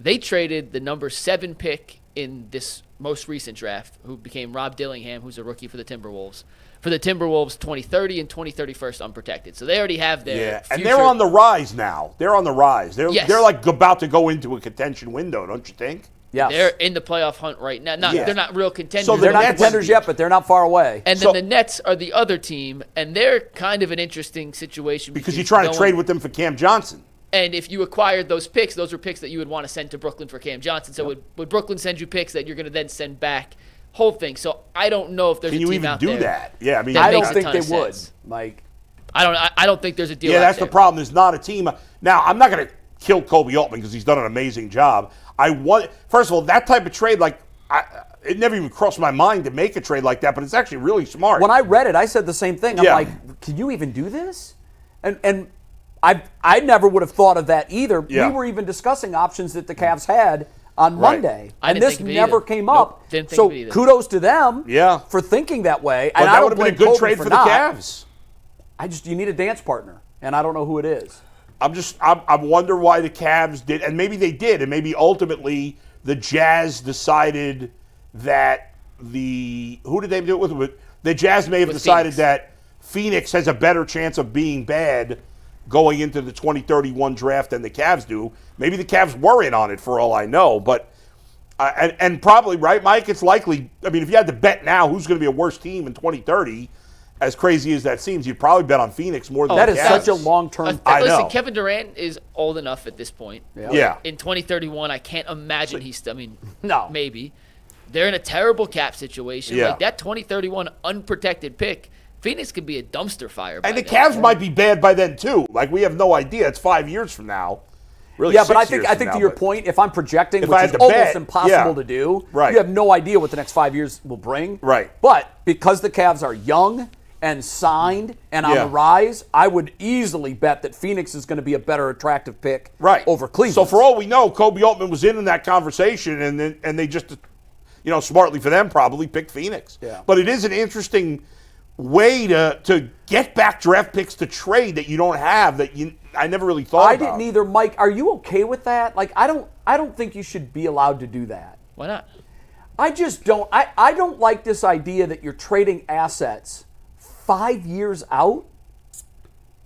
They traded the number 7 pick in this most recent draft, who became Rob Dillingham, who's a rookie for the Timberwolves. For the Timberwolves, 2030 and 2031st unprotected. So they already have their future. And they're on the rise now. They're on the rise. They're like about to go into a contention window, don't you think? Yeah, they're in the playoff hunt right now. They're not real contenders. So they're not contenders yet, but they're not far away. And then the Nets are the other team, and they're kind of an interesting situation. Because you're trying to trade with them for Cam Johnson. And if you acquired those picks, those were picks that you would want to send to Brooklyn for Cam Johnson. So would Brooklyn send you picks that you're going to then send back? Whole thing. So I don't know if there's a team out there. Can you even do that? Yeah, I mean, I don't think they would, Mike. I don't think there's a deal. Yeah, out that's there. the problem. There's not a team. Now, I'm not going to kill Kobe Altman because he's done an amazing job. First of all, that type of trade, it never even crossed my mind to make a trade like that, but it's actually really smart. When I read it, I said the same thing. I'm like, can you even do this? And I never would have thought of that either. Yeah. We were even discussing options that the Cavs had on Monday, I and didn't this think of it never either. came Nope, up. didn't think So of it either. kudos to them for thinking that way. But And that I would don't have been a blame good Kobe trade for the Cavs. You need a dance partner, and I don't know who it is. I wonder why the Cavs did, and maybe they did, and maybe ultimately the Jazz decided that who did they do it with? The Jazz may have decided Phoenix. that Phoenix has a better chance of being bad going into the 2031 draft than the Cavs do. Maybe the Cavs were in on it for all I know, but and probably, right, Mike, it's likely. I mean, if you had to bet now who's going to be a worse team in 2030, as crazy as that seems, you'd probably bet on Phoenix more than That the is Cavs. such a long-term. I Listen, know. Kevin Durant is old enough at this point. Yeah. In 2031, I can't imagine No. maybe. They're in a terrible cap situation. Yeah. Like that 2031 unprotected pick, Phoenix could be a dumpster fire by And the then. Cavs might be bad by then too. Like, we have no idea. It's 5 years from now. Really, Yeah, but 6 I think years from to now, your but- point, if I'm projecting, If which I is had to almost bet, impossible to do, Right. you have no idea what the next 5 years will bring. Right. But because the Cavs are young and signed and on Yeah. the rise, I would easily bet that Phoenix is going to be a better attractive pick over Cleveland. So for all we know, Kobe Altman was in that conversation, and they just, smartly for them, probably picked Phoenix. Yeah. But it is an interesting way to get back draft picks to trade that you don't have I never really thought I about. didn't either, Mike. Are you okay with that? Like, I don't think you should be allowed to do that. Why not? I just don't. I don't like this idea that you're trading assets 5 years out.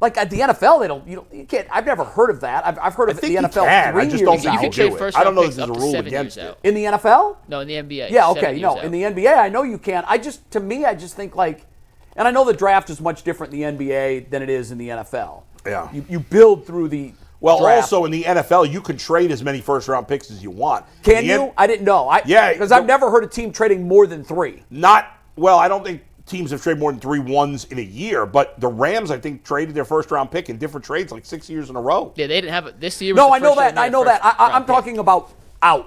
Like at the NFL, they don't. You can't. I've never heard of that. I've heard of I the think you NFL can. 3 I just years don't think out. You can do trade it. first I don't round know if picks there's up a to rule 7 against years it. out. In the NFL? No, in the NBA. Yeah, 7 okay, years no. out. In the NBA, I know you can. To me, I just think and I know the draft is much different in the NBA than it is in the NFL. Yeah. You build through the Well, draft. also in the NFL, you can trade as many first-round picks as you want. Can In the you? I didn't know. Yeah, Because I've never heard a team trading more than 3. I don't think teams have traded more than 3 ones in a year, but the Rams, I think, traded their first-round pick in different trades like 6 years in a row. Yeah, they didn't have it this year. No, I know that. I know that. I'm talking about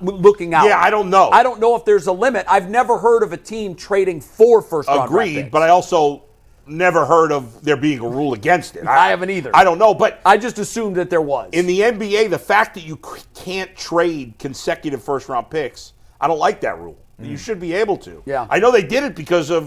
looking out. Yeah, I don't know. I don't know if there's a limit. I've never heard of a team trading 4 first-round Agreed, picks. but I also never heard of there being a rule against it. I haven't either. I don't know, but I just assumed that there was. in the NBA, the fact that you can't trade consecutive first-round picks, I don't like that rule. You should be able to. Yeah. I know they did it because of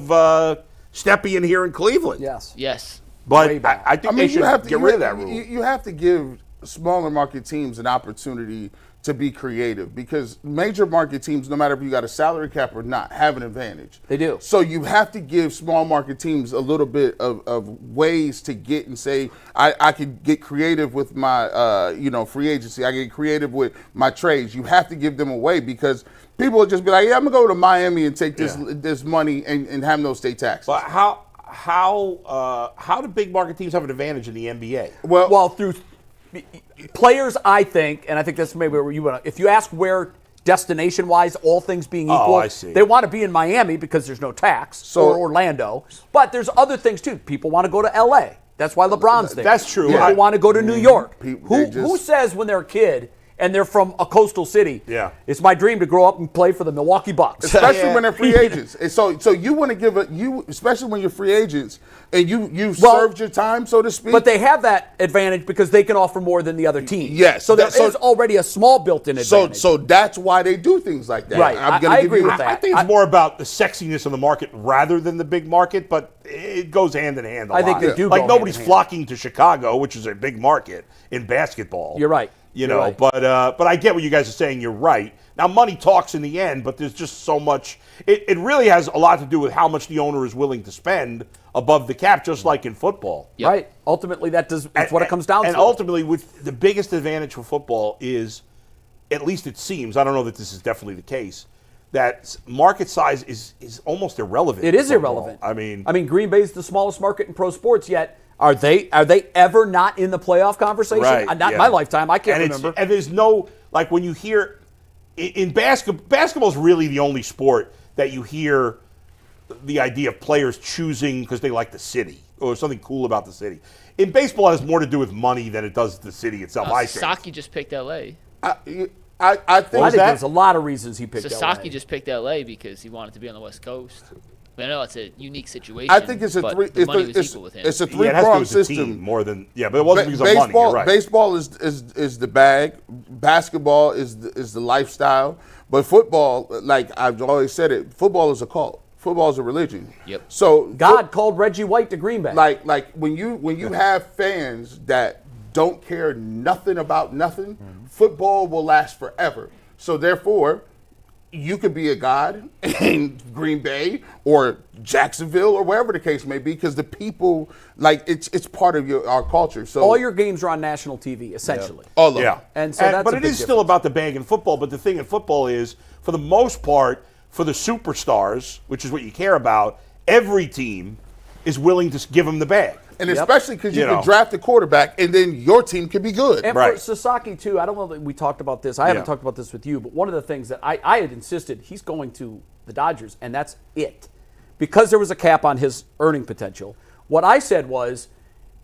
Stepien here in Cleveland. Yes. Yes. But Way back. I think they should get rid of that rule. You have to give smaller market teams an opportunity to be creative because major market teams, no matter if you got a salary cap or not, have an advantage. They do. So you have to give small market teams a little bit of ways to get and say, I could get creative with my free agency. I get creative with my trades. You have to give them away because people will just be like, yeah, I'm gonna go to Miami and take this money and have no state taxes. But how do big market teams have an advantage in the NBA? Well, through players, I think, and I think that's maybe where you want to. If you ask where destination-wise, all things being equal, I see. they want to be in Miami because there's no tax, or Orlando. But there's other things too. People want to go to L.A. That's why LeBron's there. That's true. People want to go to New York. People- Who says when they're a kid and they're from a coastal city, it's my dream to grow up and play for the Milwaukee Bucks? Especially when they're free agents. And so you want to give especially when you're free agents and you served your time, so to speak. But they have that advantage because they can offer more than the other team. Yes. So there is already a small built-in advantage. So that's why they do things like that. Right. I agree with that. I think it's more about the sexiness of the market rather than the big market, but it goes hand in hand a lot. I think they do Like go nobody's hand in hand. flocking to Chicago, which is a big market in basketball. You're right. You know, right. but I get what you guys are saying. You're right. Now, money talks in the end, but there's just so much. It really has a lot to do with how much the owner is willing to spend above the cap, just like in football. Yep. Right. Ultimately, that's what it comes down to. And ultimately, the biggest advantage for football is, at least it seems, I don't know that this is definitely the case, that market size is almost irrelevant. It is football. irrelevant. I mean, Green Bay's the smallest market in pro sports, yet are they ever not in the playoff conversation? Right, Not in my lifetime. I can't remember. And there's no, like when you hear, in basketball is really the only sport that you hear the idea of players choosing because they like the city or something cool about the city. In baseball, it has more to do with money than it does the city itself, I think. Sasaki just picked L.A. I think I think there's a lot of reasons he picked Sasaki LA. just picked L.A. because he wanted to be on the West Coast. I know it's a unique situation. I think it's a but three. the money was equal with him. It's a It has to do three-pronged with the system. team more than, but it wasn't because of money. You're right. Baseball is the bag. Basketball is the lifestyle. But football, like I've always said it, football is a cult. Football is a religion. Yep. So God called Reggie White to Green Bay. like when you have fans that don't care nothing about nothing, football will last forever. So therefore, you could be a god in Green Bay or Jacksonville or wherever the case may be, because the people, like, it's part of our culture. So all your games are on national TV, essentially. all of Yeah. them. And so that's but a it big is still difference. about the bag in football. But the thing in football is, for the most part, for the superstars, which is what you care about, every team is willing to give them the bag. And especially because you You can know. draft a quarterback and then your team can be good. And Right. for Sasaki, too, I don't know that we talked about this. I haven't talked about this with you, but one of the things that I had insisted, he's going to the Dodgers, and that's it. Because there was a cap on his earning potential. What I said was,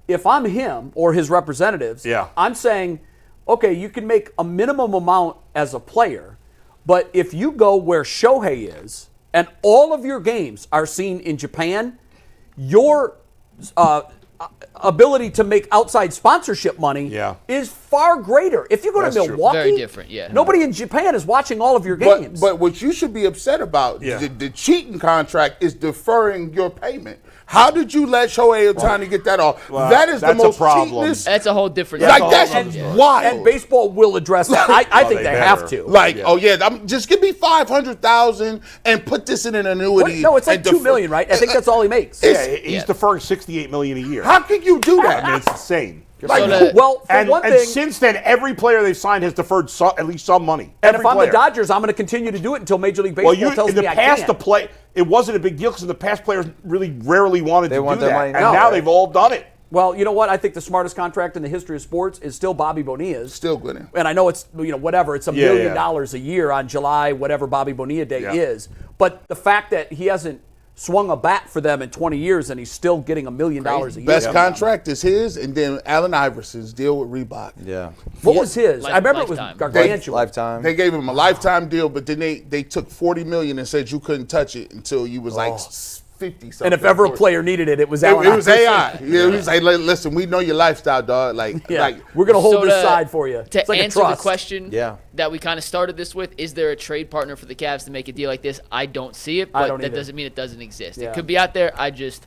if I'm him or his representatives, I'm saying, okay, you can make a minimum amount as a player, but if you go where Shohei is, and all of your games are seen in Japan, your ability to make outside sponsorship money is far greater. If you go That's to true. Milwaukee, Very different, yeah. nobody in Japan is watching all of your games. But what you should be upset about, the cheating contract is deferring your payment. How did you let Shohei Ohtani get that off? Well, that is the that's a most problem. cheapness. That's a whole different. Like, that's wild. and baseball will address that. I think they they have better. to. Like, just give me $500,000 and put this in an annuity. What? No, it's like and $2 million, right? I think that's all he makes. He's deferring $68 million a year. How can you do that? I mean, it's insane. Like, Well, for And one thing, since then, every player they've signed has deferred at least some money. and Every if I'm player. the Dodgers, I'm going to continue to do it until Major League Baseball tells in the me past, I can't. it wasn't a big deal because in the past, players really rarely wanted to want do their that. money And now, now right? they've all done it. Well, you know what? I think the smartest contract in the history of sports is still Bobby Bonilla's. Still good. And I know it's, whatever, it's $1 million a year on July, whatever Bobby Bonilla Day is. But the fact that he hasn't swung a bat for them in 20 years and he's still getting $1 million a year. Best contract is his, and then Allen Iverson's deal with Reebok. Yeah. What was his? I remember Lifetime. it was gargantuan. Lifetime. They gave him a lifetime deal, but then they took $40 million and said you couldn't touch it until you was like 50 something. And if ever a player needed it, it was it Allen was Iverson. AI. Yeah, he was like, listen, we know your lifestyle, dog. Like, We're going to hold So this to- side for you. To It's like a answer the trust. question Yeah. that we kind of started this with, is there a trade partner for the Cavs to make a deal like this? I don't see it, I but don't that either. doesn't mean it doesn't exist. Yeah. It could be out there. I just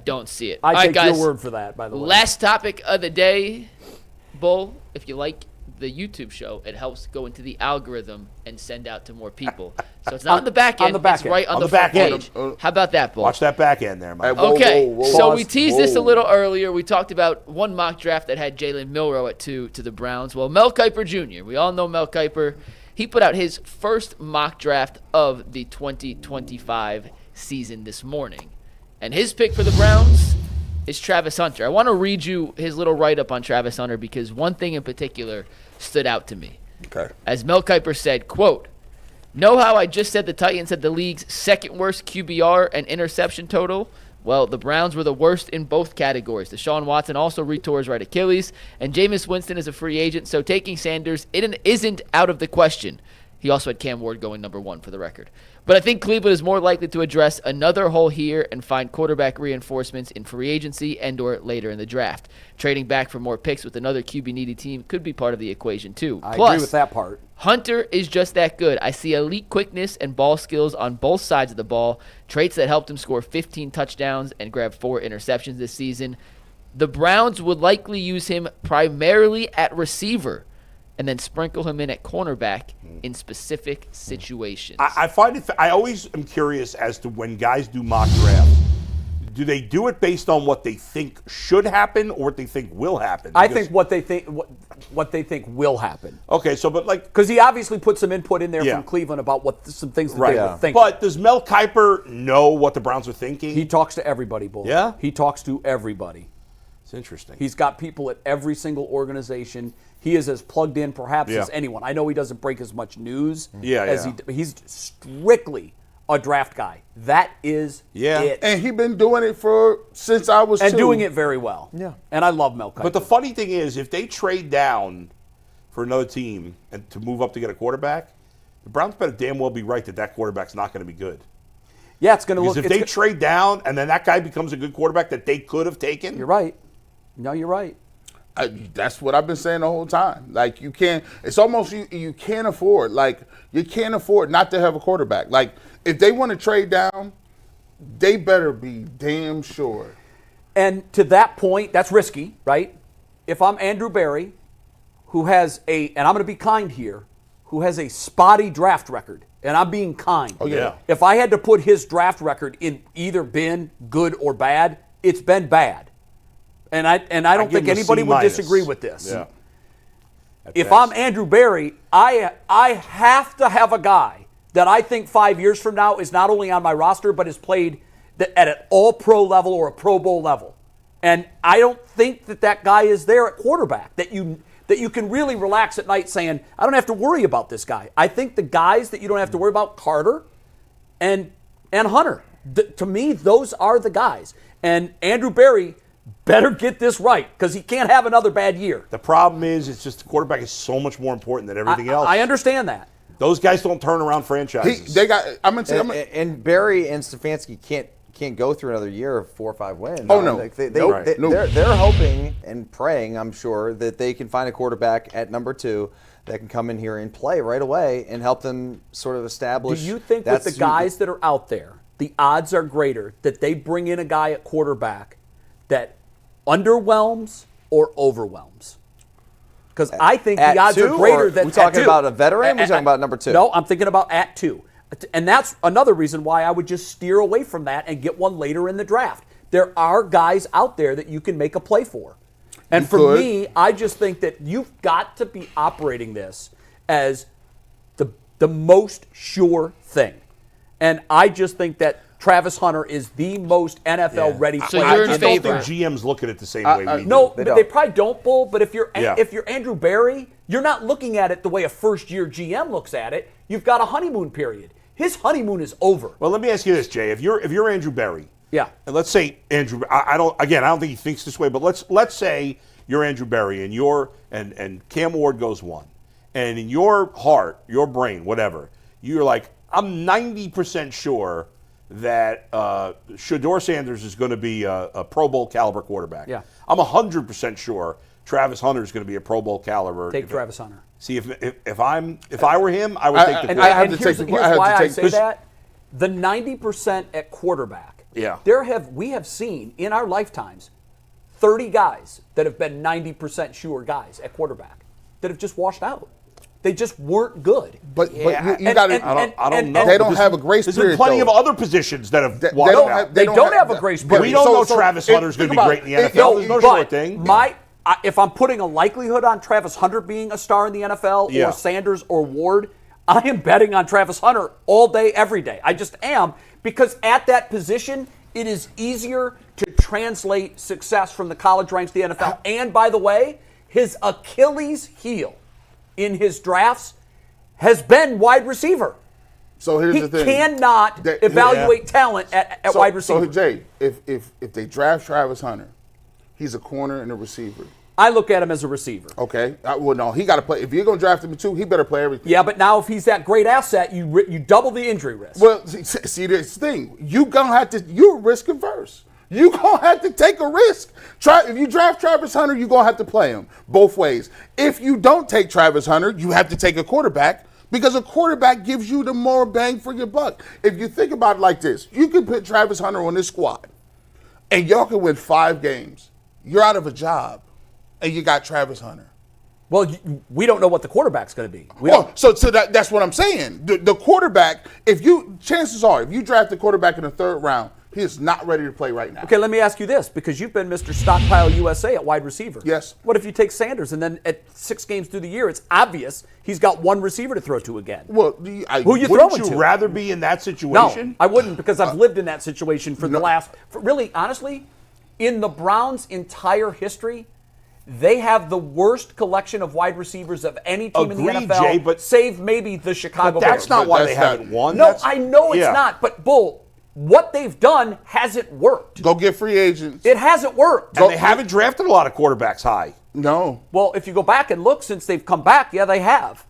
don't see it. I All right, take guys. your word for that, by the way. Last topic of the day, Bull. If you like the YouTube show, it helps go into the algorithm and send out to more people. So it's not on the back end. on the back it's end. right on, On the the back front end. page. How about that, Bull? Watch that back end there, man. Whoa, Okay, whoa, whoa. so Pause. we teased this a Whoa. little earlier. We talked about one mock draft that had Jalen Milroe at 2 to the Browns. Well, Mel Kiper Jr., we all know Mel Kiper. He put out his first mock draft of the 2025 season this morning. And his pick for the Browns is Travis Hunter. I want to read you his little write-up on Travis Hunter because one thing in particular stood out to me. Okay. As Mel Kiper said, quote, know how I just said the Titans had the league's second worst QBR and interception total? Well, the Browns were the worst in both categories. Deshaun Watson also retore his right Achilles, and Jameis Winston is a free agent, so taking Sanders isn't out of the question. He also had Cam Ward going number 1 for the record. But I think Cleveland is more likely to address another hole here and find quarterback reinforcements in free agency and or later in the draft. Trading back for more picks with another QB-needy team could be part of the equation too. I Plus, agree with that part. Hunter is just that good. I see elite quickness and ball skills on both sides of the ball, traits that helped him score 15 touchdowns and grab 4 interceptions this season. The Browns would likely use him primarily at receiver. and then sprinkle him in at cornerback in specific situations. I find it. I always am curious as to when guys do mock drafts. Do they do it based on what they think should happen or what they think will happen? I think what they think will happen. Okay, so but like because he obviously put some input in there Yeah. from Cleveland about what some things that right, they were thinking. But does Mel Kiper know what the Browns are thinking? He talks to everybody, Bull. Yeah? He talks to everybody. It's interesting. He's got people at every single organization. He is as plugged in, perhaps, as anyone. I know he doesn't break as much news as he's strictly a draft guy. That is it. And he's been doing it since I was and two. doing it very well. Yeah. And I love Mel Kiper. But the funny thing is, if they trade down for another team and to move up to get a quarterback, the Browns better damn well be right that quarterback's not going to be good. Yeah, it's going to look. Because if they trade down and then that guy becomes a good quarterback that they could have taken, You're right. No, you're right. That's what I've been saying the whole time. Like you can't. It's almost you can't afford. Like you can't afford not to have a quarterback. Like if they want to trade down, they better be damn sure. And to that point, that's risky, right? If I'm Andrew Berry, who has and I'm going to be kind here, who has a spotty draft record, and I'm being kind. Oh yeah. If I had to put his draft record in either been good or bad, it's been bad. And I don't think anybody would disagree with this. Yeah. If I'm Andrew Berry, I have to have a guy that I think 5 years from now is not only on my roster, but has played at an all-pro level or a Pro Bowl level. And I don't think that guy is there at quarterback, that you can really relax at night saying, I don't have to worry about this guy. I think the guys that you don't have to worry about, Carter and Hunter, to me, those are the guys. And Andrew Berry better get this right because he can't have another bad year. The problem is, it's just the quarterback is so much more important than everything else. I understand that. Those guys don't turn around franchises. And Barry and Stefanski can't go through another year of 4 or 5 wins. Oh no, Like nope. They're hoping and praying, I'm sure, that they can find a quarterback at number 2 that can come in here and play right away and help them sort of establish. Do you think with the guys that are out there, the odds are greater that they bring in a guy at quarterback that underwhelms or overwhelms? Because I think the odds are greater than we're talking about a veteran. We're talking about number 2. No, I'm thinking about at 2. And that's another reason why I would just steer away from that and get one later in the draft. There are guys out there that you can make a play for. And for me, I just think that you've got to be operating this as the most sure thing. And I just think that Travis Hunter is the most NFL-ready player. So you're in I favor. don't think GMs look at it the same way we do. No, they probably don't, Bull. But if you're Andrew Berry, you're not looking at it the way a first-year GM looks at it. You've got a honeymoon period. His honeymoon is over. Well, let me ask you this, Jay. If you're Andrew Berry, yeah, and let's say Andrew, I don't think he thinks this way, but let's say you're Andrew Berry and and Cam Ward goes 1, and in your heart, your brain, whatever, you're like, I'm 90% sure that Shedeur Sanders is going to be a Pro Bowl caliber quarterback. Yeah. I'm 100% sure Travis Hunter is going to be a Pro Bowl caliber. Take Travis Hunter. See, if I were him, I would take the. Here's why I say that: the 90% at quarterback. Yeah. We have seen in our lifetimes 30 guys that have been 90% sure guys at quarterback that have just washed out. They just weren't good. But you got to. I don't know. They don't have a grace period. There's been plenty though. of other positions that have washed out. They don't have a grace period. We don't know Travis Hunter's going to be great in the NFL. There's no sure thing. If I'm putting a likelihood on Travis Hunter being a star in the NFL or Sanders or Ward, I am betting on Travis Hunter all day, every day. I just am, because at that position, it is easier to translate success from the college ranks to the NFL. And by the way, his Achilles heel in his drafts has been wide receiver. So here's the thing. He cannot evaluate talent at wide receiver. So Jay, if they draft Travis Hunter, he's a corner and a receiver. I look at him as a receiver. Okay. Well, no, he got to play. If you're going to draft him too, he better play everything. Yeah, but now if he's that great asset, you double the injury risk. Well, see this thing. You're risk averse. You're going to have to take a risk. If you draft Travis Hunter, you're going to have to play him both ways. If you don't take Travis Hunter, you have to take a quarterback, because a quarterback gives you the more bang for your buck. If you think about it like this, you can put Travis Hunter on this squad, and y'all can win 5 games. You're out of a job, and you got Travis Hunter. Well, we don't know what the quarterback's going to be. So that's what I'm saying. The quarterback, chances are, if you draft a quarterback in the 3rd round, he is not ready to play right now. Okay, let me ask you this, because you've been Mr. Stockpile USA at wide receiver. Yes. What if you take Sanders and then at 6 games through the year, it's obvious he's got one receiver to throw to again? Well, who you wouldn't throwing you to? rather be in that situation? No, I wouldn't, because I've lived in that situation for the last, really, honestly, in the Browns' entire history, they have the worst collection of wide receivers of any team in the NFL, Jay, but save maybe the Chicago Bears. That's not why they haven't won. No, I know it's not, but Bull, what they've done hasn't worked. Go get free agents. It hasn't worked. And they haven't drafted a lot of quarterbacks high. No. Well, if you go back and look since they've come back, yeah, they have.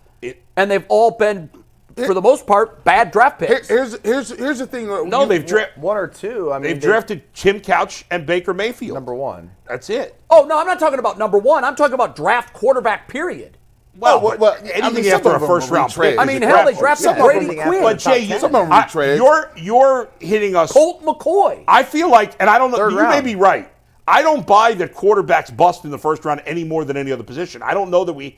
And they've all been, for the most part, bad draft picks. Here's the thing. No, they've drafted 1 or 2. I mean, they've drafted Tim Couch and Baker Mayfield. number 1. That's it. Oh, no, I'm not talking about number 1. I'm talking about draft quarterback, period. Anything after a first-round pick. I mean, hell, they drafted Brady Quinn. But Jay, Some of them retrade. you're hitting us. Colt McCoy. I feel like, and I don't know, 3rd you round. may be right. I don't buy that quarterbacks bust in the 1st round any more than any other position. I don't know that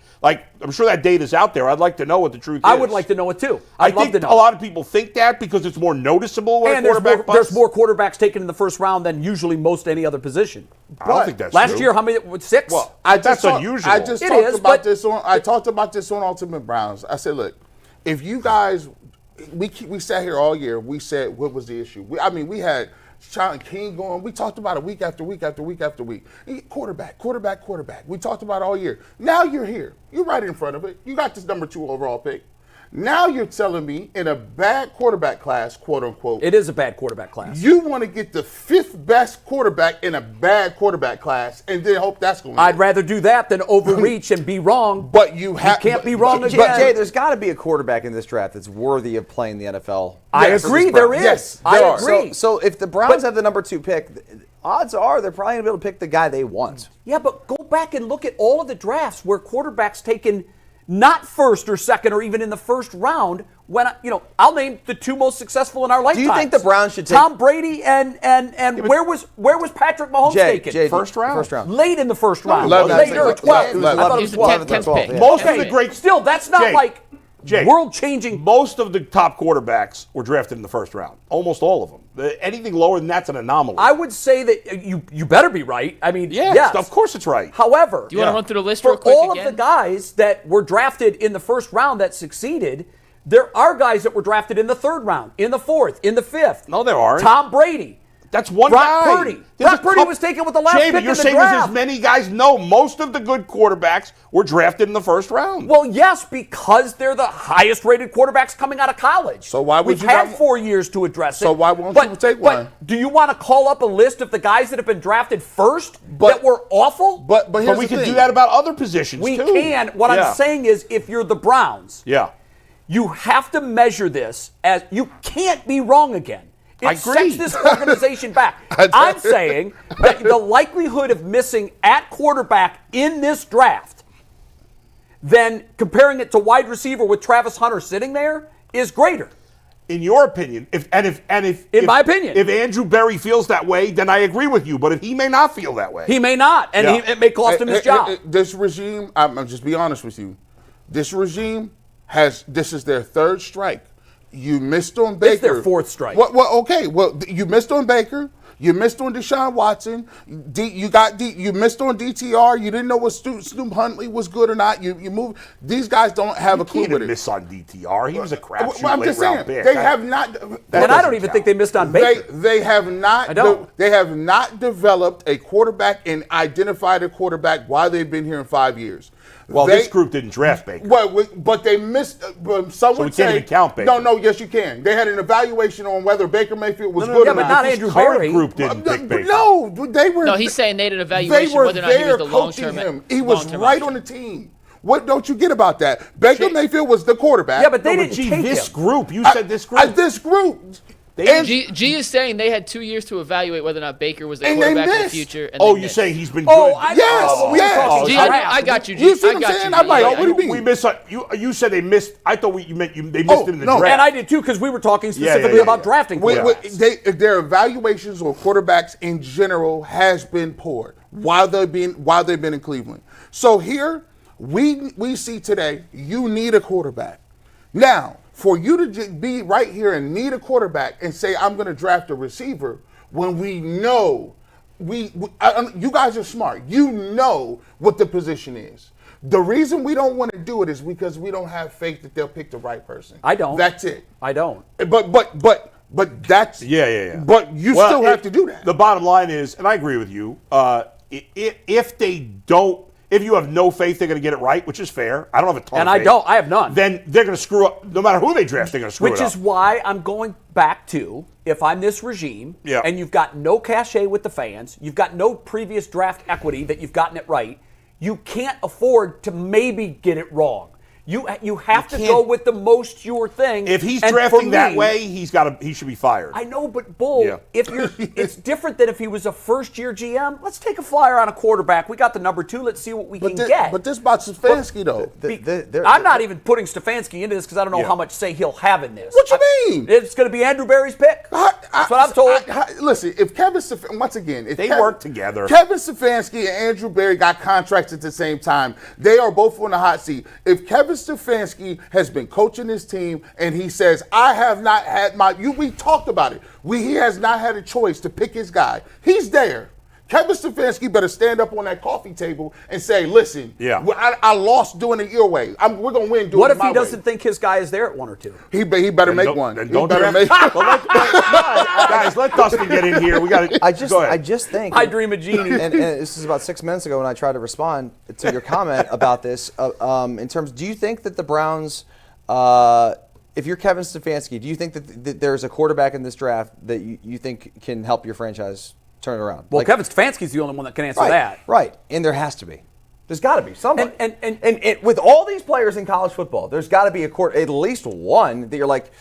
I'm sure that data's out there. I'd like to know what the truth is. I would like to know it too. I I'd love think to know. a lot of people think that because it's more noticeable when And a quarterback busts. there's more quarterbacks taken in the 1st round than usually most any other position. I don't think that's Last true. year, how many? 6? Well, That's that's unusual. I just It talked is, about but- this on. I talked about this on Ultimate Browns. I said, look, if you guys, we sat here all year. We said, what was the issue? We had Sean King going. We talked about it week after week after week after week. Quarterback. We talked about it all year. Now you're here. You're right in front of it. You got this number 2 overall pick. Now you're telling me in a bad quarterback class, quote unquote. It is a bad quarterback class. You want to get the 5th best quarterback in a bad quarterback class and then hope that's going to I'd rather do that than overreach and be wrong. But you can't be wrong again. But Jay, there's got to be a quarterback in this draft that's worthy of playing the NFL. I Yes, agree, for there this is. Browns. Yes, I there are. agree. So if the Browns have the number 2 pick, odds are they're probably going to be able to pick the guy they want. Yeah, but go back and look at all of the drafts where quarterbacks taken not 1st or 2nd or even in the 1st round. When I'll name the 2 most successful in our lifetime. Do you think the Browns should take Tom Brady and where was Patrick Mahomes taken? Jay, 1st round? 1st round. Late in the 1st round. 11th. Later, 12th. It was I thought it 11th, was the 12th. 10th pick. Yeah. Most of the great Still, that's not Jay, like Jay, world-changing. Most of the top quarterbacks were drafted in the 1st round. Almost all of them. Anything lower than that's an anomaly. I would say that you better be right. I mean, yes. Of course it's right. However, Do you want to run through the list for real quick all again? of the guys that were drafted in the 1st round that succeeded, there are guys that were drafted in the 3rd round, in the 4th, in the 5th. No, there aren't. Tom Brady. That's one Brock guy. Purdy. There's Brock a Purdy couple- was taken with the last Jay, pick but in you're the saying draft. there's as many guys? No, most of the good quarterbacks were drafted in the 1st round. Well, yes, because they're the highest-rated quarterbacks coming out of college. So why would We've you had not- 4 years to address it. So why won't you take one? But do you want to call up a list of the guys that have been drafted first that were awful? But here's But we the can thing. do that about other positions we too. can. What Yeah. I'm saying is, if you're the Browns, Yeah. you have to measure this as you can't be wrong again. It I agree. sets this organization back. I'm saying that the likelihood of missing at quarterback in this draft, then comparing it to wide receiver with Travis Hunter sitting there, is greater. In your opinion, if my opinion. if Andrew Berry feels that way, then I agree with you. But if he may not feel that way, He may not, and Yeah. it may cost him his job. This regime, I'm just be honest with you. This regime this is their 3rd strike. You missed on Baker. It's their 4th strike. Okay. Well, you missed on Baker. You missed on Deshaun Watson. You missed on DTR. You didn't know what Snoop Huntley was good or not. You moved. These guys don't have a clue he with didn't it. miss on DTR. He was a crapshoot Well, I'm just late round saying pick. they have not. And I don't even think they missed on Baker. They have not. I don't. They have not developed a quarterback and identified a quarterback while they've been here in 5 years. Well, this group didn't draft Baker. Well, but they missed. Some So would we say, can't even count Baker. No, yes, you can. They had an evaluation on whether Baker Mayfield was good yeah, or but not. not This Andrew current Berry. group didn't pick Baker. No, they were. No, he's saying they did an they evaluation were whether or not he was there the coaching long-term. him. He was long-term right option. on the team. What don't you get about that? Baker Mayfield was the quarterback. Yeah, but they No, didn't gee, take this him. group. You said this group. This group. They- G is saying they had 2 years to evaluate whether or not Baker was the And they quarterback of the missed. future. And Oh, they you're missed. saying he's been Oh, good? I Yes, know. yes. G, I got you, G. You see what I I'm got saying? you, I'm G. like, Yeah, what do you mean? We missed. You said they missed. I thought they missed him in the draft. And I did too, because we were talking specifically about drafting. Their evaluations on quarterbacks in general has been poor while they've been in Cleveland. So here, we see today, you need a quarterback. Now, for you to just be right here and need a quarterback and say, I'm going to draft a receiver, when we know, you guys are smart. You know what the position is. The reason we don't want to do it is because we don't have faith that they'll pick the right person. I don't. That's it. I don't. But that's But you still have to do that. The bottom line is, and I agree with you, if you have no faith they're going to get it right, which is fair. I don't have a ton of faith. I have none. Then they're going to screw up. No matter who they draft, they're going to screw it up. Which is why I'm going back to, if I'm this regime, and you've got no cachet with the fans, you've got no previous draft equity that you've gotten it right, you can't afford to maybe get it wrong. You have to go with the most sure thing. If he's drafting that way, he should be fired. I know, but Bull, it's different than if he was a first-year GM. Let's take a flyer on a quarterback. We got the number 2. Let's see what we can get. But this about Stefanski, though. I'm not even putting Stefanski into this because I don't know how much say he'll have in this. What you mean? It's going to be Andrew Berry's pick. That's what I'm told. Listen, if Kevin Stefanski, once again, if they work together. Kevin Stefanski and Andrew Berry got contracts at the same time. They are both on the hot seat. If Kevin Stefanski has been coaching his team and he says, I have not had we talked about it. He has not had a choice to pick his guy. He's there. Kevin Stefanski better stand up on that coffee table and say, listen, I lost doing it your way. We're going to win doing it my way. What if he doesn't think his guy is there at 1 or 2? He better make one. He better make one. Guys, let Dustin get in here. I just think. I dream of genie. And this is about 6 minutes ago when I tried to respond to your comment about this. In terms, do you think that the Browns, if you're Kevin Stefanski, do you think that there's a quarterback in this draft that you think can help your franchise turn it around? Well, Kevin Stefanski's the only one that can answer that. Right, and there has to be. There's got to be somebody. And with all these players in college football, there's got to be at least one that you're like,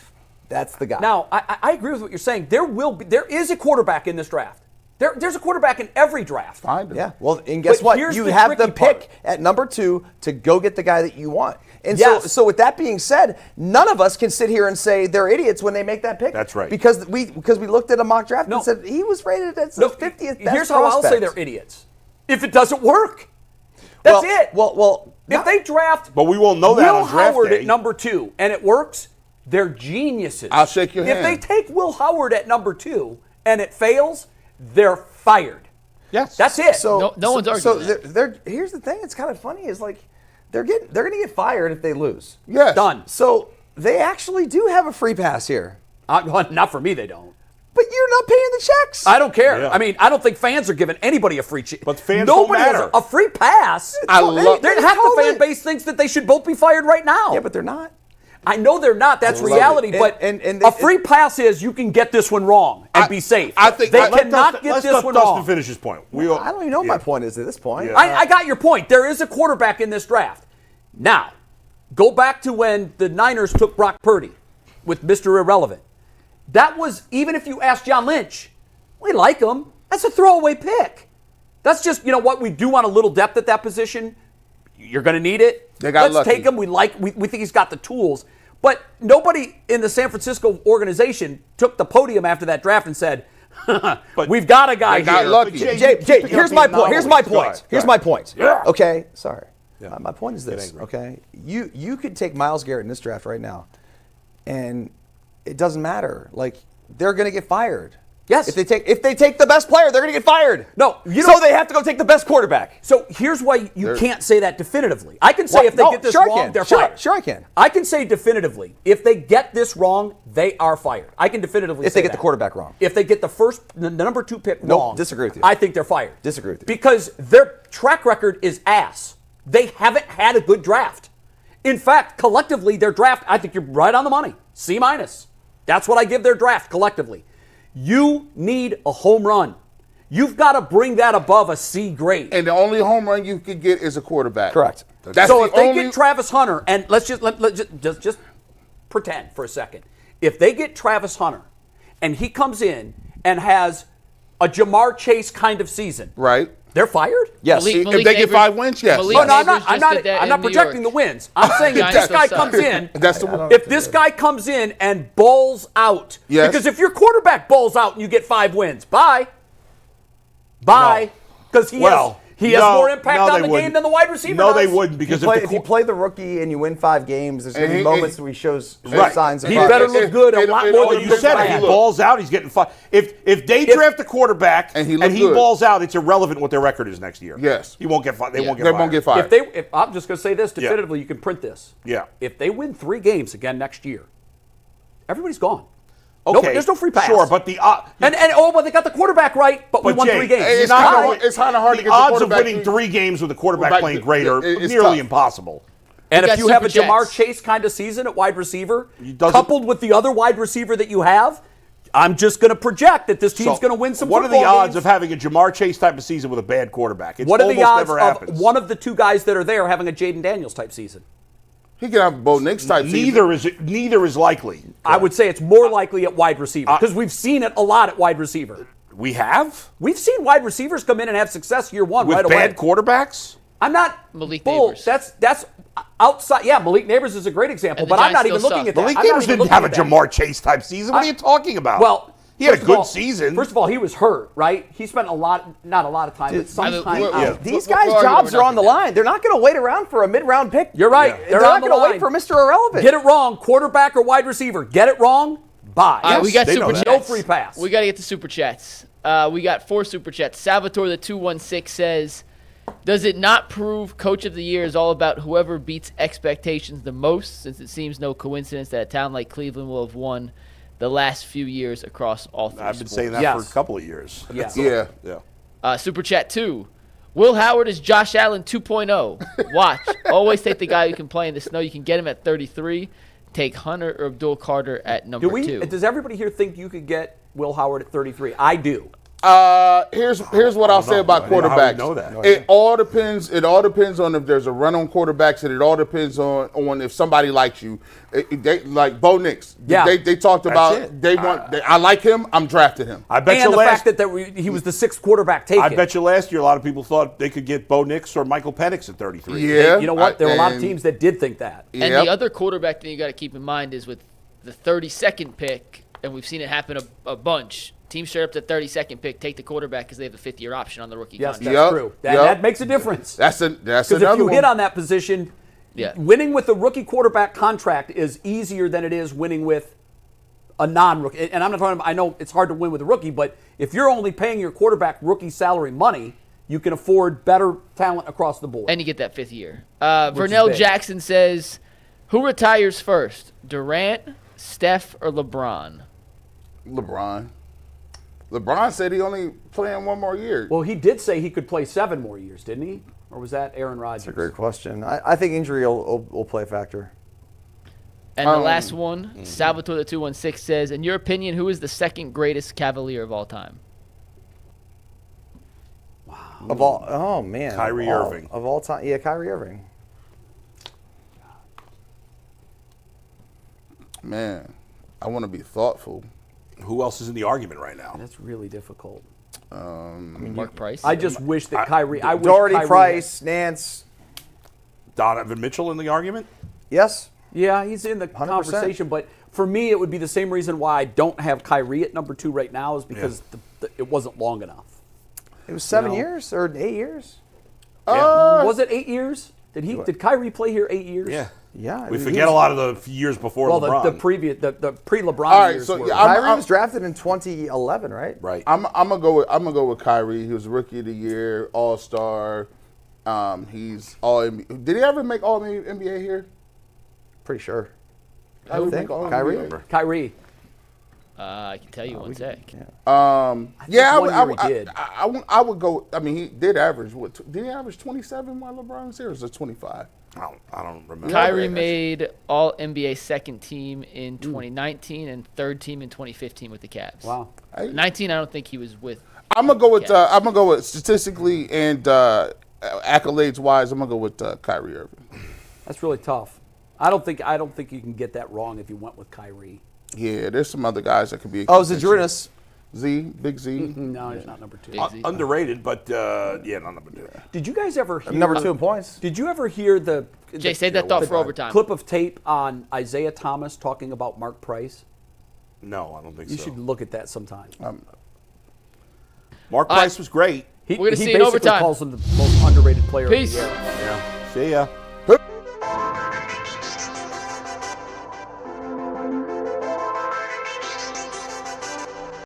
that's the guy. Now, I agree with what you're saying. There is a quarterback in this draft. There's a quarterback in every draft. Yeah. Well, and guess what? You have the pick at number 2 to go get the guy that you want. And so with that being said, none of us can sit here and say they're idiots when they make that pick. That's right. Because we looked at a mock draft and said he was rated as the 50th best Here's how I'll say they're idiots. If it doesn't work, that's it. Well, if they draft but we won't know that Will on draft Howard day. at number 2 and it works, they're geniuses. I'll shake your hand. If they take Will Howard at number 2 and it fails, they're fired. Yes. That's it. No one's arguing that. Here's the thing. It's kind of funny. Is like they're going to get fired if they lose. Yes. Done. So they actually do have a free pass here. Not for me, they don't. But you're not paying the checks. I don't care. Yeah. I mean, I don't think fans are giving anybody a free check. But fans Nobody don't matter. has a free pass. I love Half the fan base thinks that they should both be fired right now. Yeah, but they're not. I know they're not. That's reality. it. But And a free pass is you can get this one wrong and be safe. I think they let cannot get this one Dustin wrong. finish his point. I don't even know what my point is at this point. Yeah. I got your point. There is a quarterback in this draft. Now, go back to when the Niners took Brock Purdy with Mr. Irrelevant. That was, even if you ask John Lynch, we like him. That's a throwaway pick. That's just, you know what, we do want a little depth at that position. You're going to need it. Let's lucky. take him. We think he's got the tools. But nobody in the San Francisco organization took the podium after that draft and said, we've got a guy They got here. lucky. Jay, here's my point. Here's my point. Here's my point. Yeah. Okay, sorry. Yeah. My point is this. Okay, you could take Myles Garrett in this draft right now, and it doesn't matter. Like they're going to get fired. Yes. If they take the best player, they're going to get fired. No, so they have to go take the best quarterback. So here's why you can't say that definitively. I can say if they get this wrong, they're fired. Sure, I can. I can say definitively, if they get this wrong, they are fired. I can definitively say If they get that. the quarterback wrong. If they get the number 2 pick wrong, disagree with you. I think they're fired. Disagree with you. Because their track record is ass. They haven't had a good draft. In fact, collectively, their draft, I think you're right on the money. C-. That's what I give their draft collectively. You need a home run. You've got to bring that above a C grade. And the only home run you could get is a quarterback. Correct. So if they get Travis Hunter, and let's just pretend for a second. If they get Travis Hunter, and he comes in and has a Jamar Chase kind of season, Right. they're fired? Yes. If they get 5 wins, yes. Malik No, I'm Neighbors just did that I'm in not New projecting York. the wins. I'm saying if this guy comes in, That's the one. if this guy comes in and balls out, Yes. because if your quarterback balls out and you get 5 wins, bye. Because he He has more impact on the game than the wide receiver No, does. they wouldn't, because if you play the rookie and you win 5 games, there's going to be moments where he shows signs of He progress. better look good a lot more than you said. If he balls out, he's getting fired. If they draft a quarterback and he balls out, it's irrelevant what their record is next year. Yes. He won't get fired. They won't get fired. If I'm just going to say this definitively, you can print this. Yeah. If they win 3 games again next year, everybody's gone. Okay. There's no free pass. Sure, but the but they got the quarterback right, but we won Jay, 3 games. It's kind of hard to get the odds the of winning 3 games with the quarterback playing great are nearly tough. impossible. And if you have a Super Jamar Jets. Chase kind of season at wide receiver, coupled with the other wide receiver that you have, I'm just going to project that this team's going to win some football games. What are the odds of having a Jamar Chase type of season with a bad quarterback? What are the odds never of happens. one of the 2 guys that are there having a Jaden Daniels type season? He can have Bo Nix type season. Neither is likely. I would say it's more likely at wide receiver because we've seen it a lot at wide receiver. We have? We've seen wide receivers come in and have success year 1 With right away. bad quarterbacks? I'm not Malik bull. Neighbors. That's outside. Yeah, Malik Neighbors is a great example, And the but I'm not Giants even still looking at suck. that. Malik I'm not Neighbors even didn't have a looking at that. Jamar Chase type season. What are you talking about? Well, he had a first of good all- season. First of all, he was hurt, right? He spent not a lot of time, but some time out. These guys' jobs are on the line. They're not going to wait around for a mid-round pick. You're right. They're not going to wait for Mr. Irrelevant. Get it wrong, quarterback or wide receiver. Get it wrong, bye. All right, we got they know super that. chats. No free pass. We got to get to super chats. We got 4 super chats. Salvatore the 216 says, "Does it not prove Coach of the Year is all about whoever beats expectations the most? Since it seems no coincidence that a town like Cleveland will have won the last few years across all 3 I've been sports." saying that Yes. for a couple of years. Yes. Yeah. Super chat 2. Will Howard is Josh Allen 2.0. Watch. Always take the guy who can play in the snow. You can get him at 33. Take Hunter or Abdul Carter at number 2. Does everybody here think you could get Will Howard at 33? I do. Here's what I'll say about quarterbacks. Know that. It all depends. It all depends on if there's a run on quarterbacks, and it all depends on if somebody likes you. They like Bo Nix. Yeah. They talked about it. I like him. I'm drafting him. I bet And you the fact that he was the 6th quarterback taken. I bet you last year a lot of people thought they could get Bo Nix or Michael Penix at 33. Yeah. You know what? There were a lot of teams that did think that. And the other quarterback thing you got to keep in mind is with the 32nd pick, and we've seen it happen a bunch. Teams straight up to the 32nd pick, take the quarterback because they have a 5th-year option on the rookie Yes, contract. that's true. That makes a difference. That's Because another if you one. hit on that position, Yeah. winning with a rookie quarterback contract is easier than it is winning with a non-rookie. And I'm not talking about, I know it's hard to win with a rookie, but if you're only paying your quarterback rookie salary money, you can afford better talent across the board. And you get that 5th year. Vernell big. Jackson says, who retires first, Durant, Steph, or LeBron? LeBron said he only playing 1 more year. Well, he did say he could play 7 more years, didn't he? Or was that Aaron Rodgers? That's a great question. I think injury will play a factor. And the last one, Salvatore the 216 says, in your opinion, who is the 2nd greatest Cavalier of all time? Kyrie Irving. Of all time. Yeah, Kyrie Irving. Man, I want to be thoughtful. Who else is in the argument right now? That's really difficult. Mark Price? I just wish that Kyrie. I wish Doherty, Kyrie Price, Nance. Donovan Mitchell in the argument? Yes. Yeah, he's in the 100%. conversation, but for me, it would be the same reason why I don't have Kyrie at number 2 right now is because it wasn't long enough. It was 7 years or 8 years. Was it 8 years? Did Kyrie play here 8 years? Yeah. Yeah. We forget a lot of the years before Well, LeBron. the pre-LeBron All right, years. so were, Kyrie was drafted in 2011, right? Right. I'm gonna go with Kyrie. He was Rookie of the Year, All-Star. He's all. Did he ever make All NBA here? Pretty sure. I think Kyrie. Kyrie. I can tell you one sec. Yeah, one year he did. I would go. I mean, he did average. What did he average? 27 while LeBron was here, or was it 25? I don't remember. Kyrie made All NBA 2nd team in 2019 and 3rd team in 2015 with the Cavs. Wow. 19, I don't think he was with. I'm gonna go with statistically and accolades wise. I'm gonna go with Kyrie Irving. That's really tough. I don't think you can get that wrong if you went with Kyrie. Yeah, there's some other guys that could be. Oh, Zadrunas. Big Z. No, he's not number 2. Underrated, but not number 2. Did you guys ever hear Number 2 in points. Did you ever hear the Jay, save that thought for overtime. clip of tape on Isaiah Thomas talking about Mark Price? No, I don't think You so. should look at that sometime. Mark Price was great. We're going to see he in overtime. calls him the most underrated player Peace. of the year. See ya.